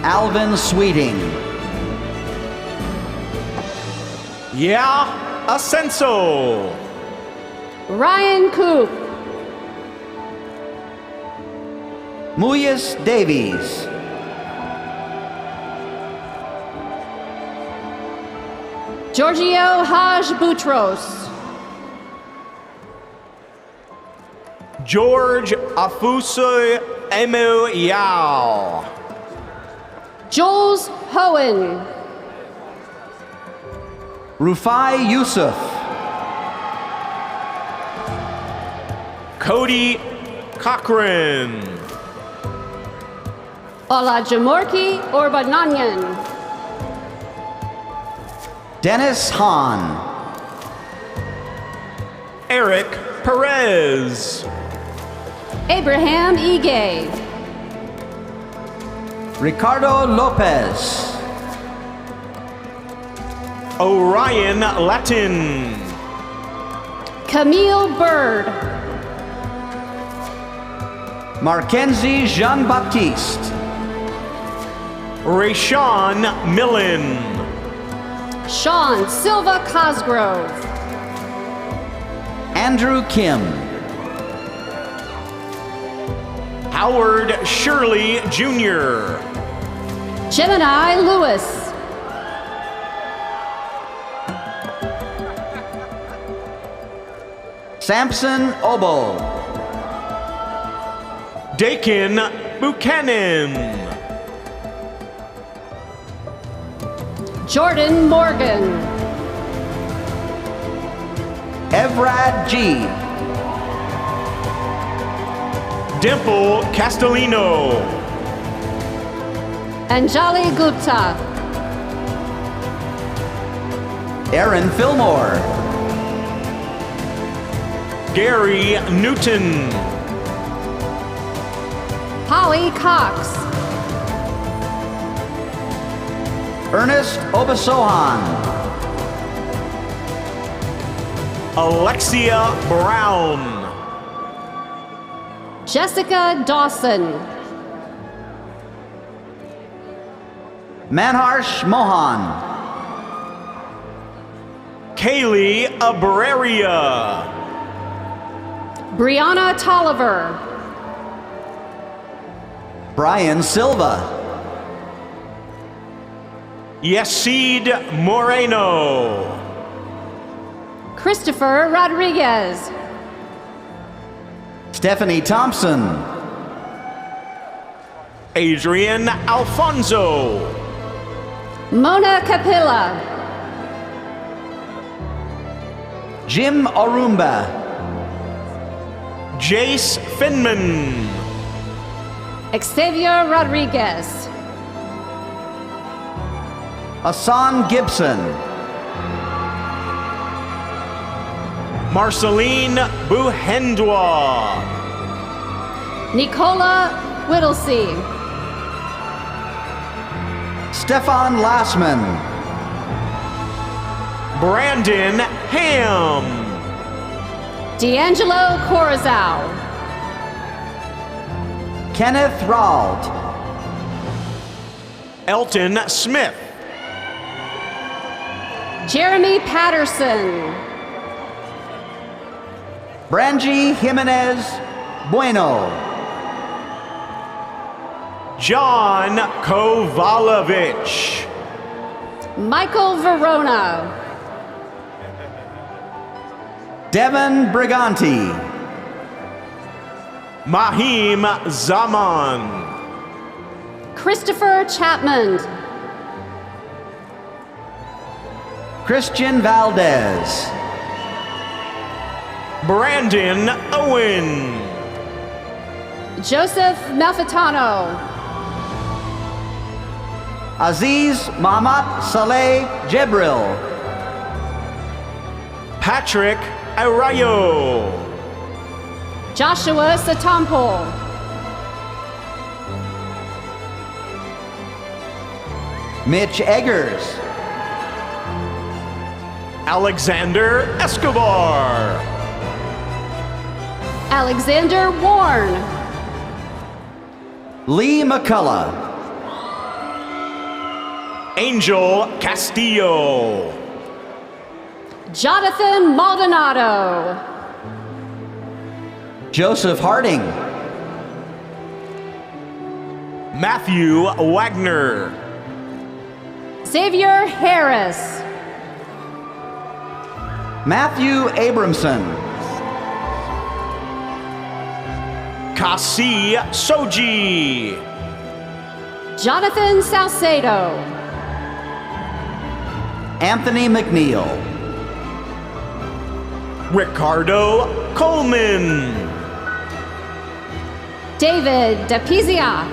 Alvin Sweeting. Yeah Ascenso. Ryan Coop. Muyas Davies. Giorgio Haj Boutros. George Afuso Emu Yao. Jules Hohen. Rufai Yusuf. Cody Cochran. Olajamorki Orbananyan. Dennis Hahn. Eric Perez. Abraham Ige. Ricardo Lopez. Orion Latin. Camille Bird. Markenzie Jean-Baptiste. Rayshawn Millen. Sean Silva Cosgrove. Andrew Kim. Howard Shirley Jr. Gemini Lewis. Samson Obo. Dakin Buchanan. Jordan Morgan. Evrad G. Dimple Castellino. Anjali Gupta. Aaron Fillmore. Gary Newton. Holly Cox. Ernest Obasohan. Alexia Brown. Jessica Dawson. Manharsh Mohan. Kaylee Abraria. Brianna Tolliver. Brian Silva. Yesid Moreno. Christopher Rodriguez. Stephanie Thompson. Adrian Alfonso. Mona Capilla. Jim Orumba. Jace Finman. Xavier Rodriguez. Hassan Gibson. Marceline Buhendwa. Nicola Whittlesey. Stefan Lassman. Brandon Ham. D'Angelo Corazao. Kenneth Rauld. Elton Smith. Jeremy Patterson. Brangie Jimenez Bueno. John Kovalovich. Michael Verona. Devin Briganti. Mahim Zaman. Christopher Chapman. Christian Valdez. Brandon Owen. Joseph Malfitano. Aziz Mahamat Saleh Jebril. Patrick Arroyo. Joshua Satampo. Mitch Eggers. Alexander Escobar. Alexander Warren. Lee McCullough. Angel Castillo. Jonathan Maldonado. Joseph Harding. Matthew Wagner. Xavier Harris. Matthew Abramson. Kasi Soji. Jonathan Salcedo. Anthony McNeil. Ricardo Coleman. David DePizia.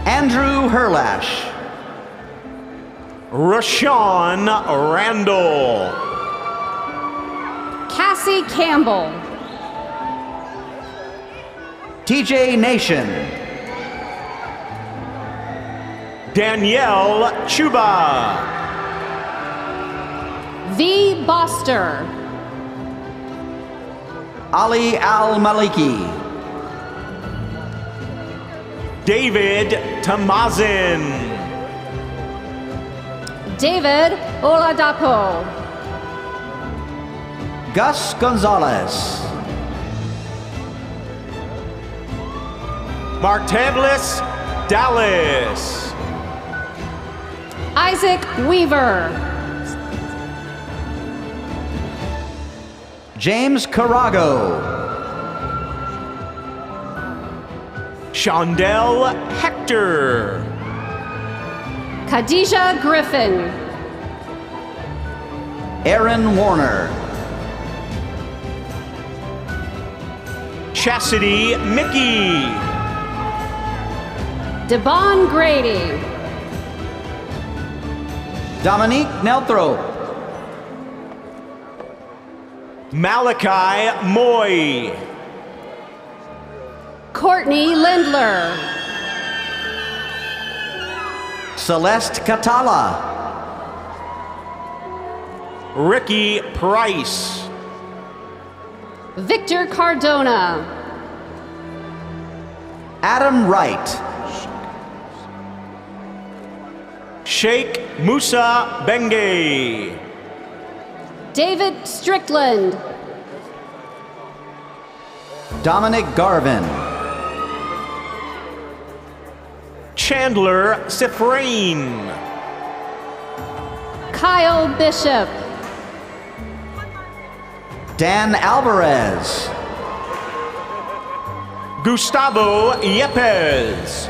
Andrew Herlash. Rashawn Randall. Cassie Campbell. TJ Nation. Danielle Chuba. V. Boster. Ali Al-Maliki. David Tamazin. David Oladapo. Gus Gonzalez. Martavlis Dallas. Isaac Weaver. James Carago. Shondell Hector. Khadijah Griffin. Aaron Warner. Chastity Mickey. Devon Grady. Dominique Nelthrope. Malachi Moy. Courtney Lindler. Celeste Catala. Ricky Price. Victor Cardona. Adam Wright. Sheikh Musa Bengay. David Strickland. Dominic Garvin. Chandler Sifrain. Kyle Bishop. Dan Alvarez. Gustavo Yepes.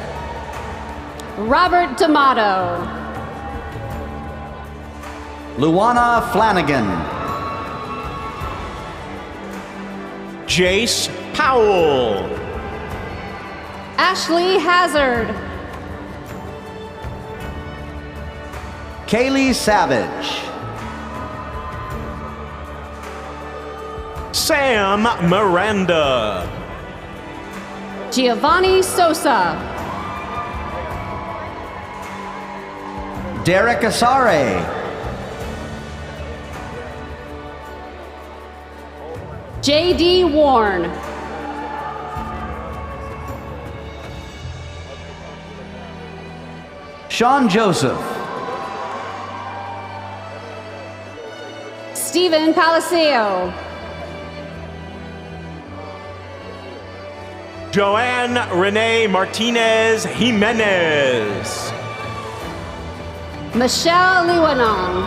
Robert D'Amato. Luana Flanagan. Jace Powell. Ashley Hazard. Kaylee Savage. Sam Miranda. Giovanni Sosa. Derek Asare. J.D. Warren. Sean Joseph. Stephen Palacio. Joanne Renee Martinez Jimenez. Michelle Liwanong.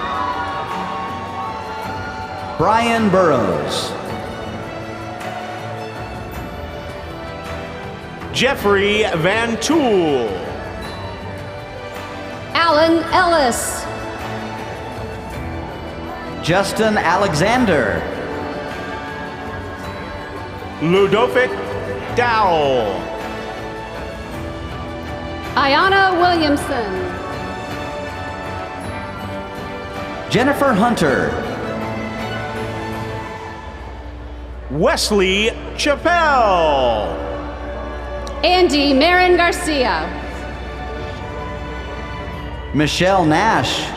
Brian Burrows. Jeffrey Van Tool. Alan Ellis. Justin Alexander. Ludovic Dowell. Ayana Williamson. Jennifer Hunter. Wesley Chappelle. Andy Marin Garcia. Michelle Nash.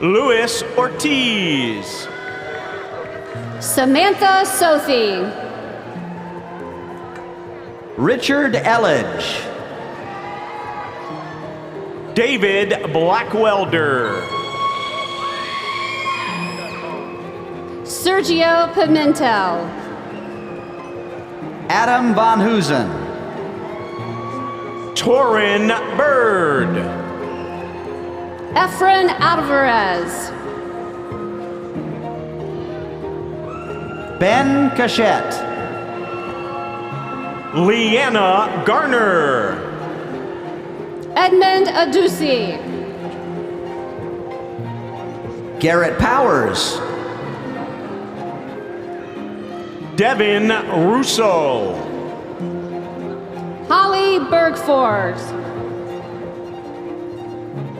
Luis Ortiz. Samantha Sothie. Richard Elledge. David Blackwelder. Sergio Pimentel. Adam Von Hoosen. Torin Bird. Efren Alvarez. Ben Cachette. Leanna Garner. Edmund Adusi. Garrett Powers. Devin Russo. Holly Bergfors.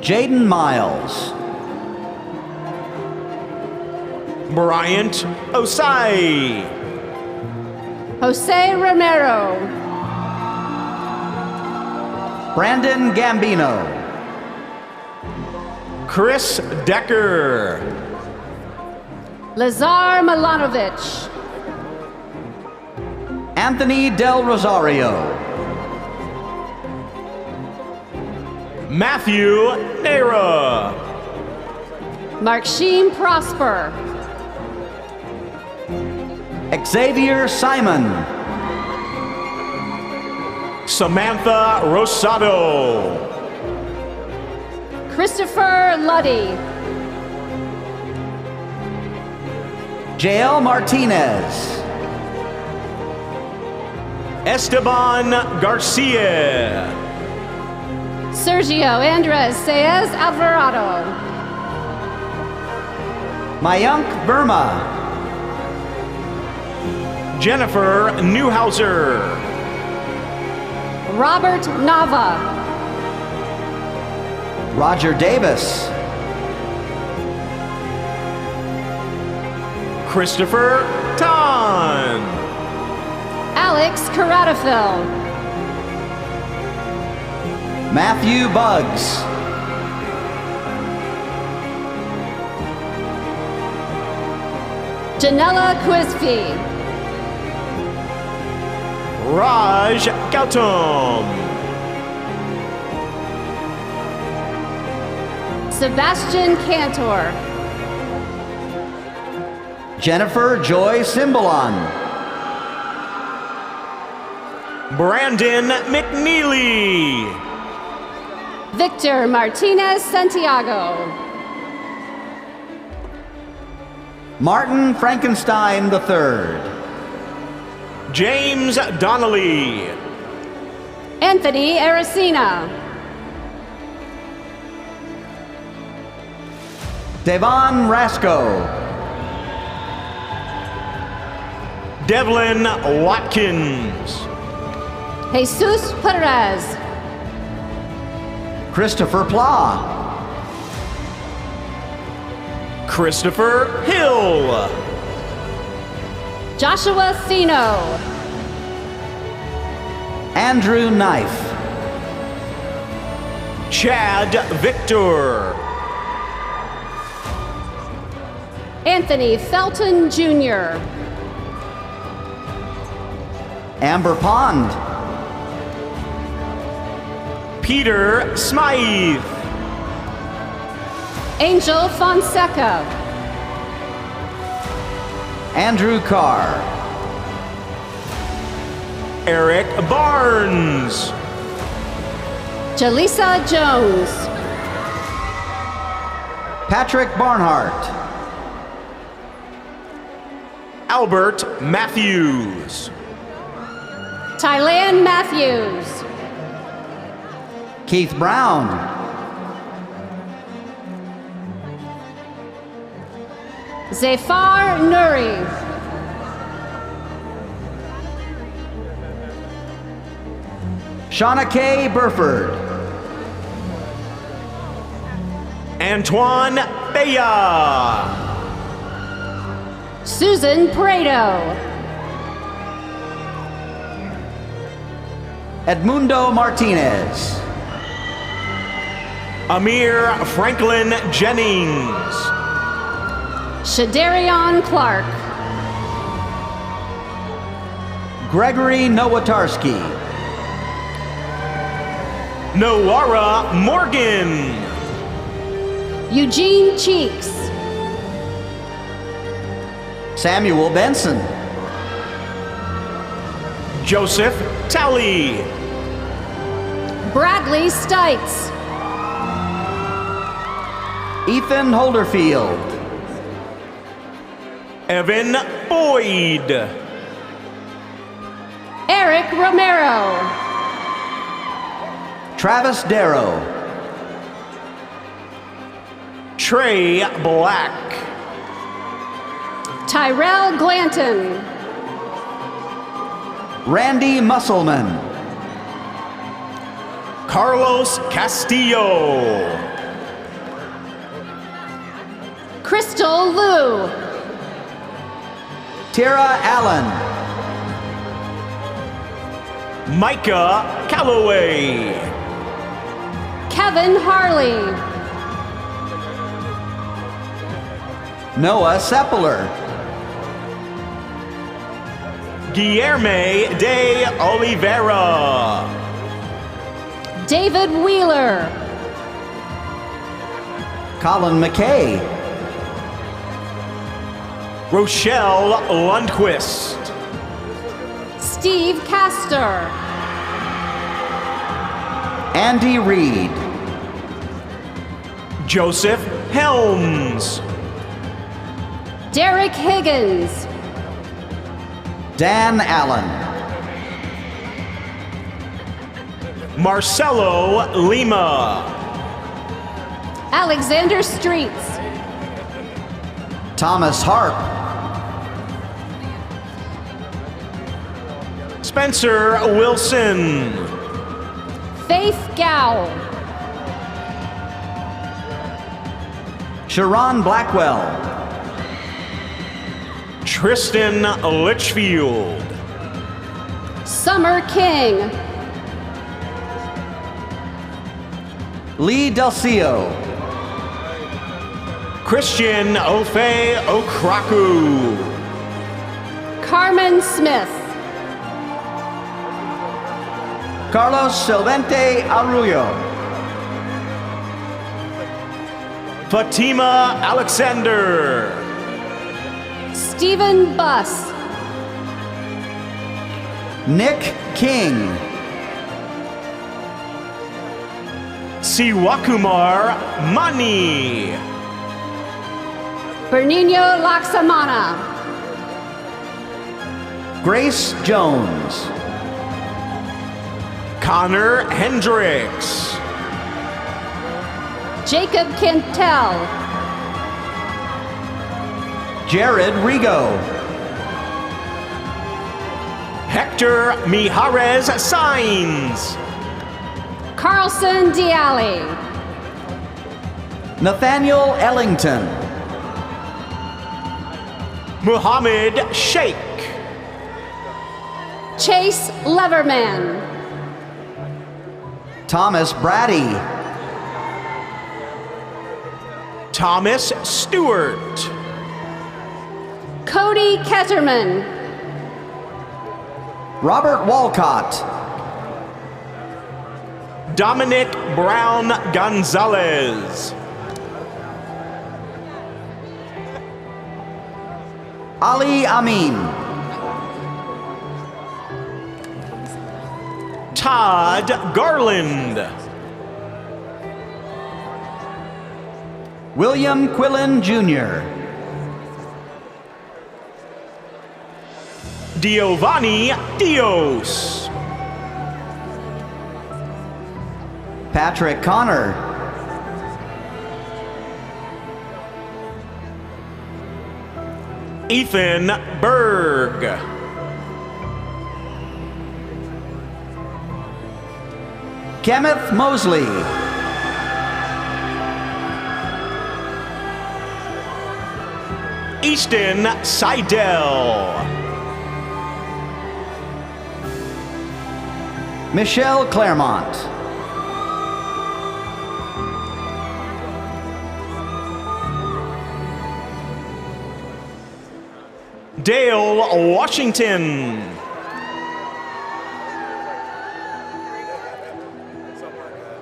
Jaden Miles. Bryant Osai. Jose Romero. Brandon Gambino. Chris Decker. Lazar Milanovic. Anthony Del Rosario. Matthew Nera. Marksheen Prosper. Xavier Simon. Samantha Rosado. Christopher Luddy. Jael Martinez. Esteban Garcia. Sergio Andres Saez Alvarado. Mayank Verma. Jennifer Newhouser. Robert Nava. Roger Davis. Christopher Tan. Alex Caratafil. Matthew Buggs. Janella Quispe. Raj Gautam. Sebastian Cantor. Jennifer Joy Cimbalon. Brandon McNeely. Victor Martinez Santiago. Martin Frankenstein III. James Donnelly. Anthony Aracena. Devon Rasco. Devlin Watkins. Jesus Perez. Christopher Pla. Christopher Hill. Joshua Thino. Andrew Knife. Chad Victor. Anthony Felton Jr. Amber Pond. Peter Smythe. Angel Fonseca. Andrew Carr. Eric Barnes. Jaleesa Jones. Patrick Barnhart. Albert Matthews. Tylan Matthews. Keith Brown. Zafar Nuri. Shauna K. Burford. Antoine Baya. Susan Prado. Edmundo Martinez. Amir Franklin Jennings. Shadarion Clark. Gregory Nowatarski. Noara Morgan. Eugene Cheeks. Samuel Benson. Joseph Talley. Bradley Stites. Ethan Holderfield. Evan Boyd. Eric Romero. Travis Darrow. Trey Black. Tyrell Glanton. Randy Musselman. Carlos Castillo. Crystal Liu. Tara Allen. Micah Calloway. Kevin Harley. Noah Seppeler. Guilherme de Oliveira. David Wheeler. Colin McKay. Rochelle Lundquist. Steve Castor. Andy Reed. Joseph Helms. Derek Higgins. Dan Allen. Marcelo Lima. Alexander Streets. Thomas Harp. Spencer Wilson. Faith Gow. Sharon Blackwell. Tristan Litchfield. Summer King. Lee Delcio. Christian Ofe Okraku. Carmen Smith. Carlos Silvente Arroyo. Fatima Alexander. Stephen Buss. Nick King. Siwakumar Mani. Bernino Laksamana. Grace Jones. Connor Hendricks. Jacob Quintel. Jared Rigo. Hector Mijares Sainz. Carlson Dialli. Nathaniel Ellington. Muhammad Sheikh. Chase Leverman. Thomas Brady. Thomas Stewart. Cody Ketterman. Robert Walcott. Dominic Brown Gonzalez. Ali Amin. Todd Garland. William Quillen Jr. Giovanni Dios. Patrick Connor. Ethan Berg. Kenneth Mosley. Easton Seidel. Michelle Claremont. Dale Washington.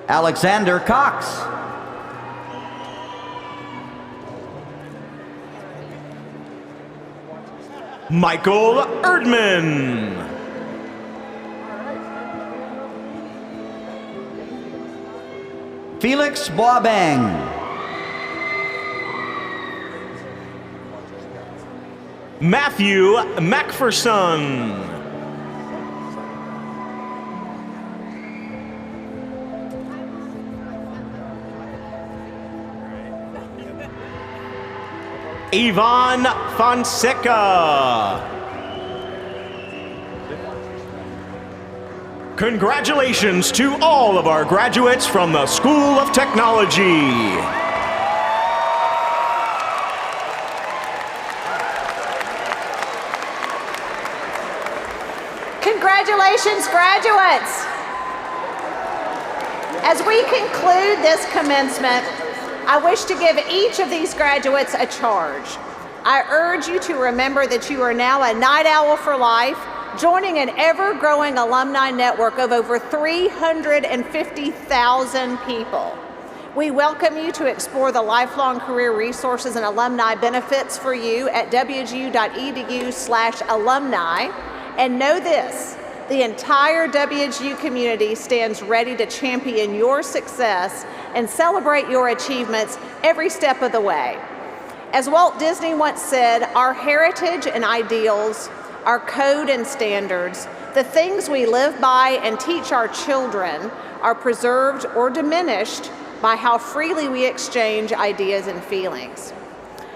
Alexander Cox. Michael Erdman. Felix Boabeng. Matthew Macpherson. Yvonne Fonseca. Congratulations to all of our graduates from the School of Technology. Congratulations, graduates. As we conclude this commencement, I wish to give each of these graduates a charge. I urge you to remember that you are now a night owl for life, joining an ever-growing alumni network of over 350,000 people. We welcome you to explore the lifelong career resources and alumni benefits for you at wgu.edu/alumni. And know this, the entire WGU community stands ready to champion your success and celebrate your achievements every step of the way. As Walt Disney once said, our heritage and ideals, our code and standards, the things we live by and teach our children are preserved or diminished by how freely we exchange ideas and feelings.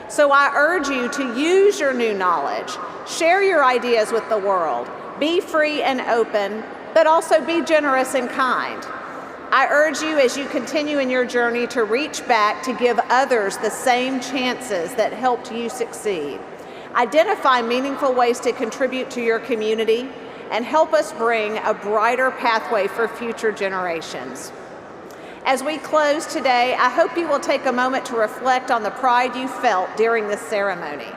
So I urge you to use your new knowledge, share your ideas with the world, be free and open, but also be generous and kind. I urge you as you continue in your journey to reach back to give others the same chances that helped you succeed. Identify meaningful ways to contribute to your community and help us bring a brighter pathway for future generations. As we close today, I hope you will take a moment to reflect on the pride you felt during this ceremony.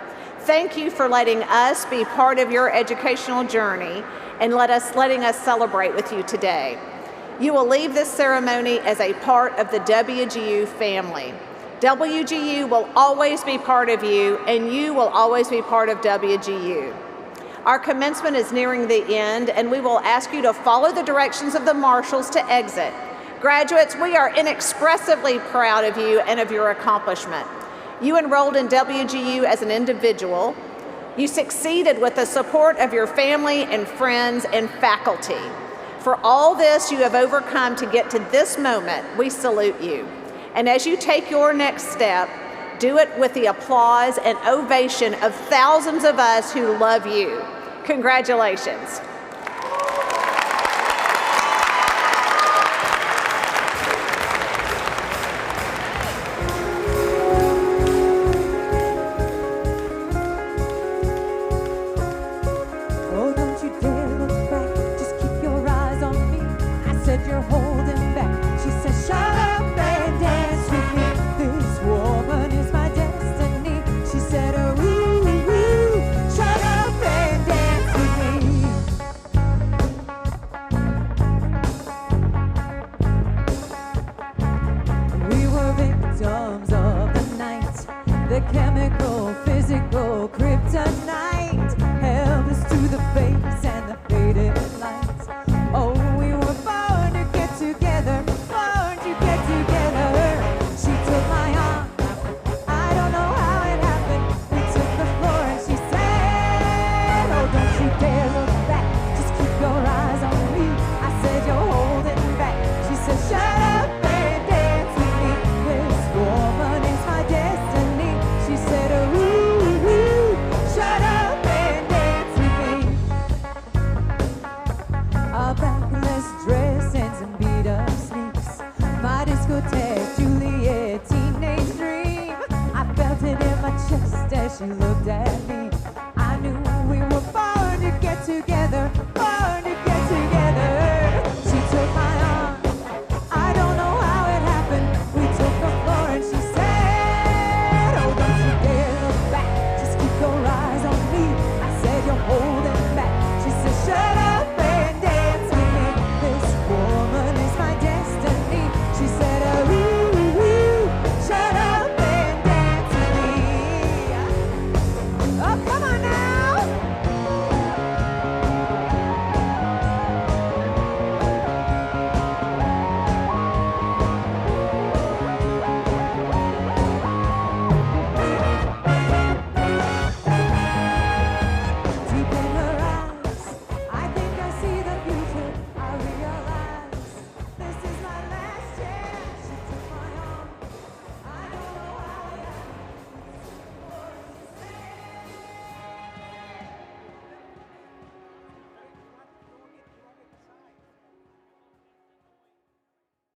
Thank you for letting us be part of your educational journey and letting us celebrate with you today. You will leave this ceremony as a part of the WGU family. WGU will always be part of you, and you will always be part of WGU. Our commencement is nearing the end, and we will ask you to follow the directions of the marshals to exit. Graduates, we are inexpressibly proud of you and of your accomplishment. You enrolled in WGU as an individual. You succeeded with the support of your family and friends and faculty. For all this you have overcome to get to this moment, we salute you. And as you take your next step, do it with the applause and ovation of thousands of us who love you. Congratulations.